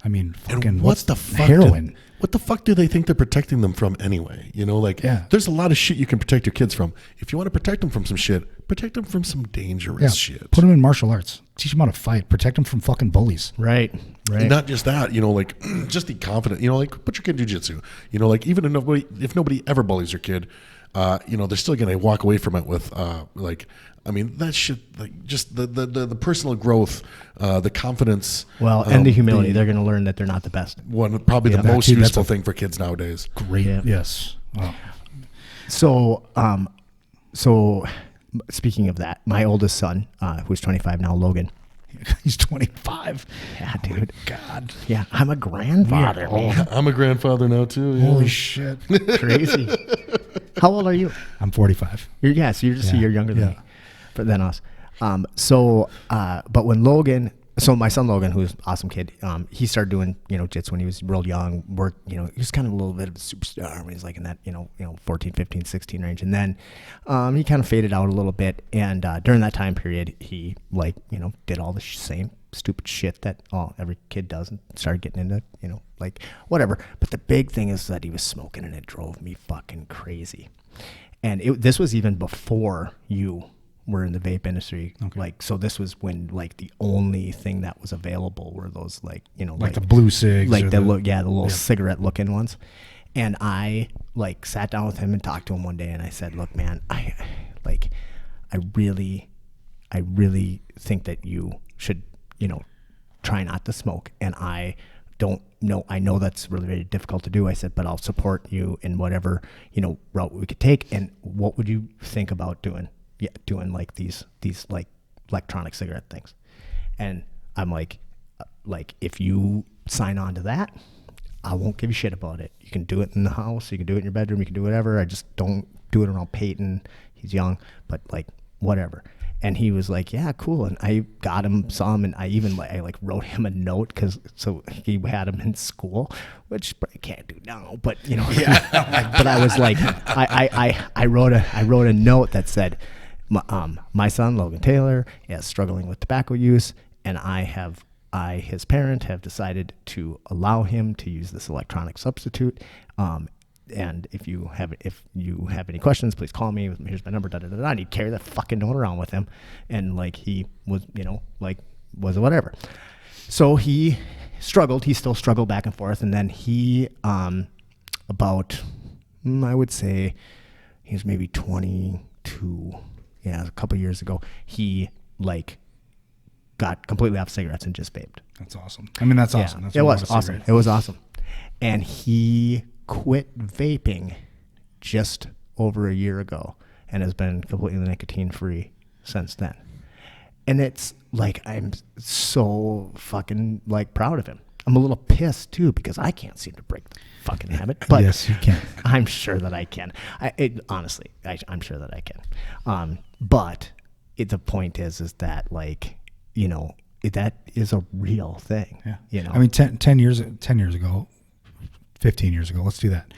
fucking what's the fuck heroin. What the fuck do they think they're protecting them from anyway? There's a lot of shit you can protect your kids from. If you want to protect them from some shit, protect them from some dangerous shit. Put them in martial arts. Teach them how to fight. Protect them from fucking bullies. Right. And not just that, just be confident. Put your kid in jiu-jitsu. Even if nobody ever bullies your kid, they're still going to walk away from it with that shit, just the personal growth, the confidence. Well, and the humility. They're going to learn that they're not the best. Probably the most useful thing for kids nowadays. Great. Yeah. Yes. Wow. So speaking of that, my oldest son, who's 25 now, Logan. He's 25. Yeah, dude. God. Yeah, I'm a grandfather. I'm a grandfather now too. Yeah. Holy shit. Crazy. How old are you? I'm 45. So you're just a year younger than us. But when Logan, so my son Logan, who's an awesome kid, he started doing, jits when he was real young, he was kind of a little bit of a superstar when he was like in that, 14, 15, 16 range. And then he kind of faded out a little bit. And during that time period, he did all the same stupid shit that every kid does and started getting into, whatever. But the big thing is that he was smoking and it drove me fucking crazy. And this was even before you were in the vape industry. Okay. So this was when the only thing that was available were those the blue cigs, the little cigarette looking ones. And I sat down with him and talked to him one day and I said, look, man, I really think that you should, try not to smoke. And I know that's really, really difficult to do. I said, but I'll support you in whatever, route we could take. And what would you think about doing these electronic cigarette things? And I'm like, if you sign on to that, I won't give a shit about it. You can do it in the house, you can do it in your bedroom, you can do whatever. I just don't do it around Peyton. He's young, but whatever. And he was like, yeah, cool. And I got him some, and I even I wrote him a note so he had him in school, which I can't do now. But but I was like, I wrote a note that said, my son Logan Taylor is struggling with tobacco use, and I, his parent, have decided to allow him to use this electronic substitute. And if you have any questions, please call me. Here's my number. And he'd carry that fucking note around with him, and he was was whatever. So he struggled. He still struggled back and forth, and then he about I would say he was maybe 22. Yeah, a couple years ago, he got completely off cigarettes and just vaped. That's awesome. I mean, that's awesome. That's it was awesome. It was awesome. And he quit vaping just over a year ago and has been completely nicotine free since then. And it's I'm so fucking proud of him. I'm a little pissed too because I can't seem to break the fucking habit. But yes, you can. I'm sure that I can. Honestly, I'm sure that I can. But the point is that that is a real thing. Yeah. I mean, 10 years ago, 15 years ago, let's do that.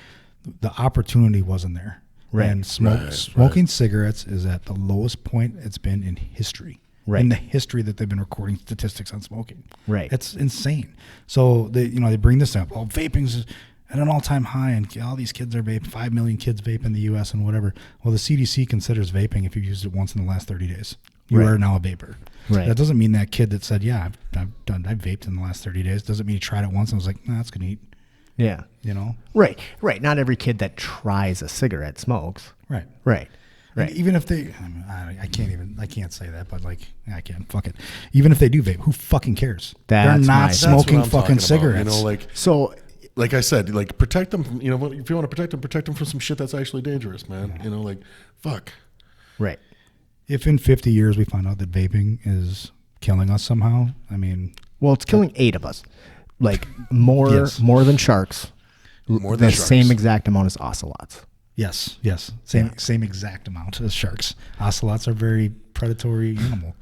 The opportunity wasn't there. Right. And smoking cigarettes is at the lowest point it's been in history. Right. In the history that they've been recording statistics on smoking. Right. It's insane. So they bring this up. Oh, vaping's at an all-time high, and all these kids are vaping. 5 million kids vape in the U.S. and whatever. Well, the CDC considers vaping if you've used it once in the last 30 days. You Right. are now a vapor. Right. That doesn't mean that kid that said, yeah, I've vaped in the last 30 days. Doesn't mean he tried it once and was like, nah, that's going to eat, Yeah. you know? Right. Right. Not every kid that tries a cigarette smokes. Right. Right. And Right. even if they, I can't say that, but like, I can, fuck it. Even if they do vape, who fucking cares? That's They're my- not That's smoking what I'm talking fucking about, cigarettes. You know, like So, like I said, like protect them. You know, if you want to protect them from some shit that's actually dangerous, man. You know, like fuck. right. If in 50 years we find out that vaping is killing us somehow, I mean, Well, it's killing 8 of us. Like more Yes. than sharks. More than the sharks. same exact amount as ocelots. yes, same exact amount as sharks. Ocelots are very predatory animal.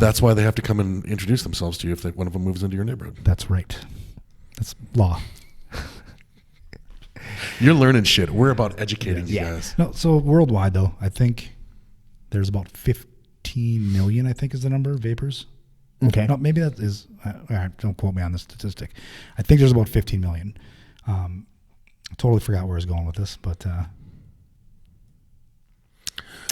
That's why they have to come and introduce themselves to you if one of them moves into your neighborhood. That's right. That's law. You're learning shit. We're about educating you Yeah. guys. No, so worldwide though, I think there's about 15 million. I think is the number of vapors. Okay. No, maybe that is. All right, don't quote me on the statistic. I think there's about 15 million. Totally forgot where I was going with this, but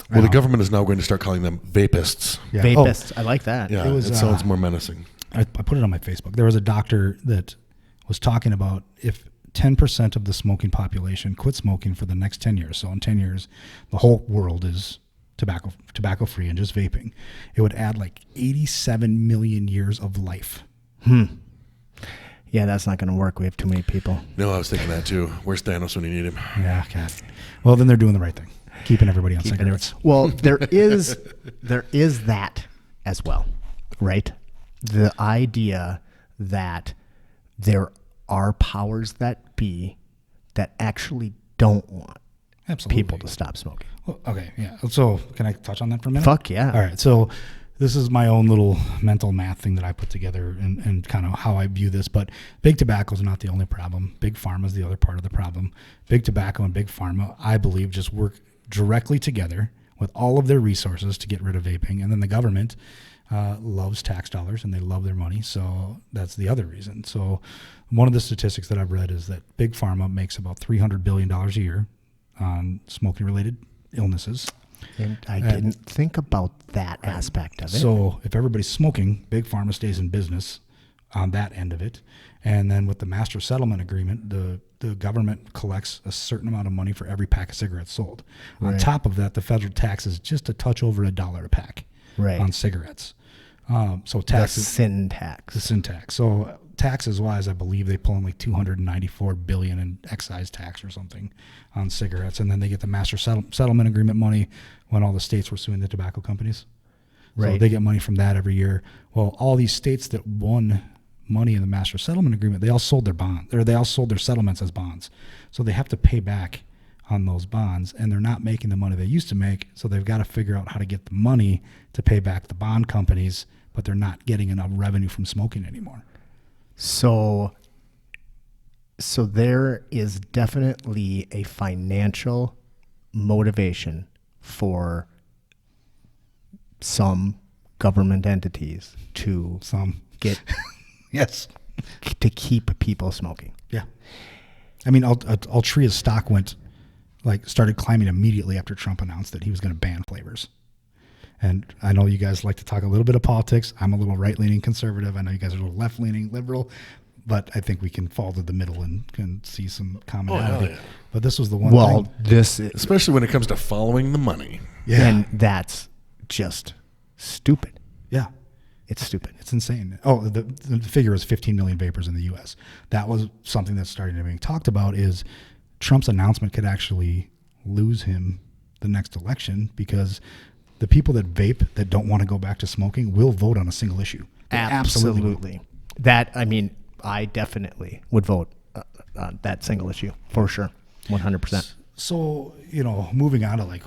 Well, the government is now going to start calling them vapists. yeah. Vapists. I like that. Yeah, It was, it sounds more menacing. I put it on my Facebook. There was a doctor that was talking about if 10% of the smoking population quit smoking for the next 10 years. So in 10 years, the whole world is tobacco free and just vaping. It would add like 87 million years of life. Yeah, that's not going to work. We have too many people. No, I was thinking that too. Where's Thanos when you need him? Yeah, God. Well, then they're doing the right thing, keeping everybody on cigarettes. Well, there is that as well, right? The idea that there are powers that be that actually don't want Absolutely. people to stop smoking. Well, okay, yeah. So can I touch on that for a minute? Fuck yeah. All right. So this is my own little mental math thing that I put together and kind of how I view this. But big tobacco is not the only problem. Big pharma is the other part of the problem. Big tobacco and big pharma, I believe, just work directly together with all of their resources to get rid of vaping. And then the government loves tax dollars and they love their money. So that's the other reason. So one of the statistics that I've read is that big pharma makes about $300 billion a year on smoking related illnesses. And I didn't think about that aspect of it. So if everybody's smoking, big pharma stays in business on that end of it. And then with the master settlement agreement, the government collects a certain amount of money for every pack of cigarettes sold. On top of that, the federal tax is just a touch over $1 a pack on cigarettes. So taxes, sin tax. the sin tax. So taxes wise, I believe they pull in like $294 billion in excise tax or something on cigarettes, and then they get the master settlement agreement money when all the states were suing the tobacco companies. So Right. they get money from that every year. Well, all these states that won money in the master settlement agreement, they all sold their bonds, or they all sold their settlements as bonds. So they have to pay back on those bonds, and they're not making the money they used to make. So they've got to figure out how to get the money to pay back the bond companies, but they're not getting enough revenue from smoking anymore. So there is definitely a financial motivation for some government entities to get Yes. to keep people smoking. Yeah. I mean, Altria's stock started climbing immediately after Trump announced that he was going to ban flavors. And I know you guys like to talk a little bit of politics. I'm a little right-leaning conservative. I know you guys are a little left-leaning liberal, but I think we can fall to the middle and can see some commonality. hell yeah. But this was the one Well, thing. this Especially when it comes to following the money. Yeah. and that's just stupid. Yeah. It's stupid. It's insane. Oh, the figure is 15 million vapors in the U.S. That was something that's starting to be talked about, is Trump's announcement could actually lose him the next election, because the people that vape that don't want to go back to smoking will vote on a single issue. They absolutely will. Absolutely. That, I mean, I definitely would vote on that single issue for sure. 100%. So, moving on to like,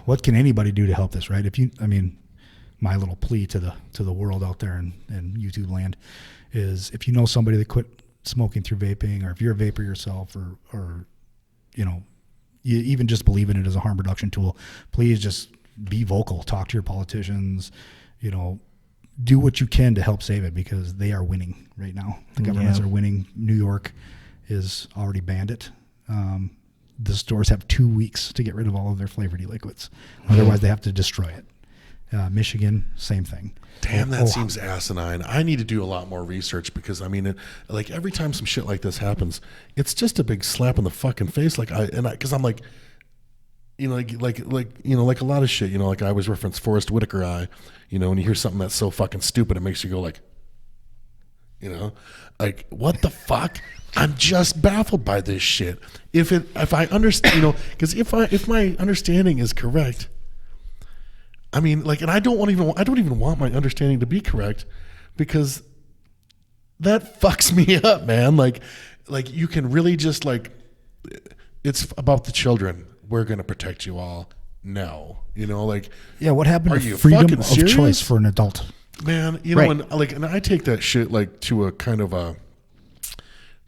what can anybody do to help this, right? My little plea to the world out there in YouTube land is, if you know somebody that quit smoking through vaping, or if you're a vapor yourself, or you even just believe in it as a harm reduction tool, please just be vocal. Talk to your politicians. Do what you can to help save it, because they are winning right now. The governments are winning. New York is already banned it. The stores have 2 weeks to get rid of all of their flavored e-liquids. Otherwise, they have to destroy it. Michigan, same thing. Damn, that seems asinine. I need to do a lot more research because I mean, like every time some shit like this happens, it's just a big slap in the fucking face. Because I'm like, you know, like a lot of shit. You know, like I always reference Forrest Whitaker eye. You know, when you hear something that's so fucking stupid, it makes you go like, you know, like what the fuck? I'm just baffled by this shit. If I understand, you know, because if my understanding is correct. I mean, like, and I don't even want my understanding to be correct because that fucks me up, man. Like you can really just like, it's about the children. We're going to protect you all. No, you know, like, yeah. What happened are to you freedom of serious? choice for an adult? Man, you know, and I take that shit like to a kind of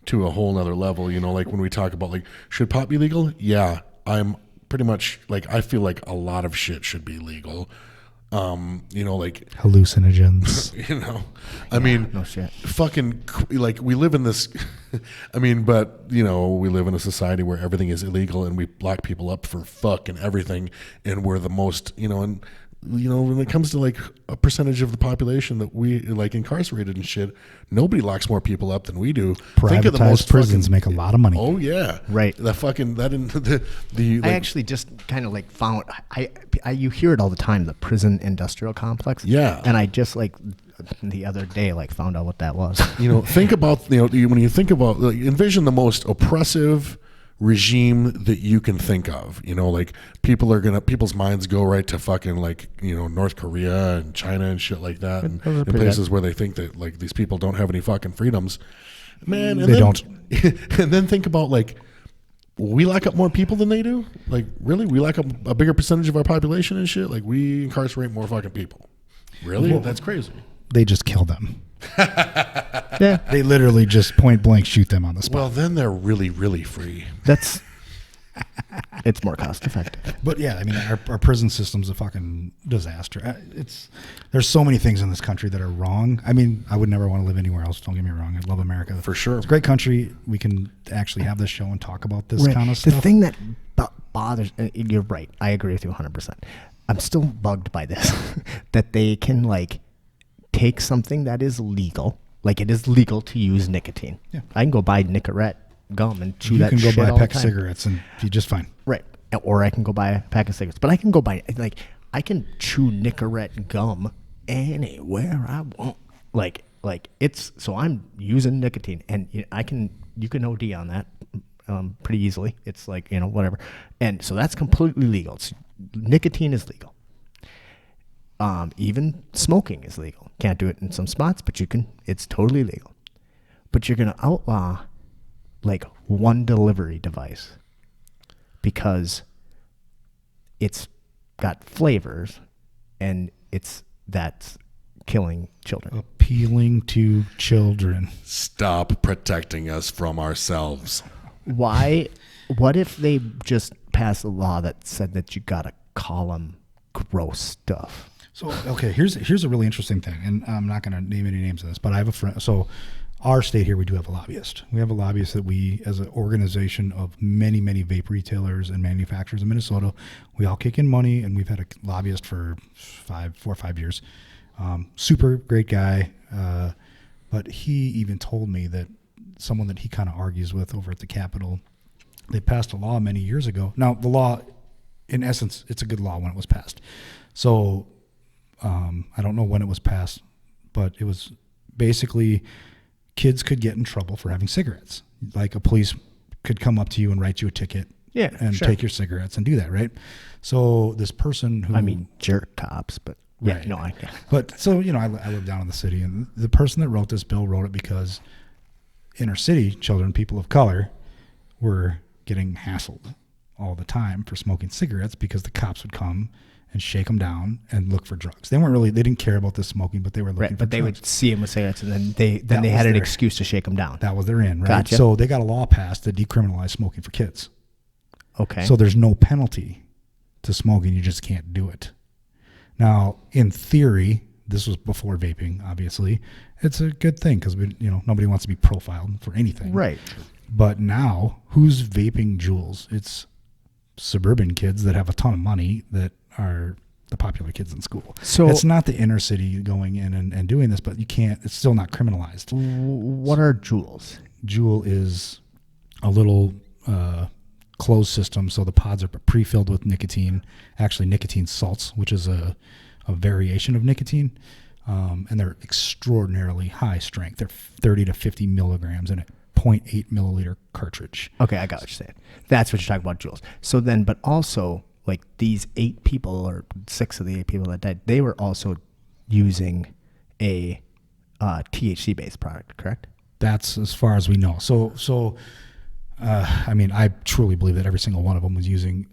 to a whole nother level, you know, like when we talk about like, should pot be legal? Yeah, I'm pretty much like, I feel like a lot of shit should be legal. You know, like hallucinogens, you know, I mean, no shit. Fucking like we live in this, I mean, but you know, we live in a society where everything is illegal and we lock people up for fucking everything. And we're the most, you know, and you know, when it comes to like a percentage of the population that we like incarcerated and shit, nobody locks more people up than we do. Think of the most prisons make a lot of money. Oh yeah, right. The fucking that in the I actually just kind of like found I you hear it all the time, the prison industrial complex. Yeah, and I just like the other day like found out what that was. You know, think about, you know, when you think about, like, envision the most oppressive regime that you can think of. You know, like people's minds go right to fucking like, you know, North Korea and China and shit like that, and in places where they think that like these people don't have any fucking freedoms. Man, and they don't. And then think about like, we lock up more people than they do. Like, really, we lock up a bigger percentage of our population and shit. Like, we incarcerate more fucking people. Really, well, that's crazy. They just kill them. Yeah, they literally just point blank shoot them on the spot. Well, then they're really, really free. that's it's more cost effective. But yeah, I mean, our prison system's a fucking disaster. There's so many things in this country that are wrong. I mean, I would never want to live anywhere else. Don't get me wrong. I love America. For sure. It's a great country. We can actually have this show and talk about this kind of stuff. The thing that bothers, you're right. I agree with you 100%. I'm still bugged by this, that they can like take something that is legal, like it is legal to use nicotine. Yeah. I can go buy Nicorette gum and chew that shit You can go buy a all pack the of time. cigarettes and be just fine. Right. Or I can go buy a pack of cigarettes. But I can go buy, like, I can chew Nicorette gum anywhere I want. Like it's, so I'm using nicotine, and you can OD on that pretty easily. It's like, you know, whatever. And so that's completely legal. Nicotine is legal. Even smoking is legal. Can't do it in some spots, but you can, it's totally legal. But you're going to outlaw like one delivery device because it's got flavors and that's killing children. Appealing to children. Stop protecting us from ourselves. Why? What if they just passed a law that said that you got to call them gross stuff? So, okay, here's a really interesting thing, and I'm not going to name any names of this, but I have a friend. So, our state here, we do have a lobbyist. We have a lobbyist that we, as an organization of many, many vape retailers and manufacturers in Minnesota, we all kick in money, and we've had a lobbyist for 4 or 5 years. Super great guy, but he even told me that someone that he kind of argues with over at the Capitol, they passed a law many years ago. Now, the law, in essence, it's a good law when it was passed. So, I don't know when it was passed, but it was basically kids could get in trouble for having cigarettes. Like a police could come up to you and write you a ticket and take your cigarettes and do that, right? So this person who... I mean, jerk cops, but... Yeah, right. no, I can't. But so, you know, I live down in the city, and the person that wrote this bill wrote it because inner city children, people of color, were getting hassled all the time for smoking cigarettes because the cops would come and shake them down and look for drugs. They didn't care about the smoking, but they were looking for drugs. But they would see him with cigarettes, and then they had an excuse to shake him down. That was their in, right? Gotcha. So they got a law passed to decriminalize smoking for kids. Okay. So there's no penalty to smoking. You just can't do it. Now, in theory, this was before vaping, obviously. It's a good thing because nobody wants to be profiled for anything. Right. But now, who's vaping Juuls? It's suburban kids that have a ton of money that are the popular kids in school. So it's not the inner city going in and doing this, but you can't. It's still not criminalized. What are Juuls? Juul is a little closed system, so the pods are pre-filled with nicotine, actually nicotine salts, which is a variation of nicotine, and they're extraordinarily high strength. They're 30 to 50 milligrams in a 0.8 milliliter cartridge. Okay, I got what you're saying. That's what you're talking about, Juuls. So then, but also, like these 8 people or 6 of the 8 people that died, they were also using a THC-based product, correct? That's as far as we know. So I mean, I truly believe that every single one of them was using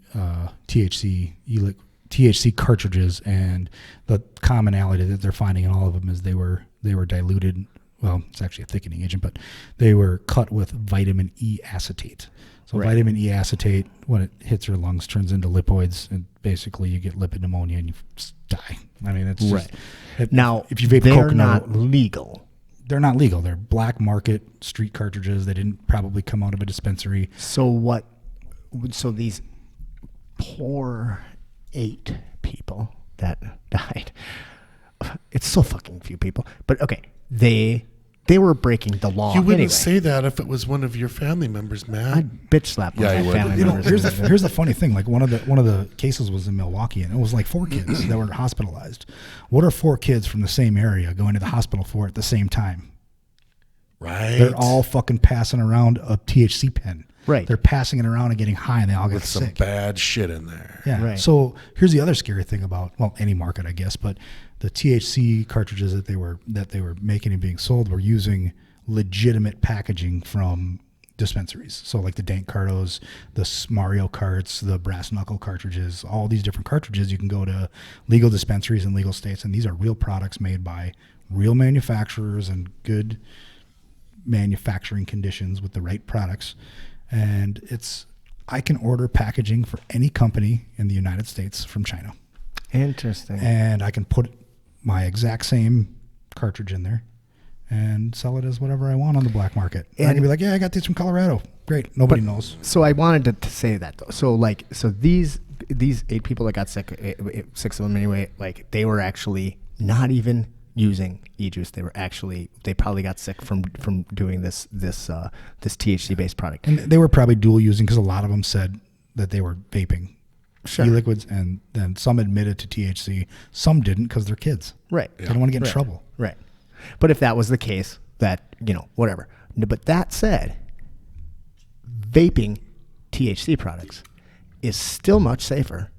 THC cartridges, and the commonality that they're finding in all of them is they were diluted. Well, it's actually a thickening agent, but they were cut with vitamin E acetate. So vitamin E acetate, when it hits your lungs, turns into lipoids, and basically you get lipid pneumonia and you just die. I mean, it's just, now if you vape they're coconut, not legal. They're not legal. They're black market street cartridges. They didn't probably come out of a dispensary. So what? So these poor 8 people that died. It's so fucking few people, but okay, they were breaking the law. You wouldn't anyway. say that if it was one of your family members, Matt. I'd bitch slap one Yeah, of you my would. family You know, members. here's the funny thing. Like one of the cases was in Milwaukee, and it was like 4 kids that were hospitalized. What are 4 kids from the same area going to the hospital for at the same time? Right. They're all fucking passing around a THC pen. Right. They're passing it around and getting high, and they all get with some sick. bad shit in there. Yeah. Right. So here's the other scary thing about, well, any market, I guess, but the THC cartridges that they were making and being sold were using legitimate packaging from dispensaries. So like the Dank Cartos, the Mario Carts, the Brass Knuckle cartridges, all these different cartridges, you can go to legal dispensaries in legal states, and these are real products made by real manufacturers and good manufacturing conditions with the right products. And I can order packaging for any company in the United States from China. Interesting. And I can put my exact same cartridge in there and sell it as whatever I want on the black market. And I can be like, yeah, I got these from Colorado. Great. Nobody knows. So I wanted to say that though. So these 8 people that got sick, 6 of them anyway, like they were actually not even using e-juice. They probably got sick from doing this THC based product. And they were probably dual using, because a lot of them said that they were vaping e-liquids, and then some admitted to THC. Some didn't because they're kids. Right. They don't want to get in trouble. Right. But if that was the case, that, whatever. But that said, vaping THC products is still much safer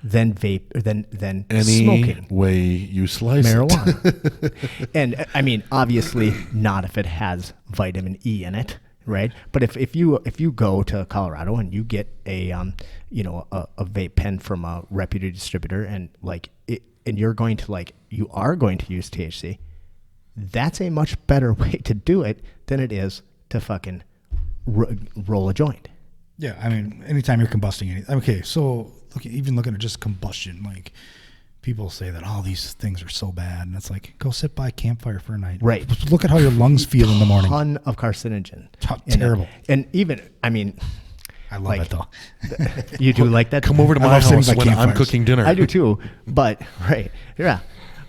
than than Any smoking way you slice marijuana. And I mean, obviously not if it has vitamin E in it, right? But if you go to Colorado and you get a vape pen from a reputed distributor, and and you are going to use THC, that's a much better way to do it than it is to fucking roll a joint. Yeah, I mean, anytime you're combusting anything. Okay, so even looking at just combustion, like people say that all these things are so bad, and it's like, go sit by a campfire for a night. Right. Look at how your lungs feel in the morning. Ton of carcinogen. Terrible. And even, I mean, I love it though. You do like that? Come over to I my love sitting house by when I'm campfires. cooking dinner. I do too, but right, yeah.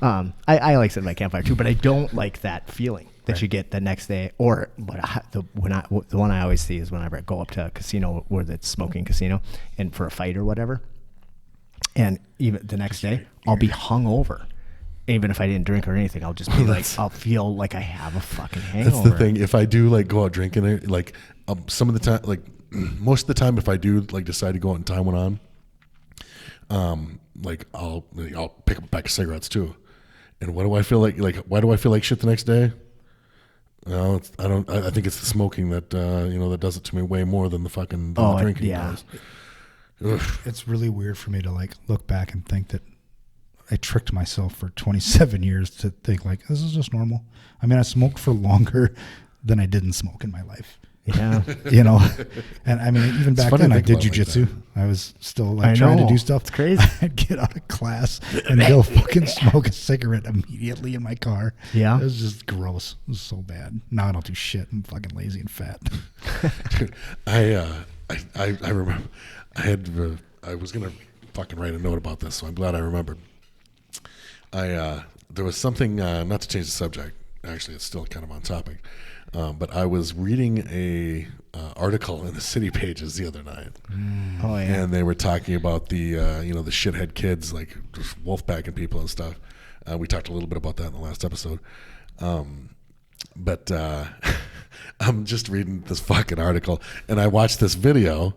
I like sitting by campfire too, but I don't like that feeling that you get the next day. Or the one I always see is whenever I go up to a casino where it's smoking casino, and for a fight or whatever, and even the next day I'll be hungover. Even if I didn't drink or anything, I'll just be like, I'll feel like I have a fucking hangover. That's the thing. If I do some of the time, most of the time, if I do decide to go out and tie one on, I'll pick up a pack of cigarettes too. And what do I feel like? Why do I feel like shit the next day? No, I think it's the smoking that that does it to me way more than the drinking does. Ugh. It's really weird for me to look back and think that I tricked myself for 27 years to think this is just normal. I mean, I smoked for longer than I didn't smoke in my life. Yeah. And I mean, even back funny then to I think did about jujitsu. like I was still I trying know. to do stuff. It's crazy. I'd get out of class and go fucking smoke a cigarette immediately in my car. Yeah. It was just gross. It was so bad. Now I don't do shit. I'm fucking lazy and fat. Dude, I remember I was gonna fucking write a note about this, so I'm glad I remembered. There was something, not to change the subject, actually it's still kind of on topic, but I was reading a article in the City Pages the other night. Oh, yeah. And they were talking about the the shithead kids, like just wolf-packing people and stuff. We talked a little bit about that in the last episode. But I'm just reading this fucking article, and I watched this video,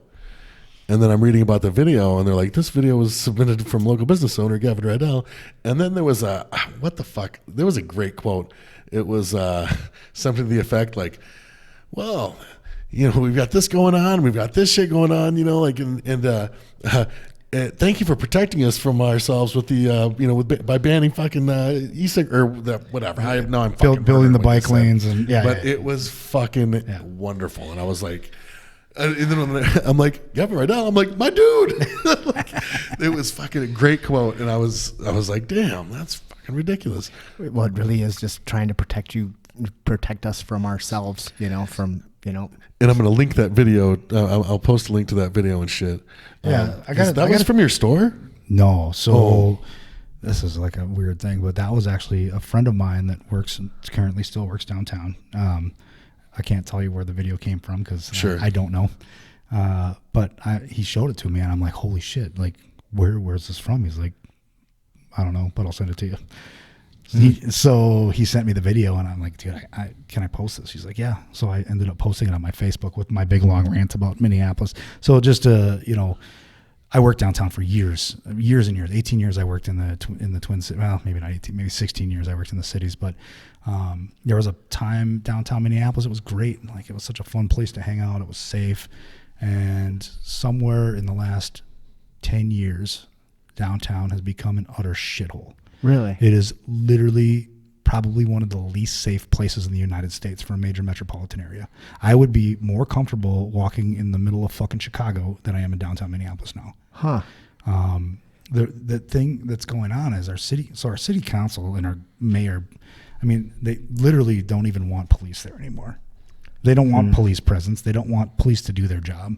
and then I'm reading about the video, and they're like, this video was submitted from local business owner Gavin Rydell. And then there was what the fuck? There was a great quote. It was something to the effect like, well, we've got this going on, we've got this shit going on, like, thank you for protecting us from ourselves with the, by banning fucking e-cig or whatever. I'm fucking building the bike lanes and but it was fucking wonderful, and I was like. And then I'm like, Gavin Rydell, I'm like, my dude. It was fucking a great quote, and I was like, damn, that's fucking ridiculous. Well, it really is just trying to protect us from ourselves, And I'm going to link that video. I'll post a link to that video and shit. Yeah, that was from your store? No, so this is like a weird thing, but that was actually a friend of mine that currently still works downtown. I can't tell you where the video came from because I don't know. But he showed it to me, and I'm like, holy shit! Like, where's this from? He's like, I don't know, but I'll send it to you. So he sent me the video, and I'm like, dude, can I post this? He's like, yeah. So I ended up posting it on my Facebook with my big long rant about Minneapolis. So just I worked downtown for years and years. 18 years I worked in the Twin Cities. Well, maybe not 18, maybe 16 years I worked in the cities. But there was a time downtown Minneapolis. It was great. Like, it was such a fun place to hang out. It was safe. And somewhere in the last 10 years, downtown has become an utter shithole. Really? It is literally probably one of the least safe places in the United States for a major metropolitan area. I would be more comfortable walking in the middle of fucking Chicago than I am in downtown Minneapolis now. Huh. The thing that's going on is our city council and our mayor, they literally don't even want police there anymore. They don't want police presence. They don't want police to do their job.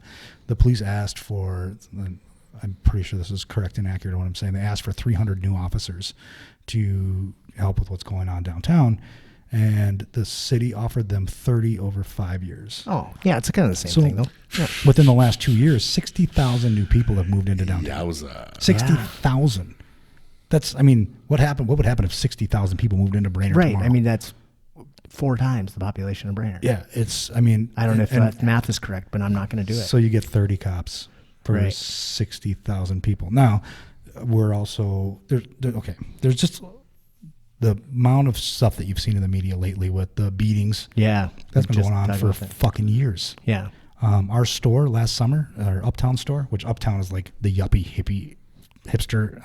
The police asked for, I'm pretty sure this is correct and accurate in what I'm saying, they asked for 300 new officers to help with what's going on downtown, and the city offered them 30 over 5 years. Oh, yeah, it's kind of the same thing, though. Yeah. Within the last 2 years, 60,000 new people have moved into downtown. Yeah, it was 60,000. That's, what happened? What would happen if 60,000 people moved into Brainerd tomorrow? Right. That's 4 times the population of Brainerd. Yeah, it's, I don't know if that math is correct, but I'm not going to do it. So you get 30 cops for 60,000 people. Now, we're also, there's just the amount of stuff that you've seen in the media lately with the beatings. Yeah. That's been going on for fucking years. Yeah. Our store last summer, our Uptown store, which Uptown is like the yuppie hipster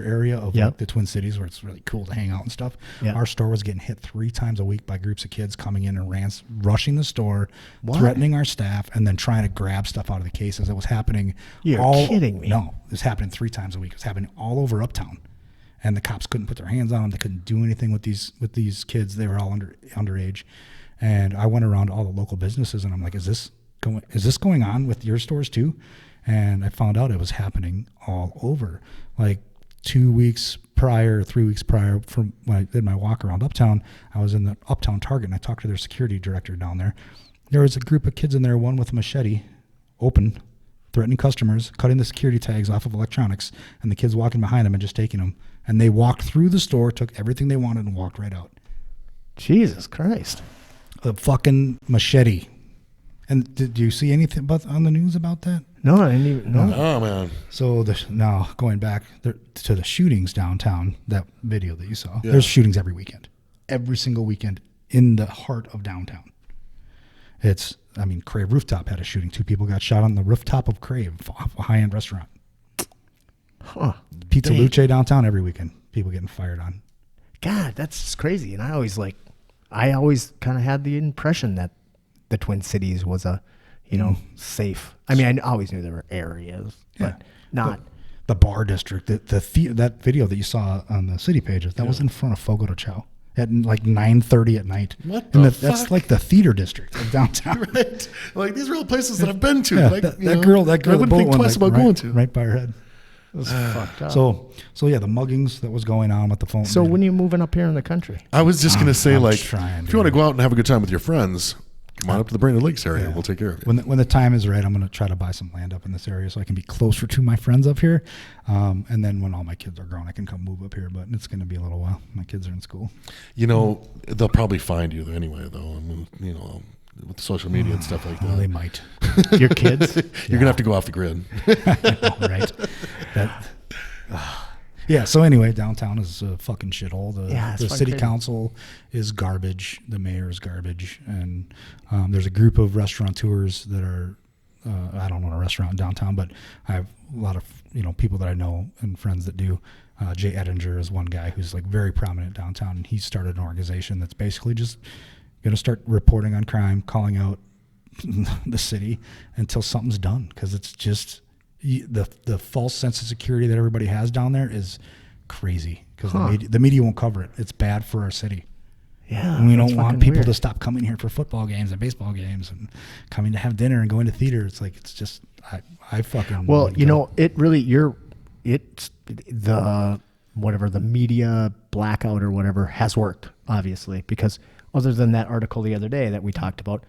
area of like the Twin Cities where it's really cool to hang out and stuff. Yep. Our store was getting hit 3 times a week by groups of kids coming in and rushing the store, threatening our staff, and then trying to grab stuff out of the cases. It was happening. You're kidding me. No, it was happening 3 times a week. It was happening all over Uptown. And the cops couldn't put their hands on them. They couldn't do anything with these kids. They were all underage. And I went around to all the local businesses, and I'm like, is this going on with your stores too? And I found out it was happening all over. Like 3 weeks prior from when I did my walk around Uptown, I was in the Uptown Target, and I talked to their security director down there. There was a group of kids in there, one with a machete, open, threatening customers, cutting the security tags off of electronics, and the kids walking behind them and just taking them. And they walked through the store, took everything they wanted, and walked right out. Jesus Christ. A fucking machete. And did you see anything on the news about that? No, I didn't even know. Oh, man. So now going back to the shootings downtown, that video that you saw, there's shootings every weekend. Every single weekend in the heart of downtown. Crave Rooftop had a shooting. 2 people got shot on the rooftop of Crave, a high-end restaurant. Huh. Pizza Luce downtown every weekend. People getting fired on. God, that's just crazy. And I always kind of had the impression that the Twin Cities was a, safe. I always knew there were areas, but not the bar district. That video that you saw on the city pages, that was in front of Fogo de Chao. at like 9:30 at night. What the fuck? That's like the theater district of downtown. Right. Like, these are all places that I've been to. Yeah, like, that girl, I the wouldn't boat think one, twice about right, going to. right by her head. That's fucked up. So yeah, the muggings that was going on with the phone. So when are you moving up here in the country? I was just going to say, I'm like, trying, if you want to go out and have a good time with your friends, come on up to the Brainerd Lakes area. Yeah. We'll take care of it. when the time is right, I'm going to try to buy some land up in this area so I can be closer to my friends up here. And then when all my kids are grown, I can come move up here. But it's going to be a little while. My kids are in school. You know, they'll probably find you anyway, though. I mean, you know, with social media and stuff like that. Well, they might. Your kids? You're going to have to go off the grid. Right. Yeah, so anyway, downtown is a fucking shithole. The city council is garbage. The mayor is garbage. And there's a group of restaurateurs that are, I don't own a restaurant downtown, but I have a lot of people that I know and friends that do. Jay Ettinger is one guy who's like very prominent downtown, and he started an organization that's basically just going to start reporting on crime, calling out the city until something's done, because it's just... The false sense of security that everybody has down there is crazy, because the media won't cover it. It's bad for our city. Yeah, and we don't want people weird. to stop coming here for football games and baseball games and coming to have dinner and going to theater. It's like, it's just I fucking it really it's the whatever the media blackout or whatever has worked, obviously, because other than that article the other day that we talked about,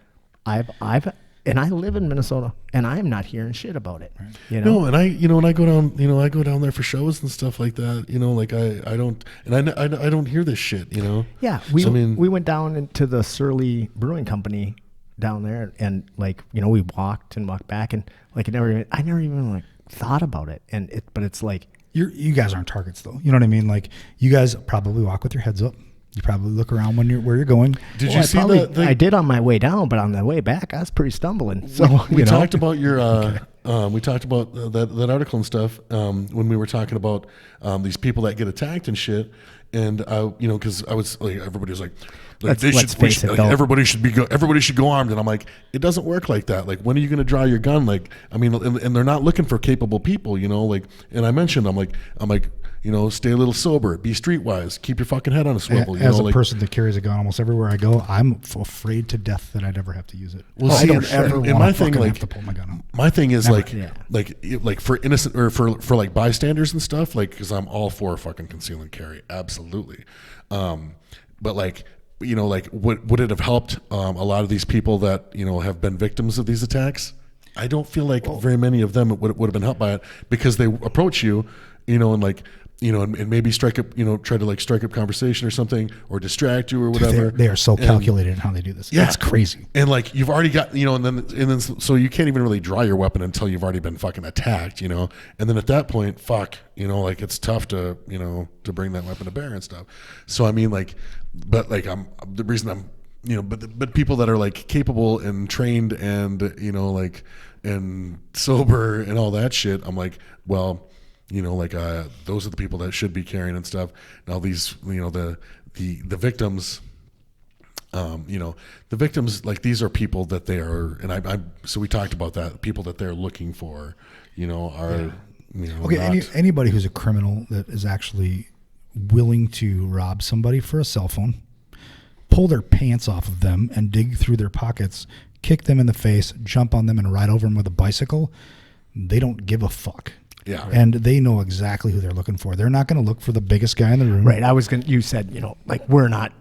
and I live in Minnesota, and I am not hearing shit about it. Right. You know? No, and I go down there for shows and stuff like that. Like I don't hear this shit. Yeah, we went down into the Surly Brewing Company down there, and we walked back, and I never even like thought about it, but it's like you guys aren't targets though. You know what I mean? Like, you guys probably walk with your heads up. You probably look around where you're going. Did you see I did on my way down, but on the way back, I was pretty stumbling. So we talked about your we talked about that article and stuff when we were talking about these people that get attacked and shit. And because I was like, everybody was like everybody should go armed, and I'm like, it doesn't work like that. Like, when are you going to draw your gun? Like, I mean, and they're not looking for capable people, and I mentioned, I'm like, stay a little sober, be streetwise, keep your fucking head on a swivel. As a person that carries a gun almost everywhere I go, I'm afraid to death that I'd ever have to use it. Well, I don't ever want to have to pull my gun out. My thing is like for innocent or for like bystanders and stuff, like, because I'm all for fucking conceal and carry, absolutely. But like, would it have helped a lot of these people that have been victims of these attacks? I don't feel like very many of them would have been helped by it, because they approach you, and like, and maybe try to strike up conversation or something, or distract you or whatever. They are so calculated in how they do this. Yeah, it's crazy. And like, you've already got, and then so you can't even really draw your weapon until you've already been fucking attacked, and then at that point, like, it's tough to bring that weapon to bear and stuff. So I mean, like, but like, but people that are like capable and trained and like and sober and all that shit, I'm like, well, those are the people that should be carrying and stuff. Now these, the victims, the victims, like, these are people that they are, and so we talked about that, people that they're looking for, are, okay. Anybody who's a criminal that is actually willing to rob somebody for a cell phone, pull their pants off of them and dig through their pockets, kick them in the face, jump on them and ride over them with a bicycle, they don't give a fuck. Yeah. And they know exactly who they're looking for. They're not going to look for the biggest guy in the room. Right. You said, like, we're not,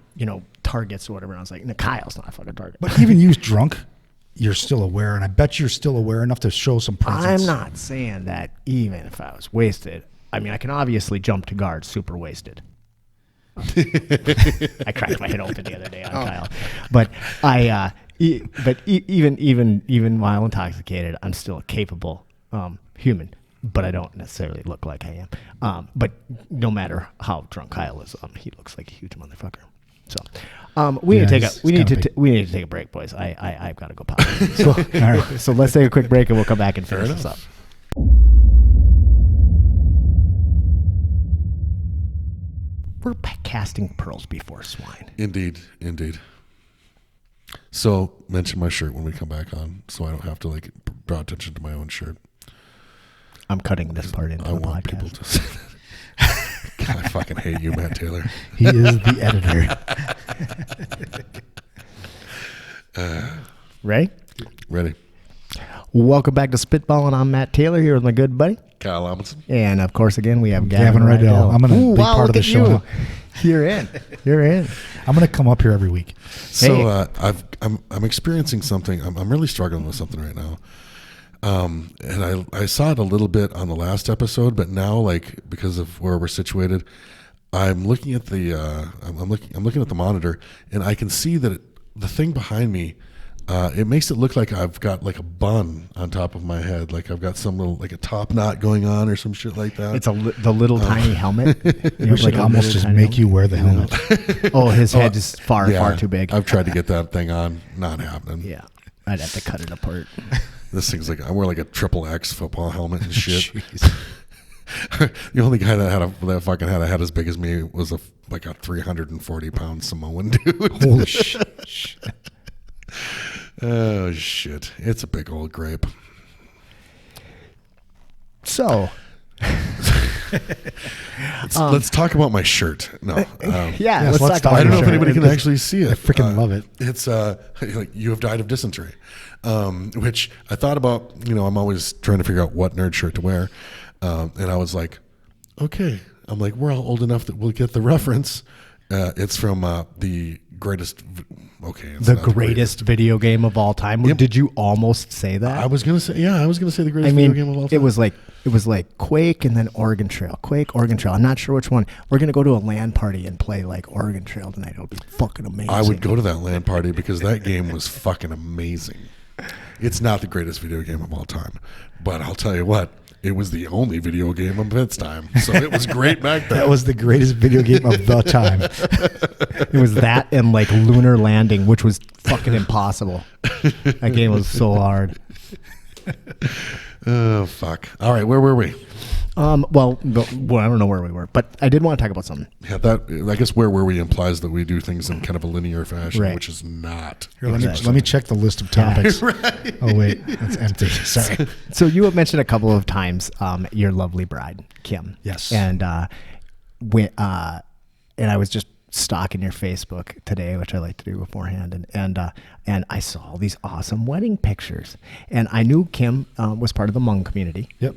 targets or whatever. I was like, Kyle's not a fucking target. But even you drunk, you're still aware. And I bet you're still aware enough to show some presence. I'm not saying that even if I was wasted. I mean, I can obviously jump to guard super wasted. I cracked my head open the other day on Kyle. But even while intoxicated, I'm still a capable human. But I don't necessarily look like I am. But no matter how drunk Kyle is, he looks like a huge motherfucker. So we need to take a break, boys. I've got to go pop. So, all right. So let's take a quick break, and we'll come back and finish this up. We're casting pearls before swine. Indeed. So mention my shirt when we come back on, so I don't have to like draw attention to my own shirt. I'm cutting this part into the podcast. People to I fucking hate you, Matt Taylor. He is the editor. Ready? Ready. Welcome back to Spitballing. I'm Matt Taylor here with my good buddy. Kyle Amundsen. And of course, again, we have Gavin Rydell. I'm going to be part of the show now. You're in. You're in. I'm going to come up here every week. So I'm experiencing something. I'm really struggling with something right now. And I saw it a little bit on the last episode, but now, like, because of where we're situated, I'm looking at the I'm looking at the monitor, and I can see that the thing behind me, it makes it look like I've got like a bun on top of my head, like I've got some little, like a top knot going on or some shit like that. It's the little tiny helmet. We should almost just make you wear the helmet. Oh, his head is far too big. I've tried to get that thing on, not happening. Yeah, I'd have to cut it apart. This thing's like, I wear like a XXX football helmet and shit. The only guy that fucking had a head as big as me was like a 340-pound Samoan dude. Holy shit. Oh shit! It's a big old grape. So, let's talk about my shirt. No, yeah, let's let's talk talk about I don't know your if shirt. anybody can actually see it. I freaking love it. It's like, you have died of dysentery, which I thought about. You know, I'm always trying to figure out what nerd shirt to wear, and I was like, okay, I'm like, we're all old enough that we'll get the reference. It's from the greatest. Okay, it's The not greatest video game of all time. Yep. Did you almost say that? I was gonna say the greatest I mean, video game of all time. it was like Quake and then Oregon Trail. Quake, Oregon Trail. I'm not sure which one. We're gonna go to a LAN party and play like Oregon Trail tonight. It'll be fucking amazing. I would go to that LAN party because that game was fucking amazing. It's not the greatest video game of all time, but I'll tell you what, it was the only video game of its time. So it was great back then. That was the greatest video game of the time. It was that and like Lunar Landing, which was fucking impossible. That game was so hard. Oh fuck! All right, where were we? Well, I don't know where we were, but I did want to talk about something. Yeah, I guess where were we implies that we do things in kind of a linear fashion, Right. which is not. Here, let me check the list of topics. Right. Oh wait, that's empty. Sorry. So you have mentioned a couple of times your lovely bride, Kim. Yes. And and I was just stalking your Facebook today, which I like to do beforehand, and I saw all these awesome wedding pictures, and I knew Kim was part of the Hmong community. Yep.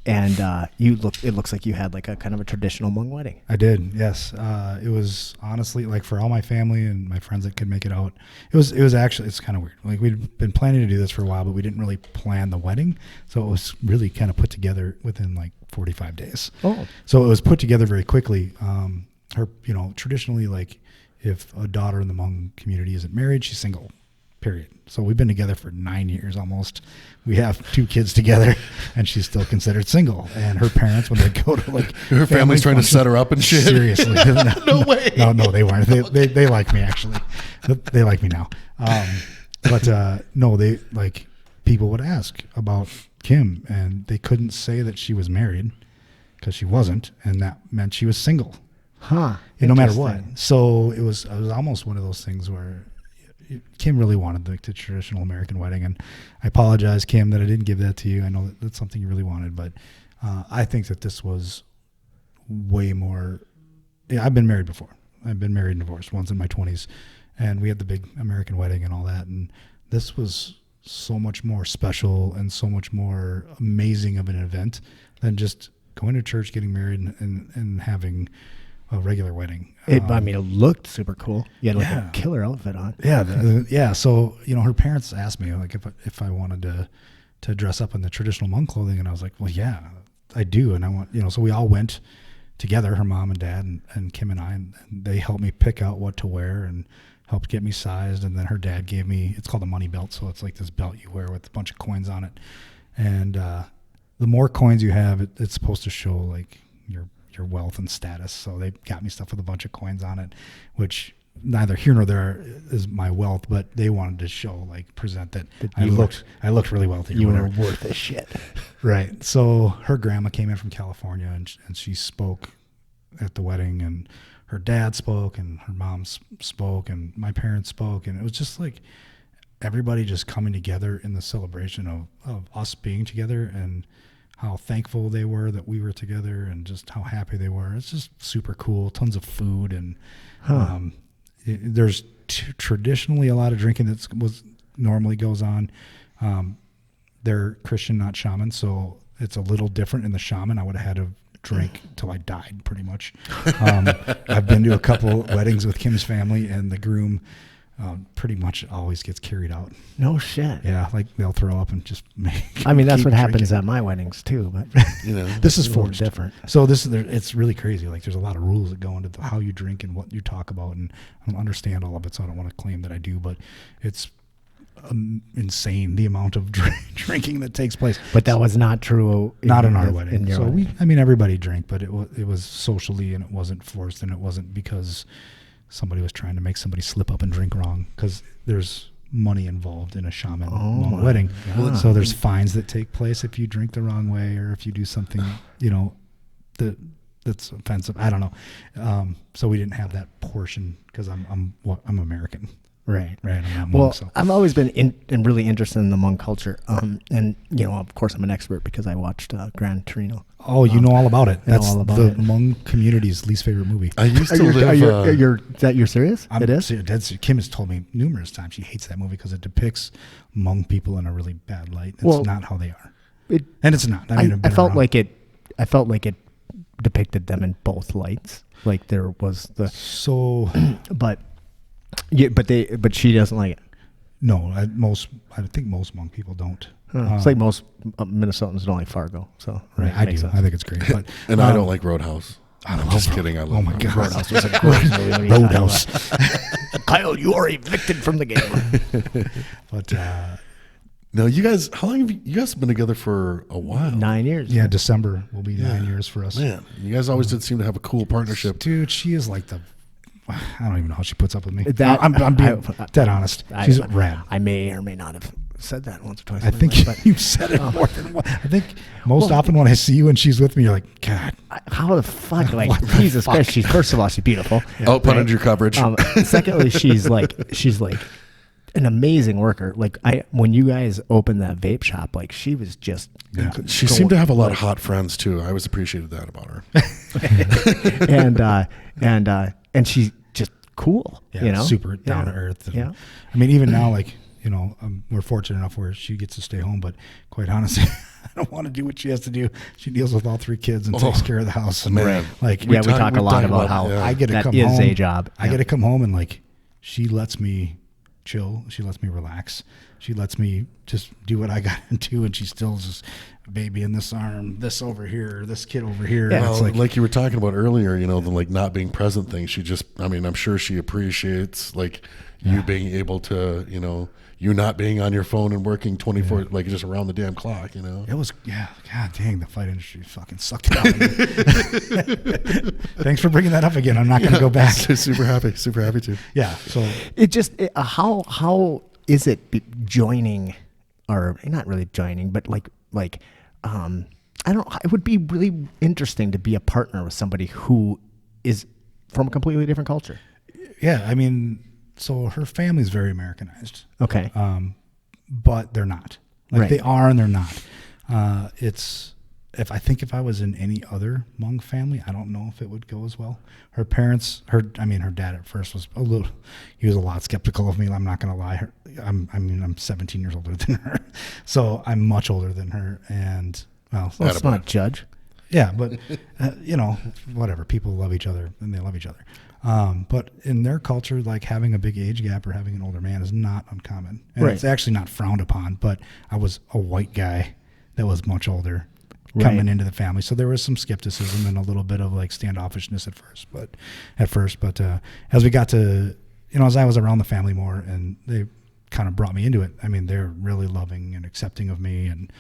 And it looks like you had like a kind of a traditional Hmong wedding. I did, yes. It was honestly, like, for all my family and my friends that could make it out, it was actually, it's kind of weird. Like, we'd been planning to do this for a while, but we didn't really plan the wedding. So it was really kind of put together within like 45 days. Oh. So it was put together very quickly. Traditionally, like, if a daughter in the Hmong community isn't married, she's single, period. So we've been together for 9 years almost. We have 2 kids together, and she's still considered single. And her parents, when they go to like Her family's trying to set her up and shit. Seriously, No way. No, they weren't. They like me actually. They like me now. No, they like people would ask about Kim, and they couldn't say that she was married because she wasn't, and that meant she was single. Huh. No matter what. Interesting. So it was almost one of those things where Kim really wanted the traditional American wedding, and I apologize, Kim, that I didn't give that to you. I know that's something you really wanted, but I think that this was way more. Yeah, I've been married before. I've been married and divorced once in my 20s, and we had the big American wedding and all that, and this was so much more special and so much more amazing of an event than just going to church, getting married, and having a regular wedding. It looked super cool. You had like Yeah. a killer outfit on. Yeah. So, her parents asked me like if I wanted to dress up in the traditional Hmong clothing, and I was like, well, yeah, I do. And I want, so we all went together, her mom and dad and Kim and I, and they helped me pick out what to wear and helped get me sized. And then her dad gave me, it's called a money belt. So it's like this belt you wear with a bunch of coins on it. And the more coins you have, it's supposed to show like your wealth and status. So they got me stuff with a bunch of coins on it, which neither here nor there is my wealth, but they wanted to show, like, present that I looked really wealthy. You were worth a shit. Right. So her grandma came in from California, and she spoke at the wedding, and her dad spoke, and her mom spoke, and my parents spoke, and it was just like everybody just coming together in the celebration of us being together. And how thankful they were that we were together and just how happy they were. It's just super cool. Tons of food and there's traditionally a lot of drinking that normally goes on. They're Christian, not shaman, so it's a little different in the shaman. I would have had to drink till I died, pretty much. I've been to a couple weddings with Kim's family, and the groom pretty much always gets carried out. No shit. Yeah, like they'll throw up and just make. I mean, that's what happens at my weddings too. But this is forced. Different. So it's really crazy. Like there's a lot of rules that go into how you drink and what you talk about, and I don't understand all of it, so I don't want to claim that I do. But it's insane the amount of drinking that takes place. But that was not true. Not in our wedding. So wedding. Everybody drank, but it was socially, and it wasn't forced, and it wasn't because somebody was trying to make somebody slip up and drink wrong, because there's money involved in a shaman monk wedding. God. So there's fines that take place if you drink the wrong way or if you do something, that's offensive. I don't know. So we didn't have that portion because I'm American. Right. I'm not monk, well, so. I've always been really interested in the Hmong culture. And, of course, I'm an expert because I watched Gran Torino. Oh, you know all about it. That's all about the it. Hmong community's least favorite movie. I used to live. You're serious? I'm it is? Dead. Kim has told me numerous times she hates that movie because it depicts Hmong people in a really bad light. It's not how they are. And it's not. I felt like it depicted them in both lights. Like there was but she doesn't like it. No, I think most Hmong people don't. It's like most Minnesotans don't like Fargo. So right, I do. Sense. I think it's great. But and I don't like Roadhouse. I'm just kidding. I love my God. Roadhouse was a great movie. Roadhouse. Kyle, you are evicted from the game. But no, you guys. How long have you guys been together for? A while. 9 years. Yeah, December will be 9 years for us. Man, you guys always did seem to have a cool partnership. Dude, she is like I don't even know how she puts up with me. I'm being dead honest. She's rad. I may or may not have said that once or twice. I think you've said it more than once. I think most often when I see you and she's with me, you're like, God. How the fuck? Like, Jesus Christ. First of all, she's beautiful. Yeah. Put under your coverage. Secondly, she's like an amazing worker. Like when you guys opened that vape shop, like she was just. Yeah. She seemed to have a lot of hot friends too. I always appreciated that about her. And she's just cool. Yeah, super down to earth. Yeah. I mean, even now, like, we're fortunate enough where she gets to stay home, but quite honestly, I don't want to do what she has to do. She deals with all 3 kids and takes care of the house. And man. Like, we talk a lot about how I get to come home. That is a job. I get to come home and like, she lets me chill. She lets me relax. She lets me just do what I got to do. And she still just baby in this arm, this over here, this kid over here. Yeah, it's like you were talking about earlier, the like not being present thing. She just, I'm sure she appreciates like you being able to, you not being on your phone and working 24, like just around the damn clock, It was, God dang, the fight industry fucking sucked it out of me. Thanks for bringing that up again. I'm not going to go back. Super happy to. Yeah. So how is it joining, or not really joining, but like, I don't know. It would be really interesting to be a partner with somebody who is from a completely different culture. Yeah. I mean, so her family's very Americanized. Okay. But they're not. Like they are and they're not. If I was in any other Hmong family, I don't know if it would go as well. Her parents, her dad at first was he was a lot skeptical of me. I'm not going to lie. I'm 17 years older than her. So I'm much older than her. And well, let's not judge. Yeah. But, whatever. People love each other and they love each other. But in their culture, like having a big age gap or having an older man is not uncommon. And it's actually not frowned upon, but I was a white guy that was much older coming into the family. So there was some skepticism and a little bit of like standoffishness at first. But as we got to, as I was around the family more and they kind of brought me into it, I mean, they're really loving and accepting of me. And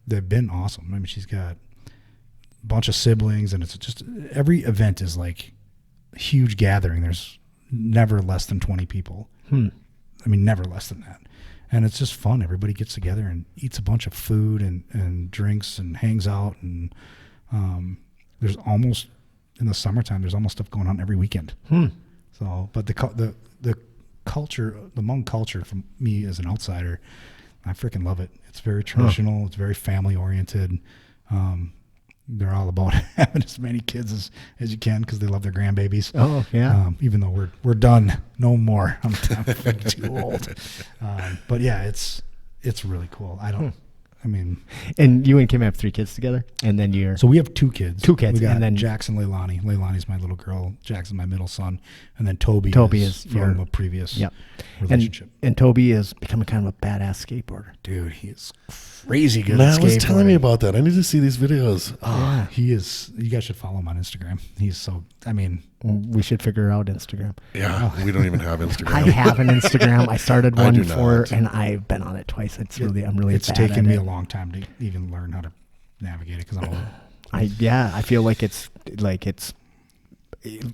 they've been awesome. I mean, she's got a bunch of siblings and it's just every event is like a huge gathering. There's never less than 20 people. I mean, never less than that. And it's just fun. Everybody gets together and eats a bunch of food and drinks and hangs out. And there's almost, in the summertime, there's almost stuff going on every weekend. So, but the culture, the Hmong culture, from me as an outsider, I freaking love it. It's very traditional. It's very family oriented. They're all about having as many kids as you can because they love their grandbabies. Oh yeah. Even though we're done, no more. I'm too old. But yeah, it's really cool. I mean, and you and Kim have 3 kids together, and then you're so we have 2 kids. 2 kids, we got and then Jackson, Leilani. Leilani's my little girl. Jackson's my middle son, and then Toby is from a previous relationship. And Toby is becoming kind of a badass skateboarder. Dude, he is crazy good. Matt at was skateboarding. telling me about that. I need to see these videos. Yeah. He is. You guys should follow him on Instagram. He's so. I mean, We should figure out Instagram. Yeah, we don't even have Instagram. I have an Instagram. I started I one do for, not. and I've been on it twice. I'm really. It's bad taken at me it. a long time to even learn how to navigate it because I'm old. I feel like it's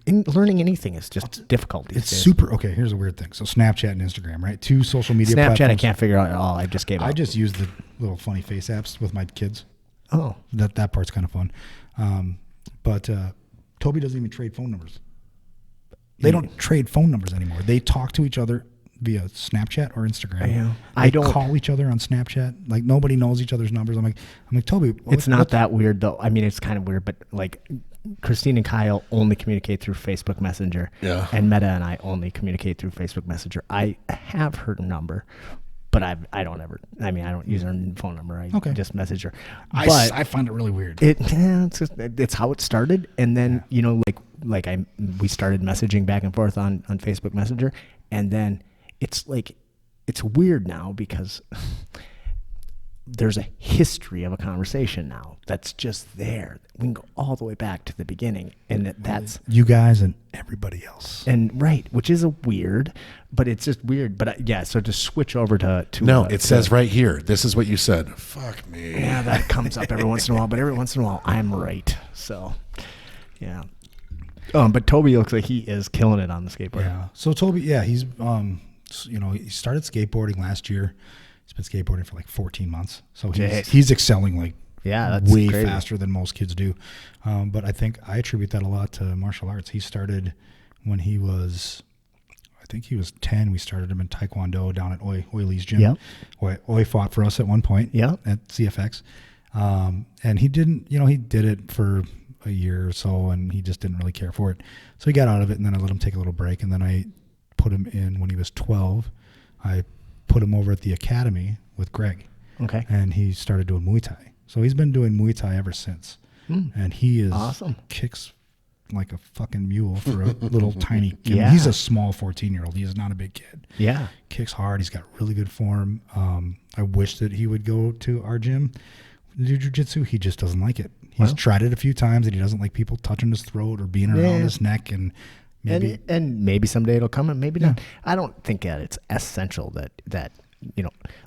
learning anything is just difficult these It's days. super. Okay, here's a weird thing. So Snapchat and Instagram, right? 2 social media Snapchat, platforms. I can't figure out at all. I just gave up. I just use the little funny face apps with my kids. Oh, That part's kind of fun. But Toby doesn't even trade phone numbers. They don't trade phone numbers anymore. They talk to each other via Snapchat or Instagram. Yeah. I don't call each other on Snapchat. Like nobody knows each other's numbers. I'm like Toby. it's not that weird though. I mean, it's kind of weird, but like Christine and Kyle only communicate through Facebook Messenger. Yeah. And Meta and I only communicate through Facebook Messenger. I have her number, but I don't use her phone number. I just message her. But I find it really weird. it's how it started, and then we started messaging back and forth on Facebook Messenger, and then it's weird now because there's a history of a conversation now that's just there. We can go all the way back to the beginning, and that's you guys and everybody else. and right, which is a weird, but it's just weird. But so to switch over to No, it says right here. This is what you said. Fuck me. yeah, that comes up every once in a while, but every once in a while I'm right. So yeah. But Toby looks like he is killing it on the skateboard. Yeah. So Toby, he's he started skateboarding last year. He's been skateboarding for like 14 months. So he's excelling like that's way crazy. faster than most kids do. But I think I attribute that a lot to martial arts. He started when he was, I think he was 10. We started him in Taekwondo down at Oi Lee's gym. Yep. Oi fought for us at one point at CFX. And he didn't, he did it for a year or so and he just didn't really care for it. So he got out of it and then I let him take a little break. And then I put him in when he was 12. I put him over at the academy with Greg. Okay. And he started doing Muay Thai. So he's been doing Muay Thai ever since. And he is awesome. Kicks like a fucking mule for a little tiny kid. Yeah. He's a small 14-year-old. He is not a big kid. Yeah. Kicks hard. He's got really good form. I wish that he would go to our gym to do jiu-jitsu. He just doesn't like it. He's tried it a few times and he doesn't like people touching his throat or being around his neck and maybe someday it'll come and maybe not. I don't think that it's essential that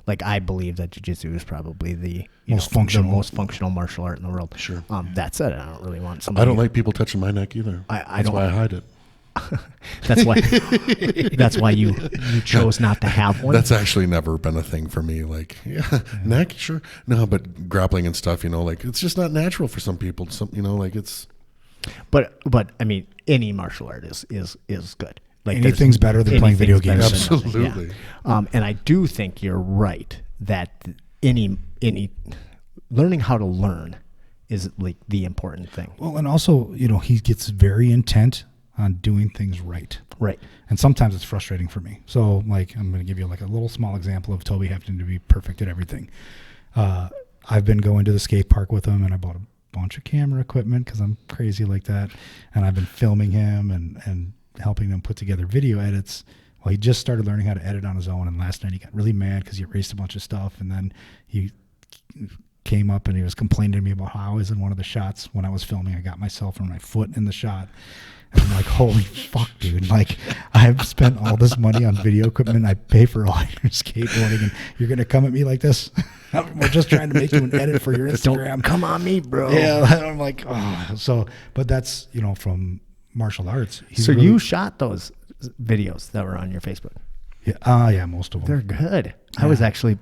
like I believe that jiu-jitsu is probably the most functional martial art in the world. Sure. That said, I don't really want somebody. I don't like people touching my neck either. That's why I hide it. That's why you chose not to have one. That's actually never been a thing for me. Like, neck, sure. No, but grappling and stuff, it's just not natural for some people. It's. But I mean, any martial art is good. Like anything's better than playing video games. Absolutely. And I do think you're right that any learning how to learn is like the important thing. Well, and also, he gets very intent on doing things right. Right. And sometimes it's frustrating for me. So, like, I'm going to give you like a little small example of Toby having to be perfect at everything. I've been going to the skate park with him, and I bought a bunch of camera equipment because I'm crazy like that. And I've been filming him and helping him put together video edits. Well, he just started learning how to edit on his own, and last night he got really mad because he erased a bunch of stuff, and then he came up and he was complaining to me about how I was in one of the shots when I was filming. I got myself and my foot in the shot. And I'm like, holy fuck, dude. Like, I've spent all this money on video equipment. I pay for all your skateboarding, and you're going to come at me like this? We're just trying to make you an edit for your Instagram. Don't come on me, bro. Yeah, I'm like, but that's, from martial arts. You shot those videos that were on your Facebook? Yeah, most of them. They're good. Yeah. I was actually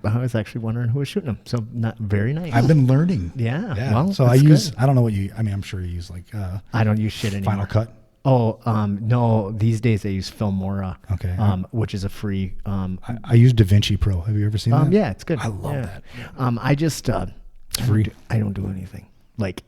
wondering who was shooting them. So not very nice. I've been learning. Yeah. Well, so I don't know what I'm sure you use like I don't use shit anymore. Final Cut. No, these days I use Filmora. Okay. Which is a free. I use DaVinci Pro. Have you ever seen that? Yeah, it's good. I love that. I just it's free. I don't do anything. Like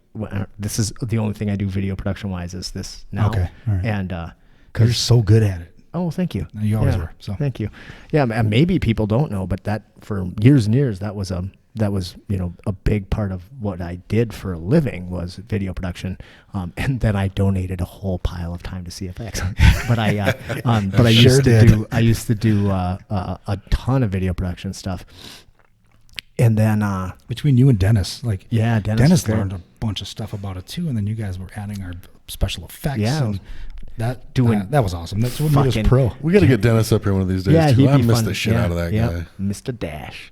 this is the only thing I do video production wise is this now. Okay. All right. And You're so good at it. oh, thank you. You always were. So thank you. Yeah, and maybe people don't know, but that for years and years that was a big part of what I did for a living was video production, and then I donated a whole pile of time to CFX. But I used to do a ton of video production stuff, and then between you and Dennis, Dennis Dennis learned a bunch of stuff about it too, and then you guys were adding our special effects. Yeah. And that was awesome. That's what made us pro. We got to get Dennis up here one of these days. Yeah, too. he'd I be miss fun. the shit out of that guy. Mr. Dash.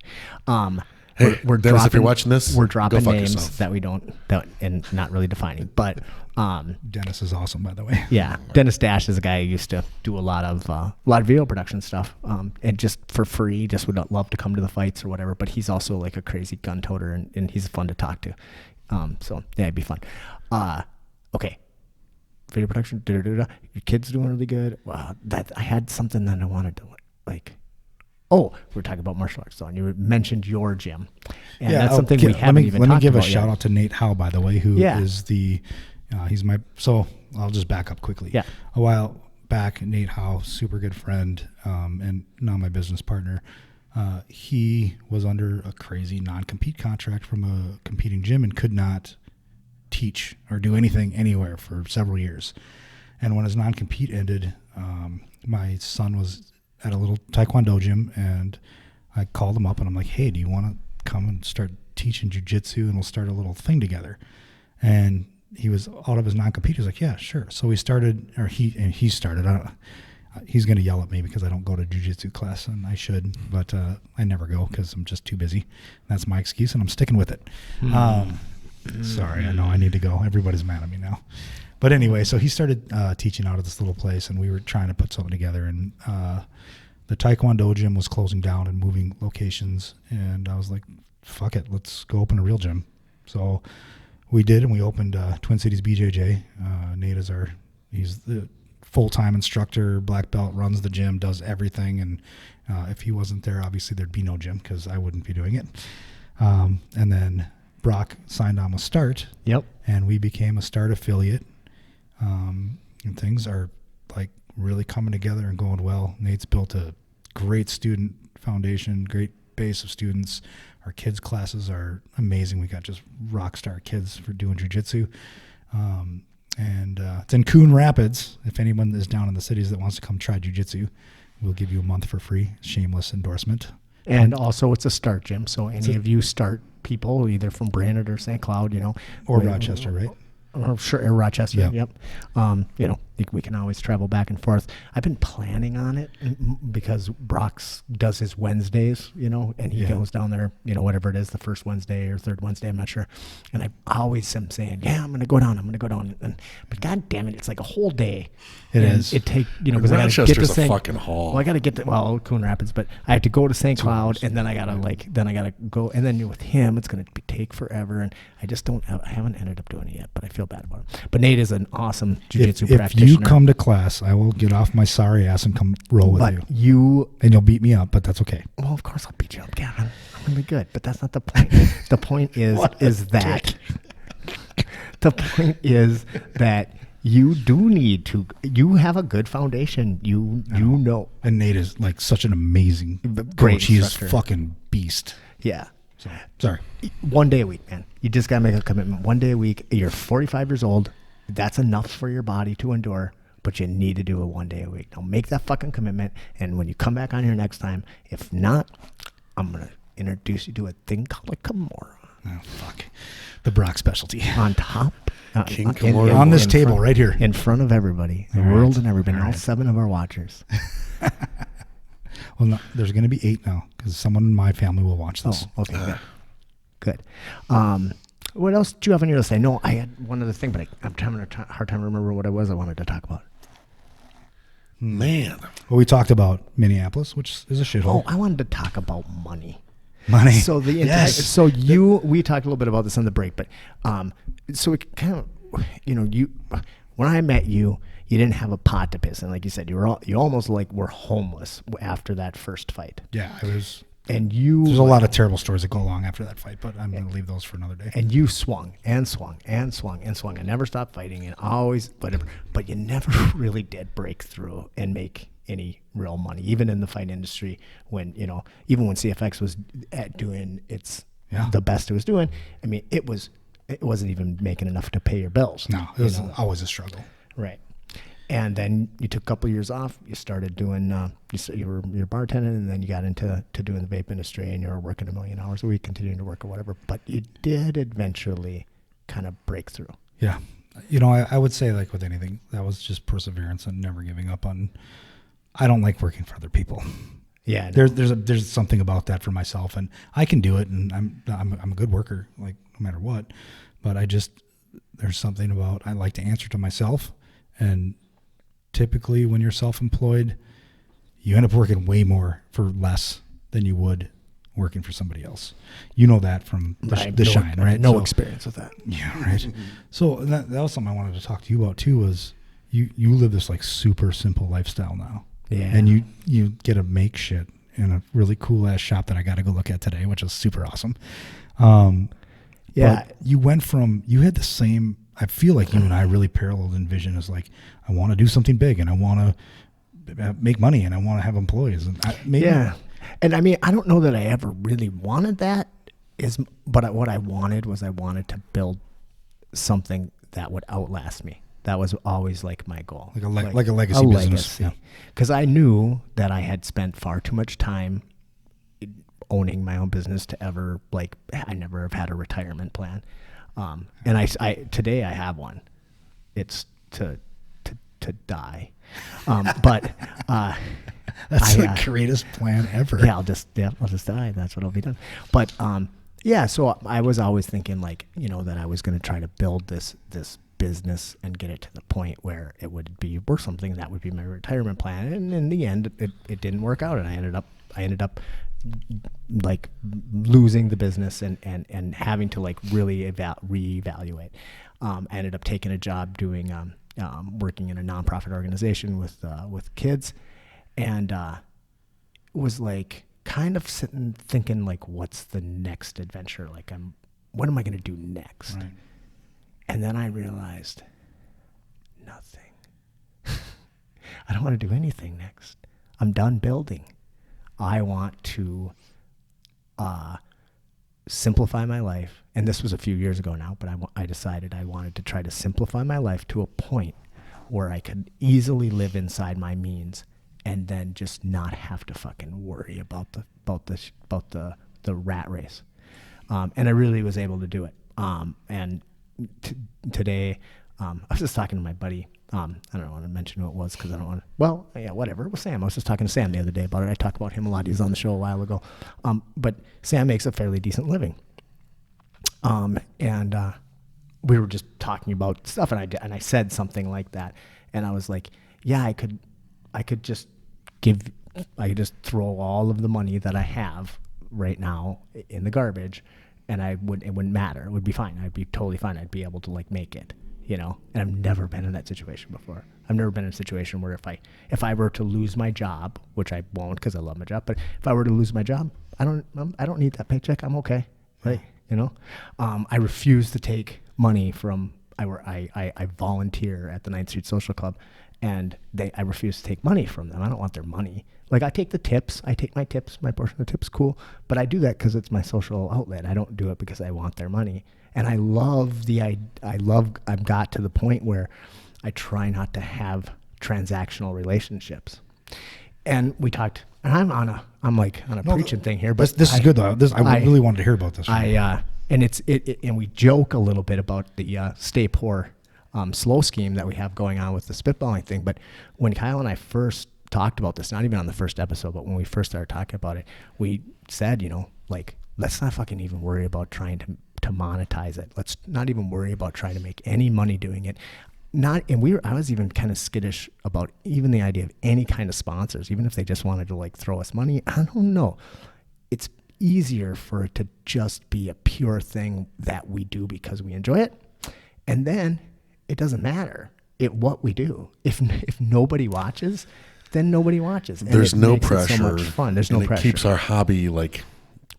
Hey, we're Dennis, dropping, if you're watching this, we're go dropping fuck names yourself. that we don't, and not really defining. But Dennis is awesome, by the way. yeah, Dennis Dash is a guy who used to do a lot of video production stuff, and just for free, just would love to come to the fights or whatever. But he's also like a crazy gun toter, and he's fun to talk to. So yeah, it'd be fun. Okay. Video production, your kid's doing really good. Wow, that I had something that I wanted to like. Oh, we're talking about martial arts, so you mentioned your gym, and that's something we haven't even talked about. Let me give a yet. shout out to Nate Howe, by the way, who Yeah. is he's my. So I'll just back up quickly. Yeah. A while back, Nate Howe, super good friend, and now my business partner. He was under a crazy non-compete contract from a competing gym and could not teach or do anything anywhere for several years. And when his non-compete ended, my son was at a little taekwondo gym, and I called him up and I'm like, hey, do you want to come and start teaching jiu-jitsu, and we'll start a little thing together? And he was out of his non-compete. He was like, yeah, sure. So we started, or he started. He's going to yell at me because I don't go to jiu-jitsu class, and I should, but I never go because I'm just too busy. That's my excuse, and I'm sticking with it. Sorry, I know I need to go. Everybody's mad at me now. But anyway, so he started teaching out of this little place, and we were trying to put something together. And the Taekwondo gym was closing down and moving locations, and I was like, fuck it, let's go open a real gym. So we did, and we opened Twin Cities BJJ. Nate is he's the full-time instructor, black belt, runs the gym, does everything. And if he wasn't there, obviously there'd be no gym because I wouldn't be doing it. And then Brock signed on with Start. Yep. And we became a Start affiliate. And things are like really coming together and going well. Nate's built a great student foundation, great base of students. Our kids' classes are amazing. We got just rock star kids for doing jiu-jitsu. And it's in Coon Rapids. If anyone is down in the cities that wants to come try jiu-jitsu, we'll give you a month for free. Shameless endorsement. And also it's a Start gym. So any of you Start people, either from Brandon or St. Cloud, or Rochester, right? Or sure, Rochester. Yeah. Yep. We can always travel back and forth. I've been planning on it because Brock's does his Wednesdays, and he goes down there, whatever it is, the first Wednesday or third Wednesday, I'm not sure. And I always am saying, yeah, I'm going to go down. But God damn it, it's like a whole day. It is. It take, because I got to get to Rochester's a fucking haul. Well, I got to get to, Coon Rapids, but I have to go to St. Cloud, and then I got to go, and then with him, it's going to take forever. And I just I haven't ended up doing it yet, but I feel bad about it. But Nate is an awesome jiu-jitsu practitioner. If you come to class, I will get off my sorry ass and come roll with you. And you'll beat me up, but that's okay. Well, of course I'll beat you up. Yeah, I'm really good, but that's not the point. The point is that the point is that you do need to. You have a good foundation. You know. And Nate is like such an amazing Great coach. He is instructor. fucking beast. Yeah. So, sorry. 1 day a week, man. You just got to make a commitment. 1 day a week. You're 45 years old. That's enough for your body to endure, but you need to do it 1 day a week. Now make that fucking commitment. And when you come back on here next time, if not, I'm going to introduce you to a thing called a Kimura. Oh, fuck. The Brock specialty. On top. King Kimura. On this table right here. In front of everybody. The world and everybody. All 7 of our watchers. Well, no, there's going to be 8 now because someone in my family will watch this. Oh, okay. Good. What else do you have on your list? I know I had one other thing, but I'm having a hard time to remember what it was I wanted to talk about. Man. Well, we talked about Minneapolis, which is a shithole. Oh, I wanted to talk about money. Money. So we talked a little bit about this on the break, but so it kind of, when I met you, you didn't have a pot to piss in. Like you said, you almost like were homeless after that first fight. Yeah, it was. And there's a lot of terrible stories that go along after that fight, but I'm going to leave those for another day. And you swung and swung and swung and swung and never stopped fighting and always whatever. But you never really did break through and make any real money, even in the fight industry. When even when CFX was doing the best it was doing. I mean, it wasn't even making enough to pay your bills. No, it was always a struggle. Right. And then you took a couple of years off. You started doing, you were bartending, and then you got into doing the vape industry, and you were working 1 million hours a week, continuing to work or whatever. But you did eventually kind of break through. Yeah. I would say, like with anything, that was just perseverance and never giving up on. I don't like working for other people. Yeah. No. There's something about that for myself, and I can do it, and I'm a good worker, like no matter what. But there's something about I like to answer to myself, and typically when you're self-employed, you end up working way more for less than you would working for somebody else. You know that from the shine, right? No experience with that. Yeah, right. Mm-hmm. So that was something I wanted to talk to you about too, was you live this like super simple lifestyle now. Yeah. And you get to make shit in a really cool ass shop that I got to go look at today, which is super awesome. Yeah. But you had the same, I feel like you and I really paralleled in vision as like, I want to do something big and I want to make money and I want to have employees. And yeah. And I mean, I don't know that I ever really wanted that but what I wanted to build something that would outlast me. That was always like my goal. Like a legacy business. Because I knew that I had spent far too much time owning my own business to ever, like, I never have had a retirement plan. And I today I have one. It's to die. But that's the greatest plan ever. Yeah, I'll just die. That's what I'll be done. But so I was always thinking like, that I was going to try to build this business and get it to the point where it would be worth something. That would be my retirement plan. And in the end, it didn't work out, and I ended up like losing the business and having to like really reevaluate. I ended up taking a job doing working in a nonprofit organization with kids, and was like kind of sitting thinking like, what's the next adventure? Like, what am I going to do next? Right. And then I realized nothing. I don't want to do anything next. I'm done building. I want to simplify my life. And this was a few years ago now, but I decided I wanted to try to simplify my life to a point where I could easily live inside my means and then just not have to fucking worry about the rat race. And I really was able to do it. And today, I was just talking to my buddy. I don't want to mention who it was because I don't want to. Well, yeah, whatever. It was Sam. I was just talking to Sam the other day about it. I talked about him a lot. He was on the show a while ago. But Sam makes a fairly decent living. And we were just talking about stuff, and I said something like that, and I was like, yeah, I could just throw all of the money that I have right now in the garbage, and it wouldn't matter. It would be fine. I'd be totally fine. I'd be able to like make it, and I've never been in that situation before. I've never been in a situation where if I were to lose my job, which I won't because I love my job, but if I were to lose my job, I don't need that paycheck. I'm okay. Right. I refuse to take money from, I volunteer at the 9th Street Social Club, and I refuse to take money from them. I don't want their money. Like, I take the tips. I take my tips, my portion of the tips, cool. But I do that because it's my social outlet. I don't do it because I want their money. And I've got to the point where I try not to have transactional relationships. And we talked, and I'm on a preaching thing here, but this is good though. I really wanted to hear about this. And we joke a little bit about the Stay Poor slow scheme that we have going on with the spitballing thing. But when Kyle and I first talked about this, not even on the first episode, but when we first started talking about it, we said, like, let's not fucking even worry about trying to monetize it. Let's not even worry about trying to make any money doing it. I was even kind of skittish about even the idea of any kind of sponsors, even if they just wanted to like throw us money. I don't know. It's easier for it to just be a pure thing that we do because we enjoy it. And then it doesn't matter what we do. If nobody watches, then nobody watches. And There's it no makes pressure. It so much fun. There's no and pressure. It keeps our hobby like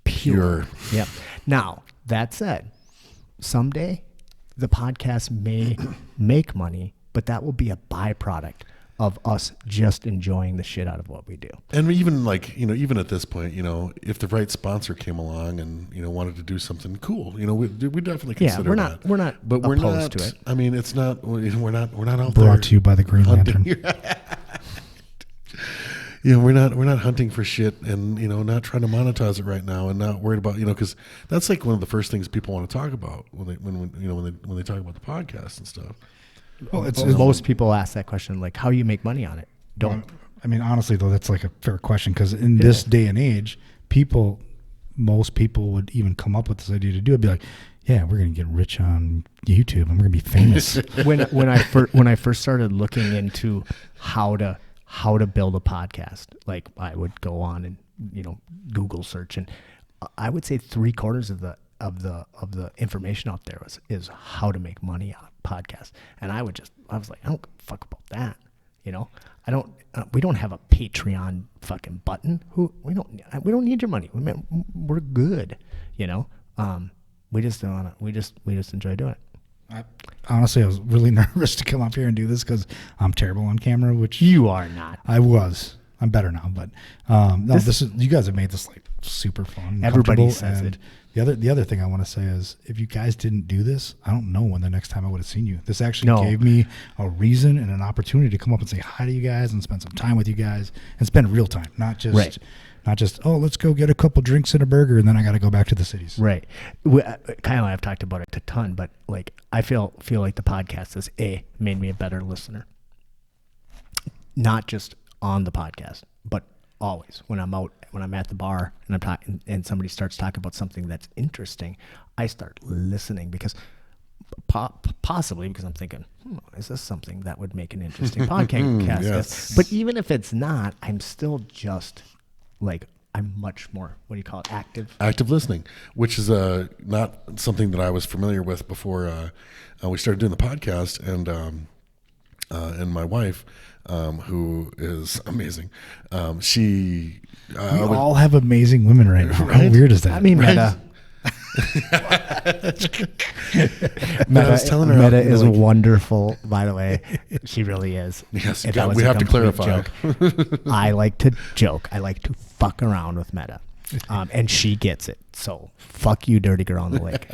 pure. Yep. Now, that said, someday the podcast may make money, but that will be a byproduct of us just enjoying the shit out of what we do. And even like, even at this point, if the right sponsor came along and, wanted to do something cool, we definitely consider that. We're not but we're opposed not, to it. I mean, it's not, we're not out Brought there. to you by the Green Lantern. We're not hunting for shit and, not trying to monetize it right now and not worried about, because that's like one of the first things people want to talk about when they talk about the podcast and stuff. Well, most people ask that question, like, how you make money on it? I mean, honestly, though, that's like a fair question because in this day and age, most people would even come up with this idea to do it. Be like, yeah, we're going to get rich on YouTube and we're going to be famous. when I first started looking into how to build a podcast, like I would go on and Google search, and I would say 3/4 of the information out there is how to make money on a podcast. And I was like, I don't give a fuck about that. We don't have a Patreon fucking button. We don't need your money. We're good. We just enjoy doing it. Honestly, I was really nervous to come up here and do this because I'm terrible on camera, which You are not. I was. I'm better now, but you guys have made this like super fun. Everybody says and it. The other thing I want to say is if you guys didn't do this, I don't know when the next time I would have seen you. This actually gave me a reason and an opportunity to come up and say hi to you guys and spend some time with you guys and spend real time, not just let's go get a couple drinks and a burger and then I got to go back to the cities. Right. Kyle and I have talked about it a ton, but like I feel like the podcast has made me a better listener. Not just on the podcast, but always when I'm at the bar and I'm talking and somebody starts talking about something that's interesting, I start listening because possibly because I'm thinking, is this something that would make an interesting podcast? Yes. But even if it's not, I'm still just like, I'm much more, what do you call it? Active listening, which is not something that I was familiar with before we started doing the podcast, and my wife, who is amazing, we all have amazing women right now. How weird is that? I mean, Meta. Meta is wonderful, by the way. She really is. Yes, If that was we a have to complete clarify. joke. I like to joke. I like to fuck around with Meta, and she gets it. So fuck you, dirty girl on the lake.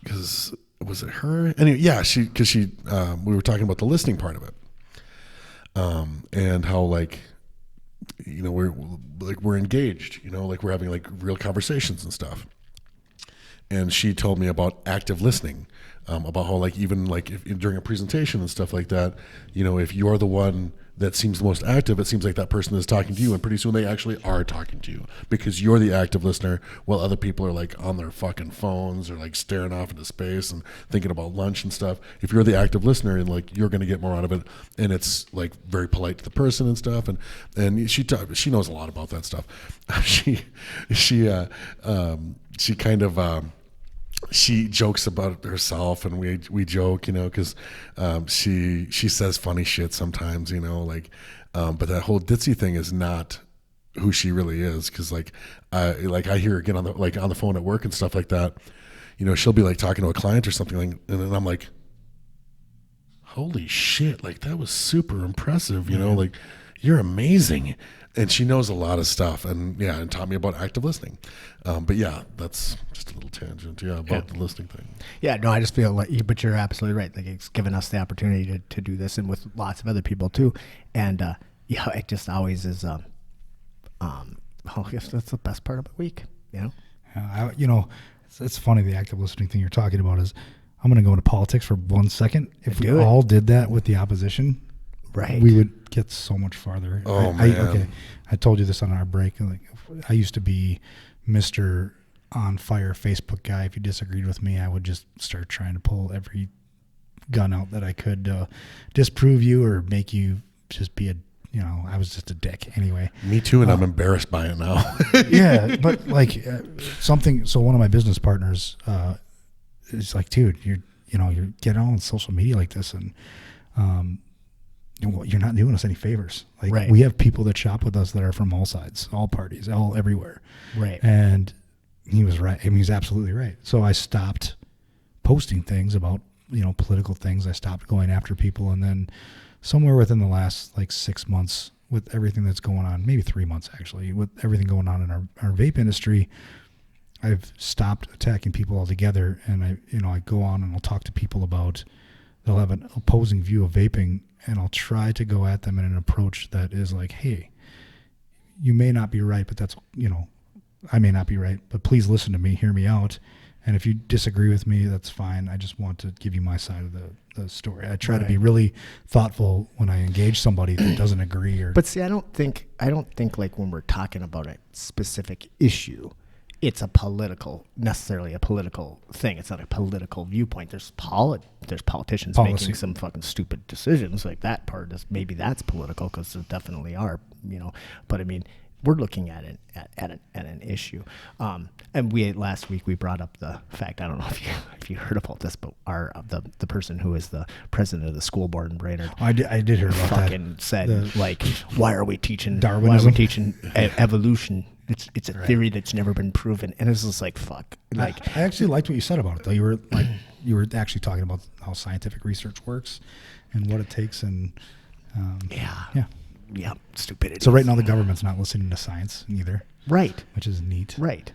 Because was it her? Anyway, yeah, we were talking about the listening part of it, and how we're engaged, like we're having like real conversations and stuff. And she told me about active listening, about how like even like if during a presentation and stuff like that, if you're the one that seems the most active, it seems like that person is talking to you, and pretty soon they actually are talking to you because you're the active listener while other people are like on their fucking phones or like staring off into space and thinking about lunch and stuff. If you're the active listener, and like you're going to get more out of it, and it's like very polite to the person and stuff, and she knows a lot about that stuff. She jokes about herself, and we joke, because she says funny shit sometimes, but that whole ditzy thing is not who she really is. Because I hear her get on the phone at work and stuff like that. She'll be like talking to a client or something, and then I'm like, holy shit, like that was super impressive, like you're amazing. And she knows a lot of stuff, and taught me about active listening. But yeah, that's just a little tangent, about the listening thing. Yeah, no, I just feel like, but you're absolutely right. Like it's given us the opportunity to do this, and with lots of other people too. And it just always is. I guess that's the best part of the week. It's funny the active listening thing you're talking about is. I'm going to go into politics for 1 second. If we all did that with the opposition. Right. We would get so much farther. Oh, man. I told you this on our break. Like, I used to be Mr. On fire Facebook guy. If you disagreed with me, I would just start trying to pull every gun out that I could disprove you or make you just be I was just a dick anyway. Me too, and I'm embarrassed by it now. Yeah, but like so one of my business partners it's like, dude, you're getting on social media like this, and you're not doing us any favors. Like, Right. we have people that shop with us that are from all sides, all parties, all everywhere. Right. And he was right. I mean, he's absolutely right. So I stopped posting things about, political things. I stopped going after people. And then somewhere within the last 6 months, with everything that's going on, maybe 3 months actually, with everything going on in our vape industry, I've stopped attacking people altogether. And I go on and I'll talk to people about, they'll have an opposing view of vaping, and I'll try to go at them in an approach that is like, hey, you may not be right, but that's, I may not be right, but please listen to me, hear me out. And if you disagree with me, that's fine. I just want to give you my side of the story. I try to be really thoughtful when I engage somebody that doesn't agree. But see, I don't think like when we're talking about a specific issue, it's necessarily a political thing. It's not a political viewpoint. There's politicians making some fucking stupid decisions. Like, that part is, maybe that's political, because there definitely are, But I mean, we're looking at it at an issue. And last week we brought up the fact, I don't know if you heard about this, but the person who is the president of the school board in Brainerd, I did hear about fucking that. Said why are we teaching Darwinism? Why are we teaching evolution? It's a theory that's never been proven, and it's just like, fuck. Like, I actually liked what you said about it, though. You were actually talking about how scientific research works and what it takes, and yeah, stupidity. So right now the government's not listening to science either, right? Which is neat, right?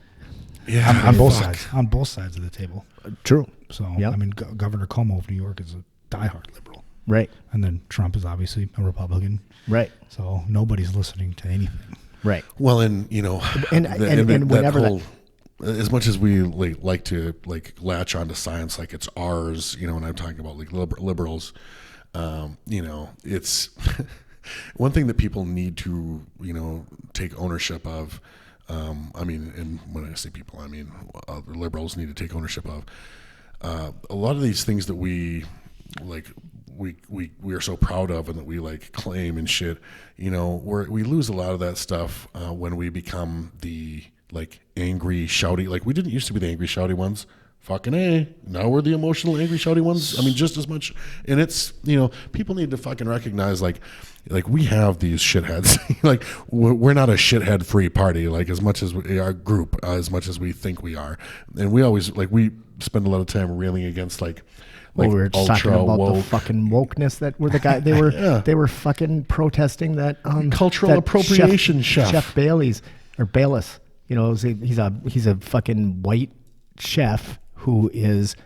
Yeah, on both sides of the table. True. So Yep. I mean, Governor Cuomo of New York is a diehard liberal, Right. and then Trump is obviously a Republican, Right. so nobody's listening to anything. Right. Well, and And whenever as much as we like to latch onto science like it's ours, and I'm talking about liberals, it's one thing that people need to take ownership of. And when I say people, I mean liberals need to take ownership of a lot of these things that we are so proud of and that we claim and shit. We lose a lot of that stuff when we become the angry, shouty. We didn't used to be the angry, shouty ones. Fucking A. Now we're the emotional, angry, shouty ones. I mean, just as much. And it's, people need to fucking recognize, we have these shitheads. We're not a shithead free party, as much as our group, as much as we think we are. And we always, we spend a lot of time railing against, we were just talking about woke. the fucking wokeness that were the guy they were Yeah. they were fucking protesting that Cultural that appropriation chef. Chef Bailey's or Bayless. He's a fucking white chef who is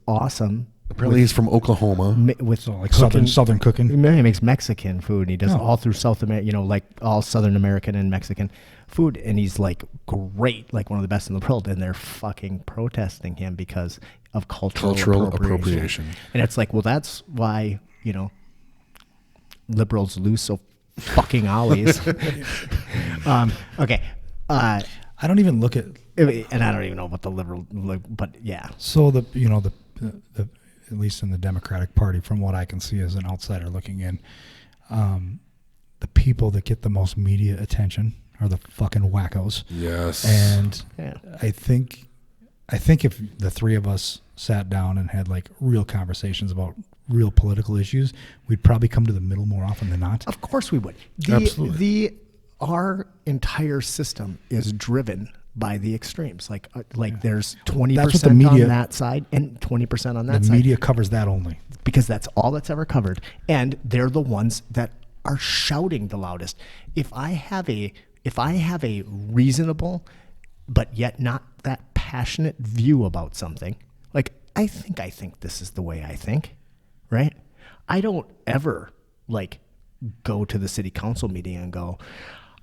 awesome. Apparently he's from Oklahoma. With Southern cooking. He makes Mexican food, and he does all through South America, all Southern American and Mexican food, and he's great, one of the best in the world, and they're fucking protesting him because of cultural appropriation. And it's well, that's why liberals lose so fucking ollies. Okay. I don't even look at, and I don't even know what the liberal, but yeah. so the at least in the Democratic Party, from what I can see as an outsider looking in, the people that get the most media attention are the fucking wackos. Yes. And Yeah. I think if the three of us sat down and had real conversations about real political issues, we'd probably come to the middle more often than not. Of course we would. Absolutely. Our entire system is driven by the extremes. There's 20% on that side and 20% on that The side. media covers that only. Because that's all that's ever covered. And they're the ones that are shouting the loudest. If I have a reasonable but yet not that passionate view about something, I think this is the way I think, right? I don't ever go to the city council meeting and go,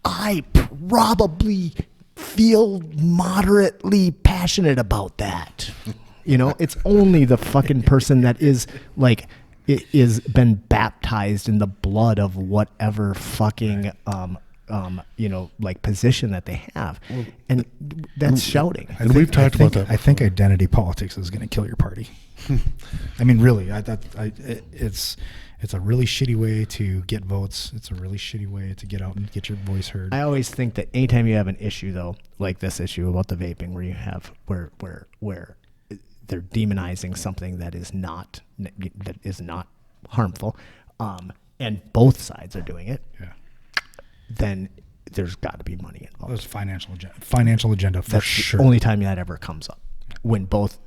I probably feel moderately passionate about that. It's only the fucking person that is been baptized in the blood of whatever fucking position that they have, and that's shouting. We've talked about that. I think identity politics is going to kill your party. I mean, really, it's a really shitty way to get votes. It's a really shitty way to get out and get your voice heard. I always think that anytime you have an issue, though, like this issue about the vaping, where you have where they're demonizing something that is not harmful, and both sides are doing it. Yeah. Then there's got to be money involved. There's financial agenda for That's sure. the only time that ever comes up. When both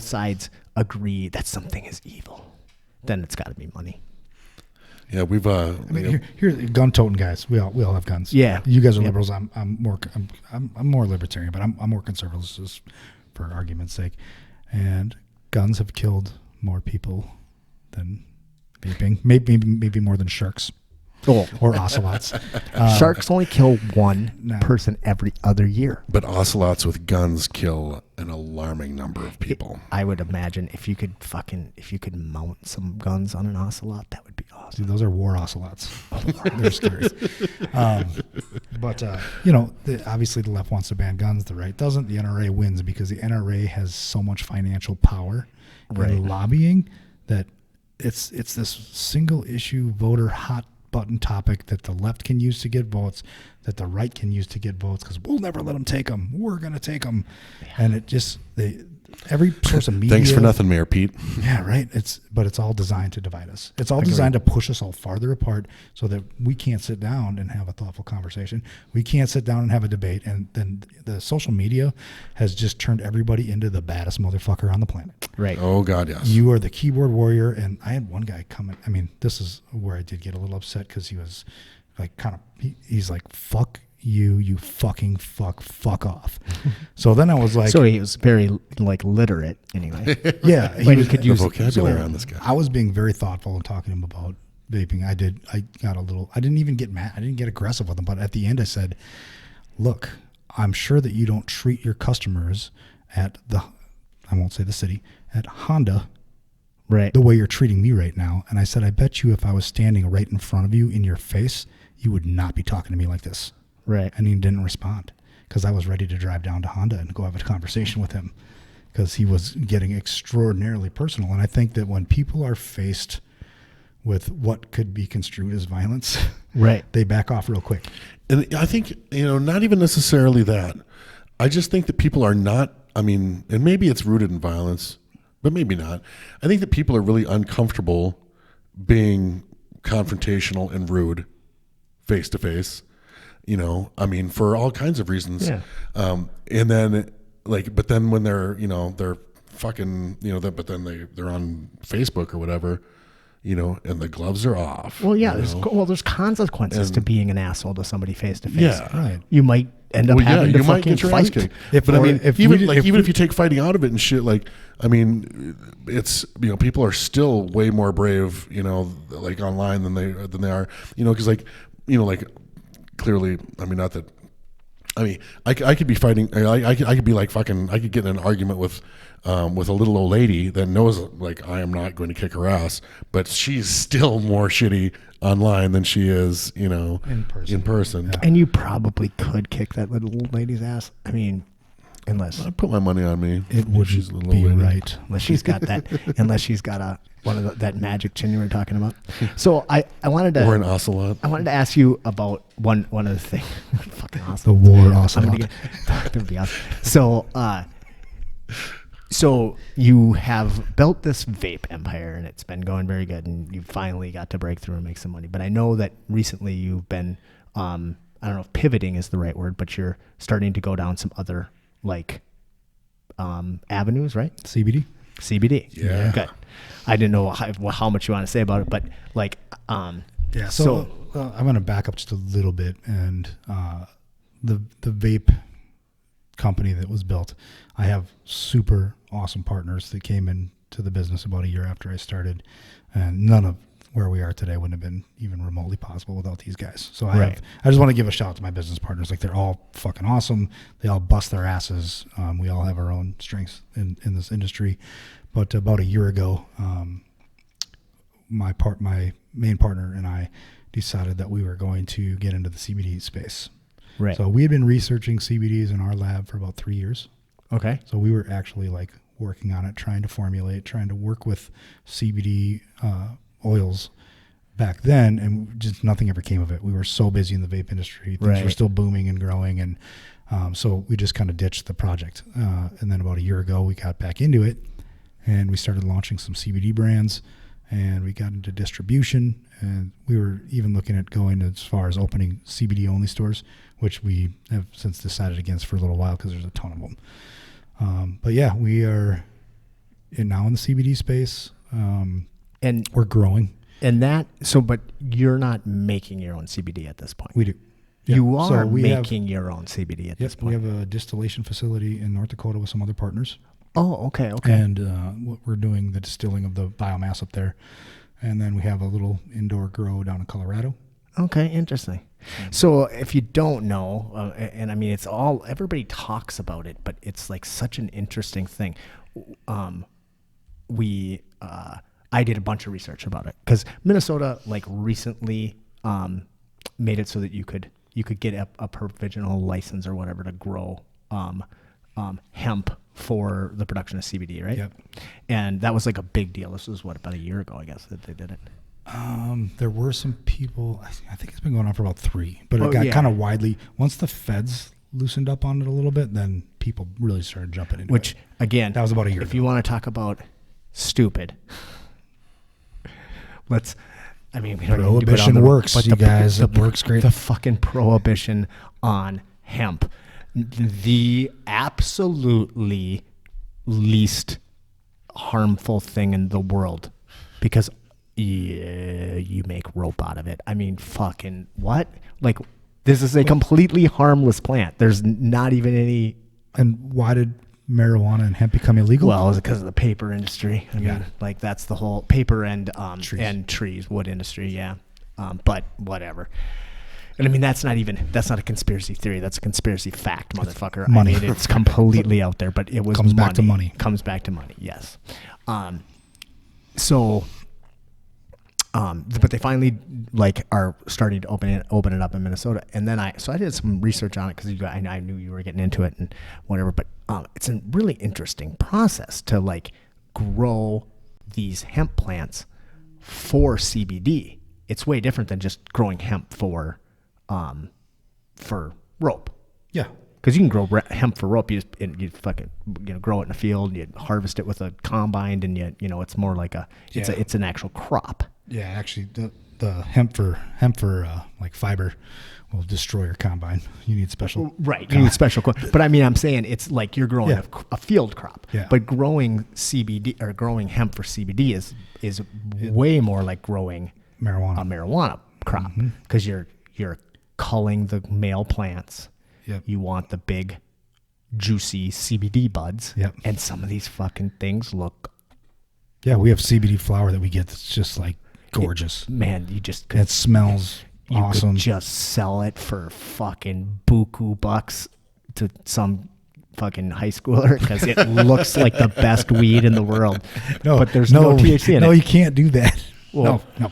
sides agree that something is evil, then it's got to be money. Yeah, we've. I mean, here, gun toting guys. We all have guns. Yeah. You guys are liberals. I'm more libertarian, but I'm more conservative, just for argument's sake. And guns have killed more people than vaping. Maybe more than sharks. Or ocelots. Sharks only kill one person every other year. But ocelots with guns kill an alarming number of people. I would imagine if you could mount some guns on an ocelot, that would be awesome. Dude, those are war ocelots. They're scary. But obviously the left wants to ban guns, the right doesn't. The NRA wins because the NRA has so much financial power in lobbying that it's this single issue voter hot button topic that the left can use to get votes, that the right can use to get votes, because we'll never let them take them. We're going to take them. And it just, every source of media. Thanks for nothing, Mayor Pete. Yeah, right. But it's all designed to divide us. It's all designed to push us all farther apart so that we can't sit down and have a thoughtful conversation. We can't sit down and have a debate. And then the social media has just turned everybody into the baddest motherfucker on the planet. Right. Oh, God, yes. You are the keyboard warrior. And I had one guy comment. I mean, this is where I did get a little upset because he was like he's like, fuck you fucking fuck off. So then I was like, so he was very literate anyway. Yeah, he could use the vocabulary on this guy. I was being very thoughtful and talking to him about vaping. I didn't even get mad. I didn't get aggressive with him. But at the end I said, look, I'm sure that you don't treat your customers at I won't say the city, at Honda, right, the way you're treating me right now. And I said, I bet you if I was standing right in front of you in your face, you would not be talking to me like this. Right. And he didn't respond because I was ready to drive down to Honda and go have a conversation with him because he was getting extraordinarily personal. And I think that when people are faced with what could be construed as violence, right, they back off real quick. And I think, not even necessarily that. I just think that people are not, and maybe it's rooted in violence, but maybe not. I think that people are really uncomfortable being confrontational and rude face to face, for all kinds of reasons. Yeah. And then but then when they're, they're fucking, but then they're on Facebook or whatever, and the gloves are off. Well, yeah, there's consequences to being an asshole to somebody face to face. Yeah. Right. You might end up having to fucking fight. Even if you take fighting out of it and shit, it's, people are still way more brave, online than they are, because clearly, not that, I could be fighting, I could be I could get in an argument with a little old lady that knows I am not going to kick her ass, but she's still more shitty online than she is, in person. Yeah. And you probably could kick that little old lady's ass. Unless I put my money on me. It would she's a little be lady. right. Unless she's got that magic chin you were talking about. So I wanted to. Or an ocelot. I wanted to ask you about one other thing. Fucking awesome. The war ocelot. That would be awesome. So you have built this vape empire, and it's been going very good, and you finally got to break through and make some money. But I know that recently you've been, I don't know if pivoting is the right word, but you're starting to go down some other avenues, right? CBD. Yeah. Good. I didn't know how much you want to say about it, but yeah. So I'm going to back up just a little bit, and the vape company that was built, I have super awesome partners that came into the business about a year after I started, and none of where we are today wouldn't have been even remotely possible without these guys. So I just want to give a shout out to my business partners. They're all fucking awesome. They all bust their asses. We all have our own strengths in this industry. But about a year ago, my main partner and I decided that we were going to get into the CBD space. Right. So we had been researching CBDs in our lab for about 3 years. Okay. So we were actually working on it, trying to work with CBD oils back then, and just nothing ever came of it. We were so busy in the vape industry. Things were still booming and growing, and So we just kind of ditched the project. And then about a year ago, we got back into it and we started launching some CBD brands and we got into distribution, and we were even looking at going as far as opening CBD only stores, which we have since decided against for a little while because there's a ton of them. But yeah, we are now in the CBD space, and we're growing. And but you're not making your own CBD at this point. We do. You are making your own CBD at this point. We have a distillation facility in North Dakota with some other partners. Oh, okay. And we're doing the distilling of the biomass up there. And then we have a little indoor grow down in Colorado. Okay, interesting. So if you don't know, and I mean, it's everybody talks about it, but it's like such an interesting thing. I did a bunch of research about it because Minnesota like recently made it so that you could get a provisional license or whatever to grow hemp for the production of CBD, right? Yep. And that was like a big deal. This was about a year ago, I guess, that they did it. There were some people, I think it's been going on for about 3, but it got kind of widely, once the feds loosened up on it a little bit, then people really started jumping into it. Which, again, that was about a year if ago. you want to talk about stupid, we don't even prohibition works, you guys. It works great. The fucking prohibition on hemp, the absolutely least harmful thing in the world, because you make rope out of it. I mean, fucking what? Like, this is a completely harmless plant. There's not even any. And why did marijuana and hemp become illegal? Well, is it because of the paper industry? I mean, like that's the whole paper and trees, wood industry. Yeah. But whatever. And I mean, that's not a conspiracy theory. That's a conspiracy fact, motherfucker. Money. I mean, it's completely out there, but it was Comes back to money. Comes back to money. Yes. But they finally are starting to open it up in Minnesota. And then I did some research on it because I knew you were getting into it and whatever. But it's a really interesting process to grow these hemp plants for CBD. It's way different than just growing hemp for rope. Yeah. Because you can grow hemp for rope, you fucking grow it in a field, and you harvest it with a combine, and it's more like it's an actual crop. Yeah, actually, the hemp for fiber will destroy your combine. You need special. Right, you need special. But I mean, I'm saying it's like you're growing a field crop. Yeah. But growing CBD or growing hemp for CBD is way more like growing a marijuana crop, because you're culling the male plants. Yep. You want the big, juicy CBD buds. Yep. And some of these fucking things look. Yeah, we have CBD flower that we get that's just like gorgeous. It smells awesome. You could just sell it for fucking buku bucks to some fucking high schooler because it looks like the best weed in the world. But there's no THC in it. No, you can't do that. Well, no.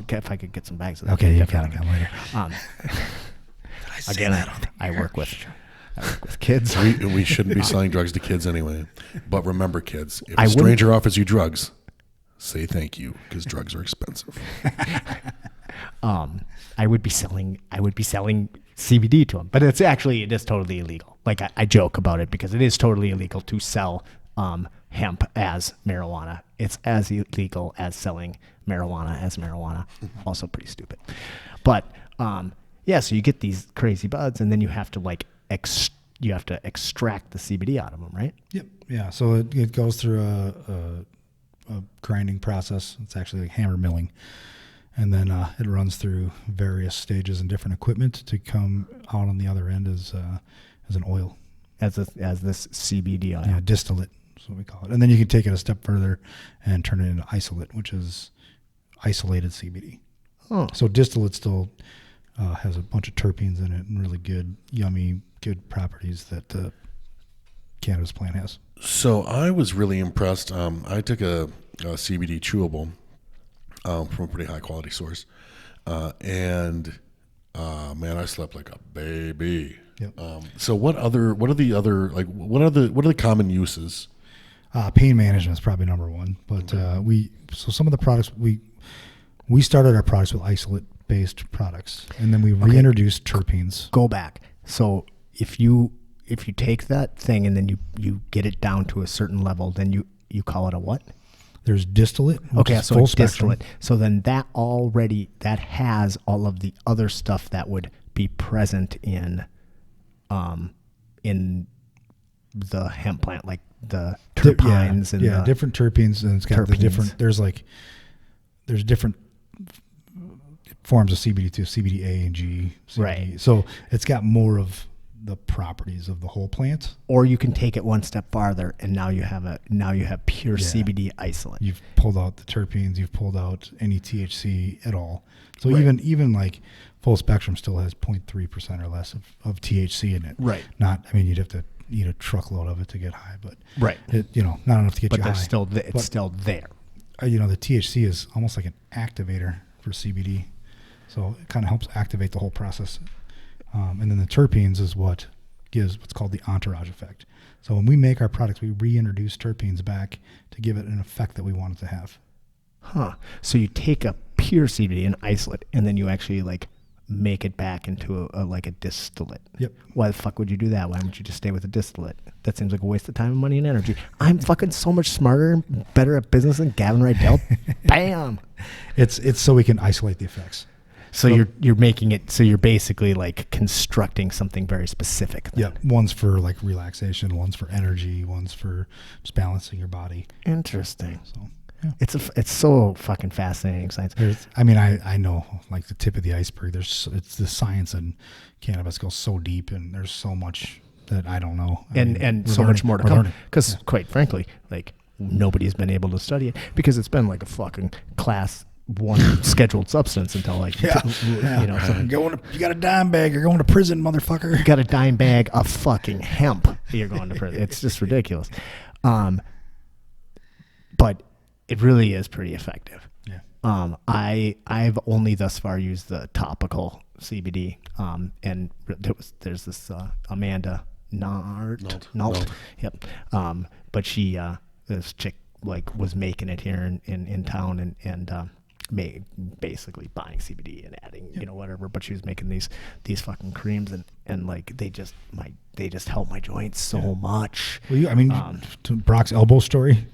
If I could get some bags of that. Okay, you got it later. Again, I work with kids. We shouldn't be selling drugs to kids anyway. But remember, kids, if a stranger offers you drugs, say thank you, because drugs are expensive. I would be selling CBD to them, but it is totally illegal. Like I joke about it because it is totally illegal to sell hemp as marijuana. It's as illegal as selling marijuana as marijuana. Also pretty stupid. But so you get these crazy buds, and then you have to extract the CBD out of them, right? Yep. Yeah. So it goes through a grinding process. It's actually like hammer milling, and then it runs through various stages and different equipment to come out on the other end as an oil, as this CBD oil. Yeah, distillate is what we call it. And then you can take it a step further and turn it into isolate, which is isolated CBD. Oh. So distillate still has a bunch of terpenes in it and really good, yummy, good properties that the cannabis plant has. So I was really impressed. I took a CBD chewable from a pretty high quality source, and man, I slept like a baby. Yep. So what are the common uses? Pain management is probably number one, but some of the products we started our products with isolate based products, and then we reintroduced terpenes. Go back. So if you take that thing and then you get it down to a certain level, then you call it a what? There's distillate. Which Okay, is so full it's spectrum. distillate. So then that has all of the other stuff that would be present in the hemp plant, like the terpenes and the different terpenes, and it's got the terpenes. different. There's different forms of CBD too, CBD A and G. CBD. Right. So it's got more of the properties of the whole plant. Or you can take it one step farther, and now you have pure CBD isolate. You've pulled out the terpenes. You've pulled out any THC at all. So Right. even like full spectrum still has 0.3% or less of THC in it. Right. You'd have to eat a truckload of it to get high, but Right. not enough to get But you there's high. still it's But, still there. the THC is almost like an activator for CBD. So it kind of helps activate the whole process. And then the terpenes is what gives what's called the entourage effect. So when we make our products, we reintroduce terpenes back to give it an effect that we want it to have. Huh. So you take a pure CBD and isolate, and then you actually like make it back into a distillate. Yep. Why the fuck would you do that? Why wouldn't you just stay with a distillate? That seems like a waste of time, money, and energy. I'm fucking so much smarter and better at business than Gavin Rydell. Bam. It's so we can isolate the effects. So you're making it. So you're basically like constructing something very specific. Then. Yeah. One's for like relaxation, one's for energy, one's for just balancing your body. Interesting. So yeah. It's so fucking fascinating science. I know like the tip of the iceberg. It's the science in cannabis goes so deep, and there's so much that I don't know. And so much more to come. Because quite frankly, like nobody's been able to study it because it's been like a fucking class 1 scheduled substance until like So you got a dime bag, you're going to prison, motherfucker. you got a dime bag of fucking hemp, you're going to prison. It's just ridiculous. But it really is pretty effective. Yeah. I've only thus far used the topical CBD. And there's this Amanda Nault. Yep. But she this chick like was making it here in town and basically buying CBD and adding whatever, but she was making these fucking creams and like they just help my joints so much. Well, to Brock's elbow story.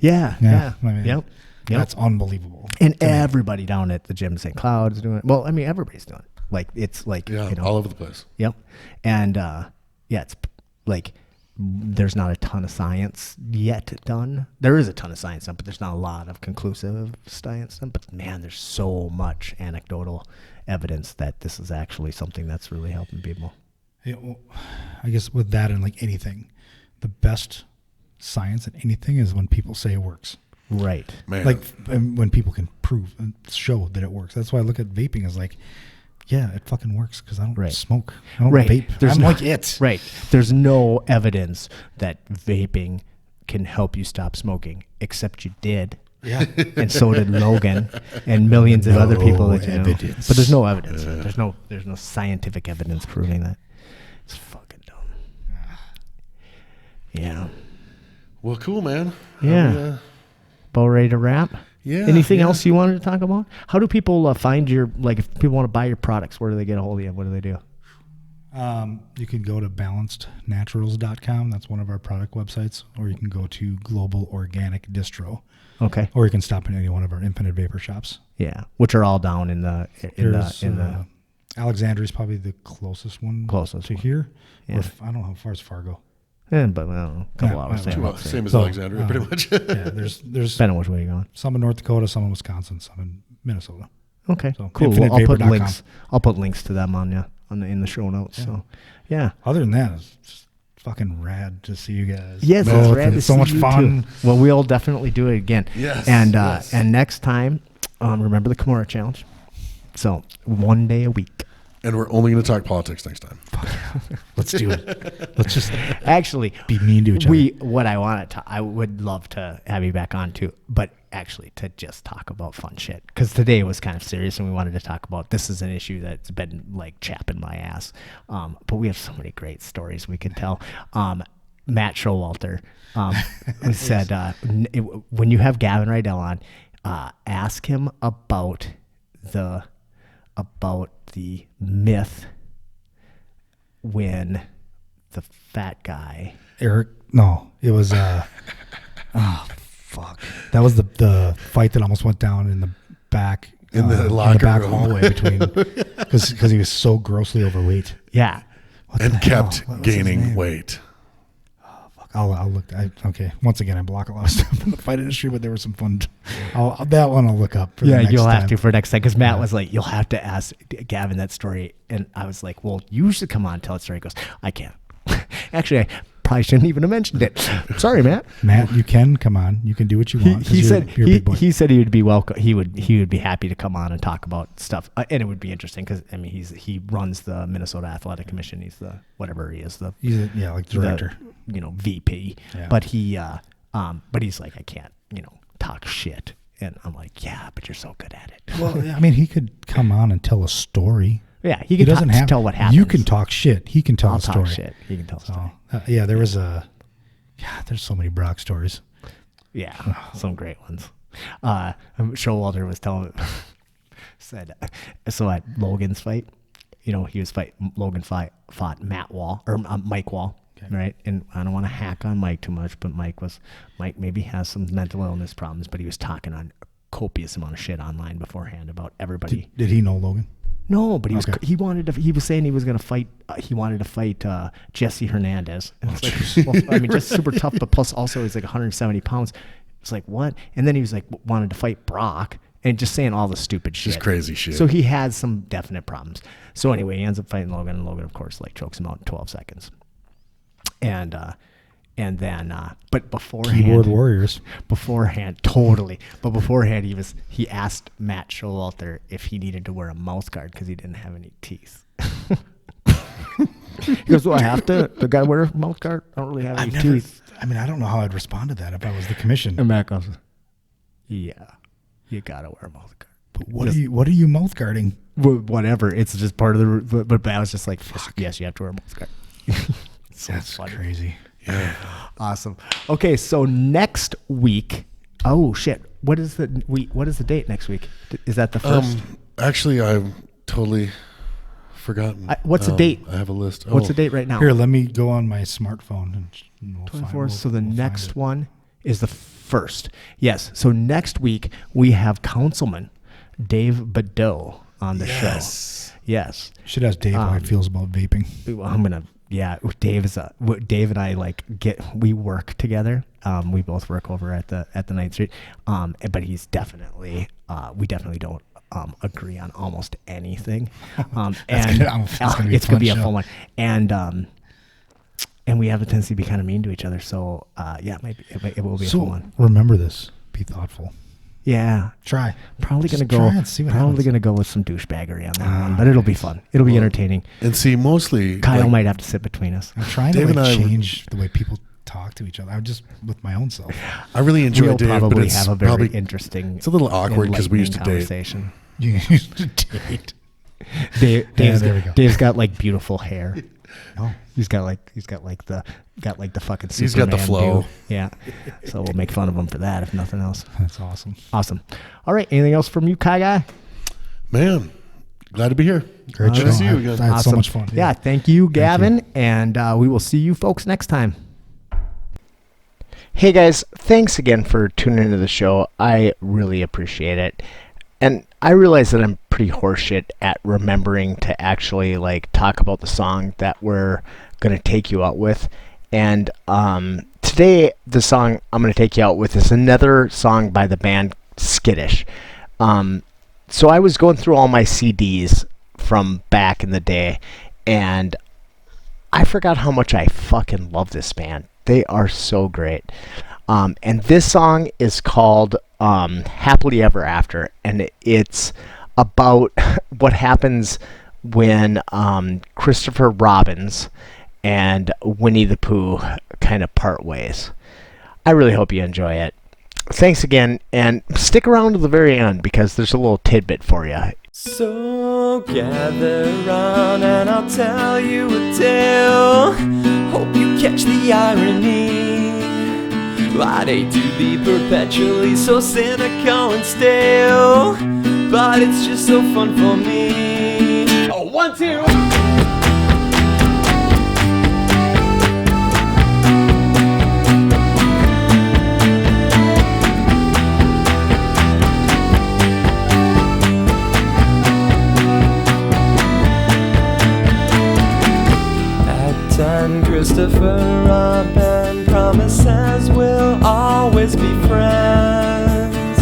Yeah. Yep. That's unbelievable. And everybody down at the gym in St. Cloud is doing it. Well, I mean everybody's doing it. Like it's like all over the place. Yep. And it's like there's not a ton of science yet done. There is a ton of science done, but there's not a lot of conclusive science done. But man, there's so much anecdotal evidence that this is actually something that's really helping people. Yeah, well, I guess with that and like anything, the best science in anything is when people say it works. Right. Man. Like when people can prove and show that it works. That's why I look at vaping as like, yeah, it fucking works because I don't smoke. I don't vape. There's like it. Right. There's no evidence that vaping can help you stop smoking, except you did. Yeah. And so did Logan and millions of other people that you know. Evidence. But there's no evidence. There's no scientific evidence proving that. It's fucking dumb. Yeah. Well, cool, man. Yeah. About ready to wrap? Yeah. Anything else you wanted to talk about? How do people find your, like, if people want to buy your products, where do they get a hold of you? What do they do? You can go to balancednaturals.com. That's one of our product websites. Or you can go to Global Organic Distro. Okay. Or you can stop in any one of our Infinite Vapor shops. Yeah. Which are all down in the Alexandria is probably the closest one to here. Yeah. Or I don't know how far is Fargo. But I don't know, a couple hours. Same as Alexandria, pretty much. Yeah, there's depending on which way you're going. some in North Dakota, some in Wisconsin, some in Minnesota. Okay, So, cool. Well, I'll put infinitevapor.com. links. I'll put links to them in the show notes. Yeah. So, yeah. Other than that, it's just fucking rad to see you guys. Yes, Both. it's rad to It's so see much you fun. too. Well, we'll definitely do it again. Yes, And yes. and next time, remember the Kimura challenge. So 1 day a week. And we're only going to talk politics next time. Let's do it. Let's just Actually, be mean to each other. I would love to have you back on too, but actually to just talk about fun shit. Because today was kind of serious and we wanted to talk about, this is an issue that's been like chapping my ass. But we have so many great stories we could tell. Matt Showalter said, when you have Gavin Rydell on, ask him about the myth when the fat guy. Eric. No, it was. Oh fuck! That was the fight that almost went down in the back In the in locker the back room. hallway between because he was so grossly overweight. Yeah. What And the kept hell? What was his gaining name? weight. Fuck, I'll look. Okay, once again, I block a lot of stuff in the fight industry, but there was some fun. That one I'll look up. For the next You'll time. have to for next time because Matt was like, "You'll have to ask Gavin that story," and I was like, "Well, you should come on and tell that story." He goes, "I can't." Actually, I probably shouldn't even have mentioned it. Sorry, Matt. Matt, you can come on. You can do what you want. 'cause He you're- said you're a big boy. he said he would be welcome. He would be happy to come on and talk about stuff, and it would be interesting because I mean he runs the Minnesota Athletic Commission. He's the whatever he is He's like director. VP. Yeah. But but he's like, I can't talk shit, and I'm like, yeah, but you're so good at it. Well, I mean, he could come on and tell a story. Yeah, he doesn't have to tell what happens. You can talk shit. He can tell I'll a story. talk shit. He can tell a story. Yeah, there was God, there's so many Brock stories. Yeah, some great ones. Showalter was telling said so at Logan's fight, he was Logan fought Matt Wall or Mike Wall, right? And I don't want to hack on Mike too much, but Mike maybe has some mental illness problems, but he was talking on a copious amount of shit online beforehand about everybody. Did he know Logan? No, but he was saying he was going to fight. He wanted to fight Jesse Hernandez. And it's like, well, I mean, just super tough, but plus also he's like 170 pounds. It's like, what? And then he was like, wanted to fight Brock and just saying all the stupid shit. Just crazy shit. So he has some definite problems. So anyway, he ends up fighting Logan, and Logan, of course, like chokes him out in 12 seconds. And then, but beforehand, Keyboard warriors. Totally. But beforehand, he asked Matt Showalter if he needed to wear a mouth guard because he didn't have any teeth. He goes, "Do I have to? The guy wear a mouth guard? I don't really have any teeth." I mean, I don't know how I'd respond to that if I was the commission. And Matt goes, "Yeah, you gotta wear a mouth guard." But what are you mouth guarding? Whatever. It's just part of the. But I was just like, yes, you have to wear a mouth guard. That's funny. Crazy. Yeah. Awesome. Okay, so next week. Oh shit! What is the date next week? Is that the first? Actually, I've totally forgotten. What's the date? I have a list. What's the date right now? Here, let me go on my smartphone and we'll 24. So the we'll next find it. one is the first. Yes. So next week we have Councilman Dave Badeau on the show. Yes. Should ask Dave how he feels about vaping. I'm gonna. Yeah, Dave and I we work together. We both work over at the 9th Street. But he's definitely we definitely don't agree on almost anything. And it's gonna be a fun one. And we have a tendency to be kind of mean to each other. So yeah, maybe it will be a fun one. Remember this. Be thoughtful. Yeah. Try. Probably Just gonna try and see what probably happens. gonna go with some douchebaggery on that one, but it'll be fun. It'll be entertaining. And see, mostly Kyle might have to sit between us. I'm trying Dave to and I would- change the way people talk to each other. I'm just with my own self. I really enjoy We'll Dave, but probably it's have a very probably interesting. it's a little awkward because we used to enlightening date. conversation. You used to date. Dave's, there we go. Dave's got like beautiful hair. Oh, He's got like the fucking Superman. He's got the flow. do. Yeah. So we'll make fun of him for that if nothing else. that's awesome. Awesome. All right. Anything else from you, Kai Guy? Man, glad to be here. Great Good show. to see you I again. had so much fun. Yeah. Thank you, Gavin. And we will see you folks next time. Hey guys, thanks again for tuning into the show. I really appreciate it. And I realize that I'm pretty horseshit at remembering to actually like talk about the song that we're going to take you out with. And today, the song I'm going to take you out with is another song by the band Skittish. So I was going through all my CDs from back in the day, and I forgot how much I fucking love this band. They are so great. And this song is called Happily Ever After, and it's about what happens when Christopher Robins and Winnie the Pooh kind of part ways. I really hope you enjoy it. Thanks again, and stick around to the very end because there's a little tidbit for you. So gather round and I'll tell you a tale. Hope you catch the irony. I'd hate to be perpetually so cynical and stale, but it's just so fun for me. Oh, 1, 2. for up and promises we'll always be friends.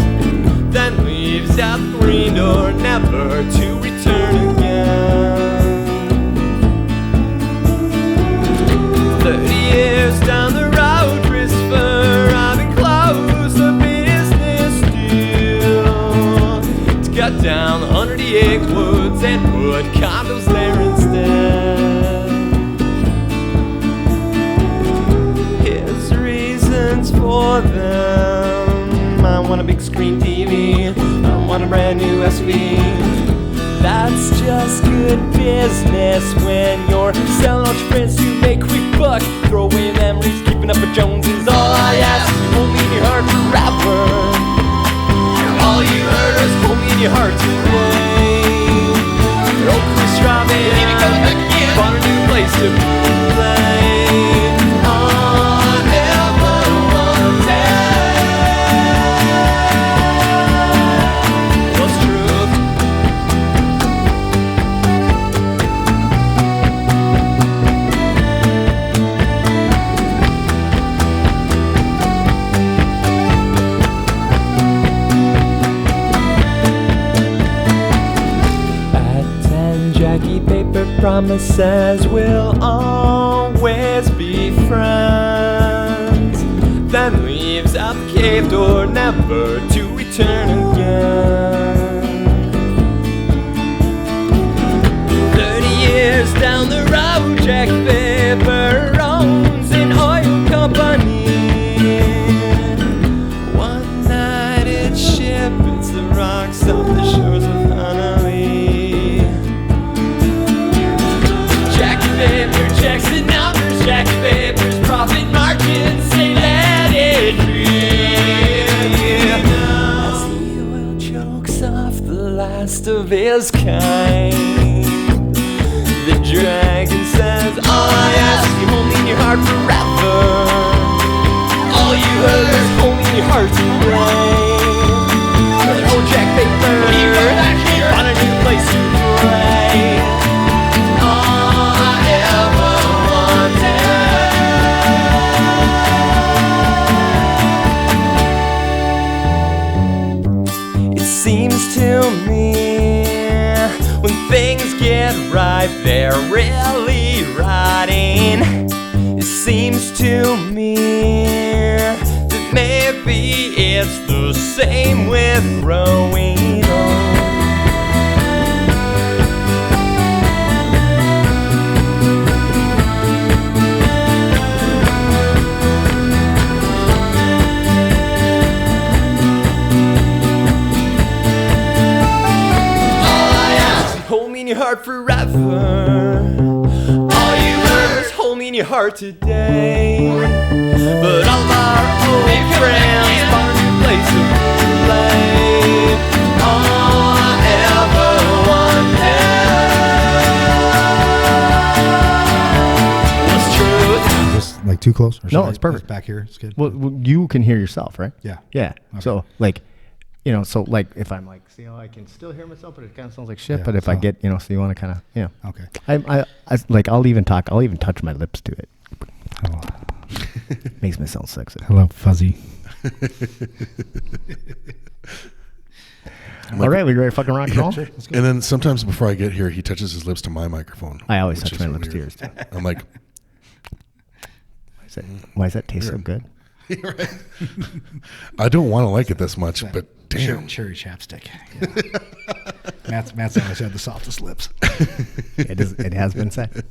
Then leaves out the green door, never to return again. 30 years down the road, Christopher, I've been close to business deal to cut down 100 acre woods and put condos there instead. His reasons for them: I want a big screen TV, I want a brand new SV. That's just good business when you're selling out your friends to make quick buck. Throw away memories, keeping up with Jones is all I ask. You hold me in your heart forever. All you heard is hold me in your heart today. Oh, Chris Robin, found a new place to play. On ever one day. What's truth? Jackie paper promises we'll always be friends. Then leaves out the cave door, never to return again. 30 years down the road, Jack Paper owns an oil company. One night it's ship, it's the rocks off the shores of Honolulu. Paper checks and numbers, Jack Paper's profit margins, say let it be. As the oil chokes off the last of his kind, the dragon says, all I ask, you hold me in your heart forever. All you heard is hold me in your heart today. Oh, Jack Paper, on a new place to play. Seems to me when things get right, they're really rotting. It seems to me that maybe it's the same with growing old. Your heart forever. All you heard is hold me in your heart today. But all our old friends found a new place to play. All I ever wanted was truth. Is this like too close? Or No, should it's I- perfect. Back here, it's good. Well, you can hear yourself, right? Yeah. Yeah. Okay. So like, you know, so like if I'm like, see how I can still hear myself, but it kind of sounds like shit. Yeah, but if I so- get, you know, so you want to kind of, you know, Okay. I like, I'll even talk, I'll even touch my lips to it. Hello, Makes me sound sexy. hello fuzzy. All right, we ready to fucking rock and roll? Sure, let's go. And then sometimes before I get here, he touches his lips to my microphone. I always which touch is my lips to weird. yours too. I'm like, Why does that taste so good? I don't want to like it this much, but damn. Cherry chapstick. Yeah. Matt's always had the softest lips. It has been said.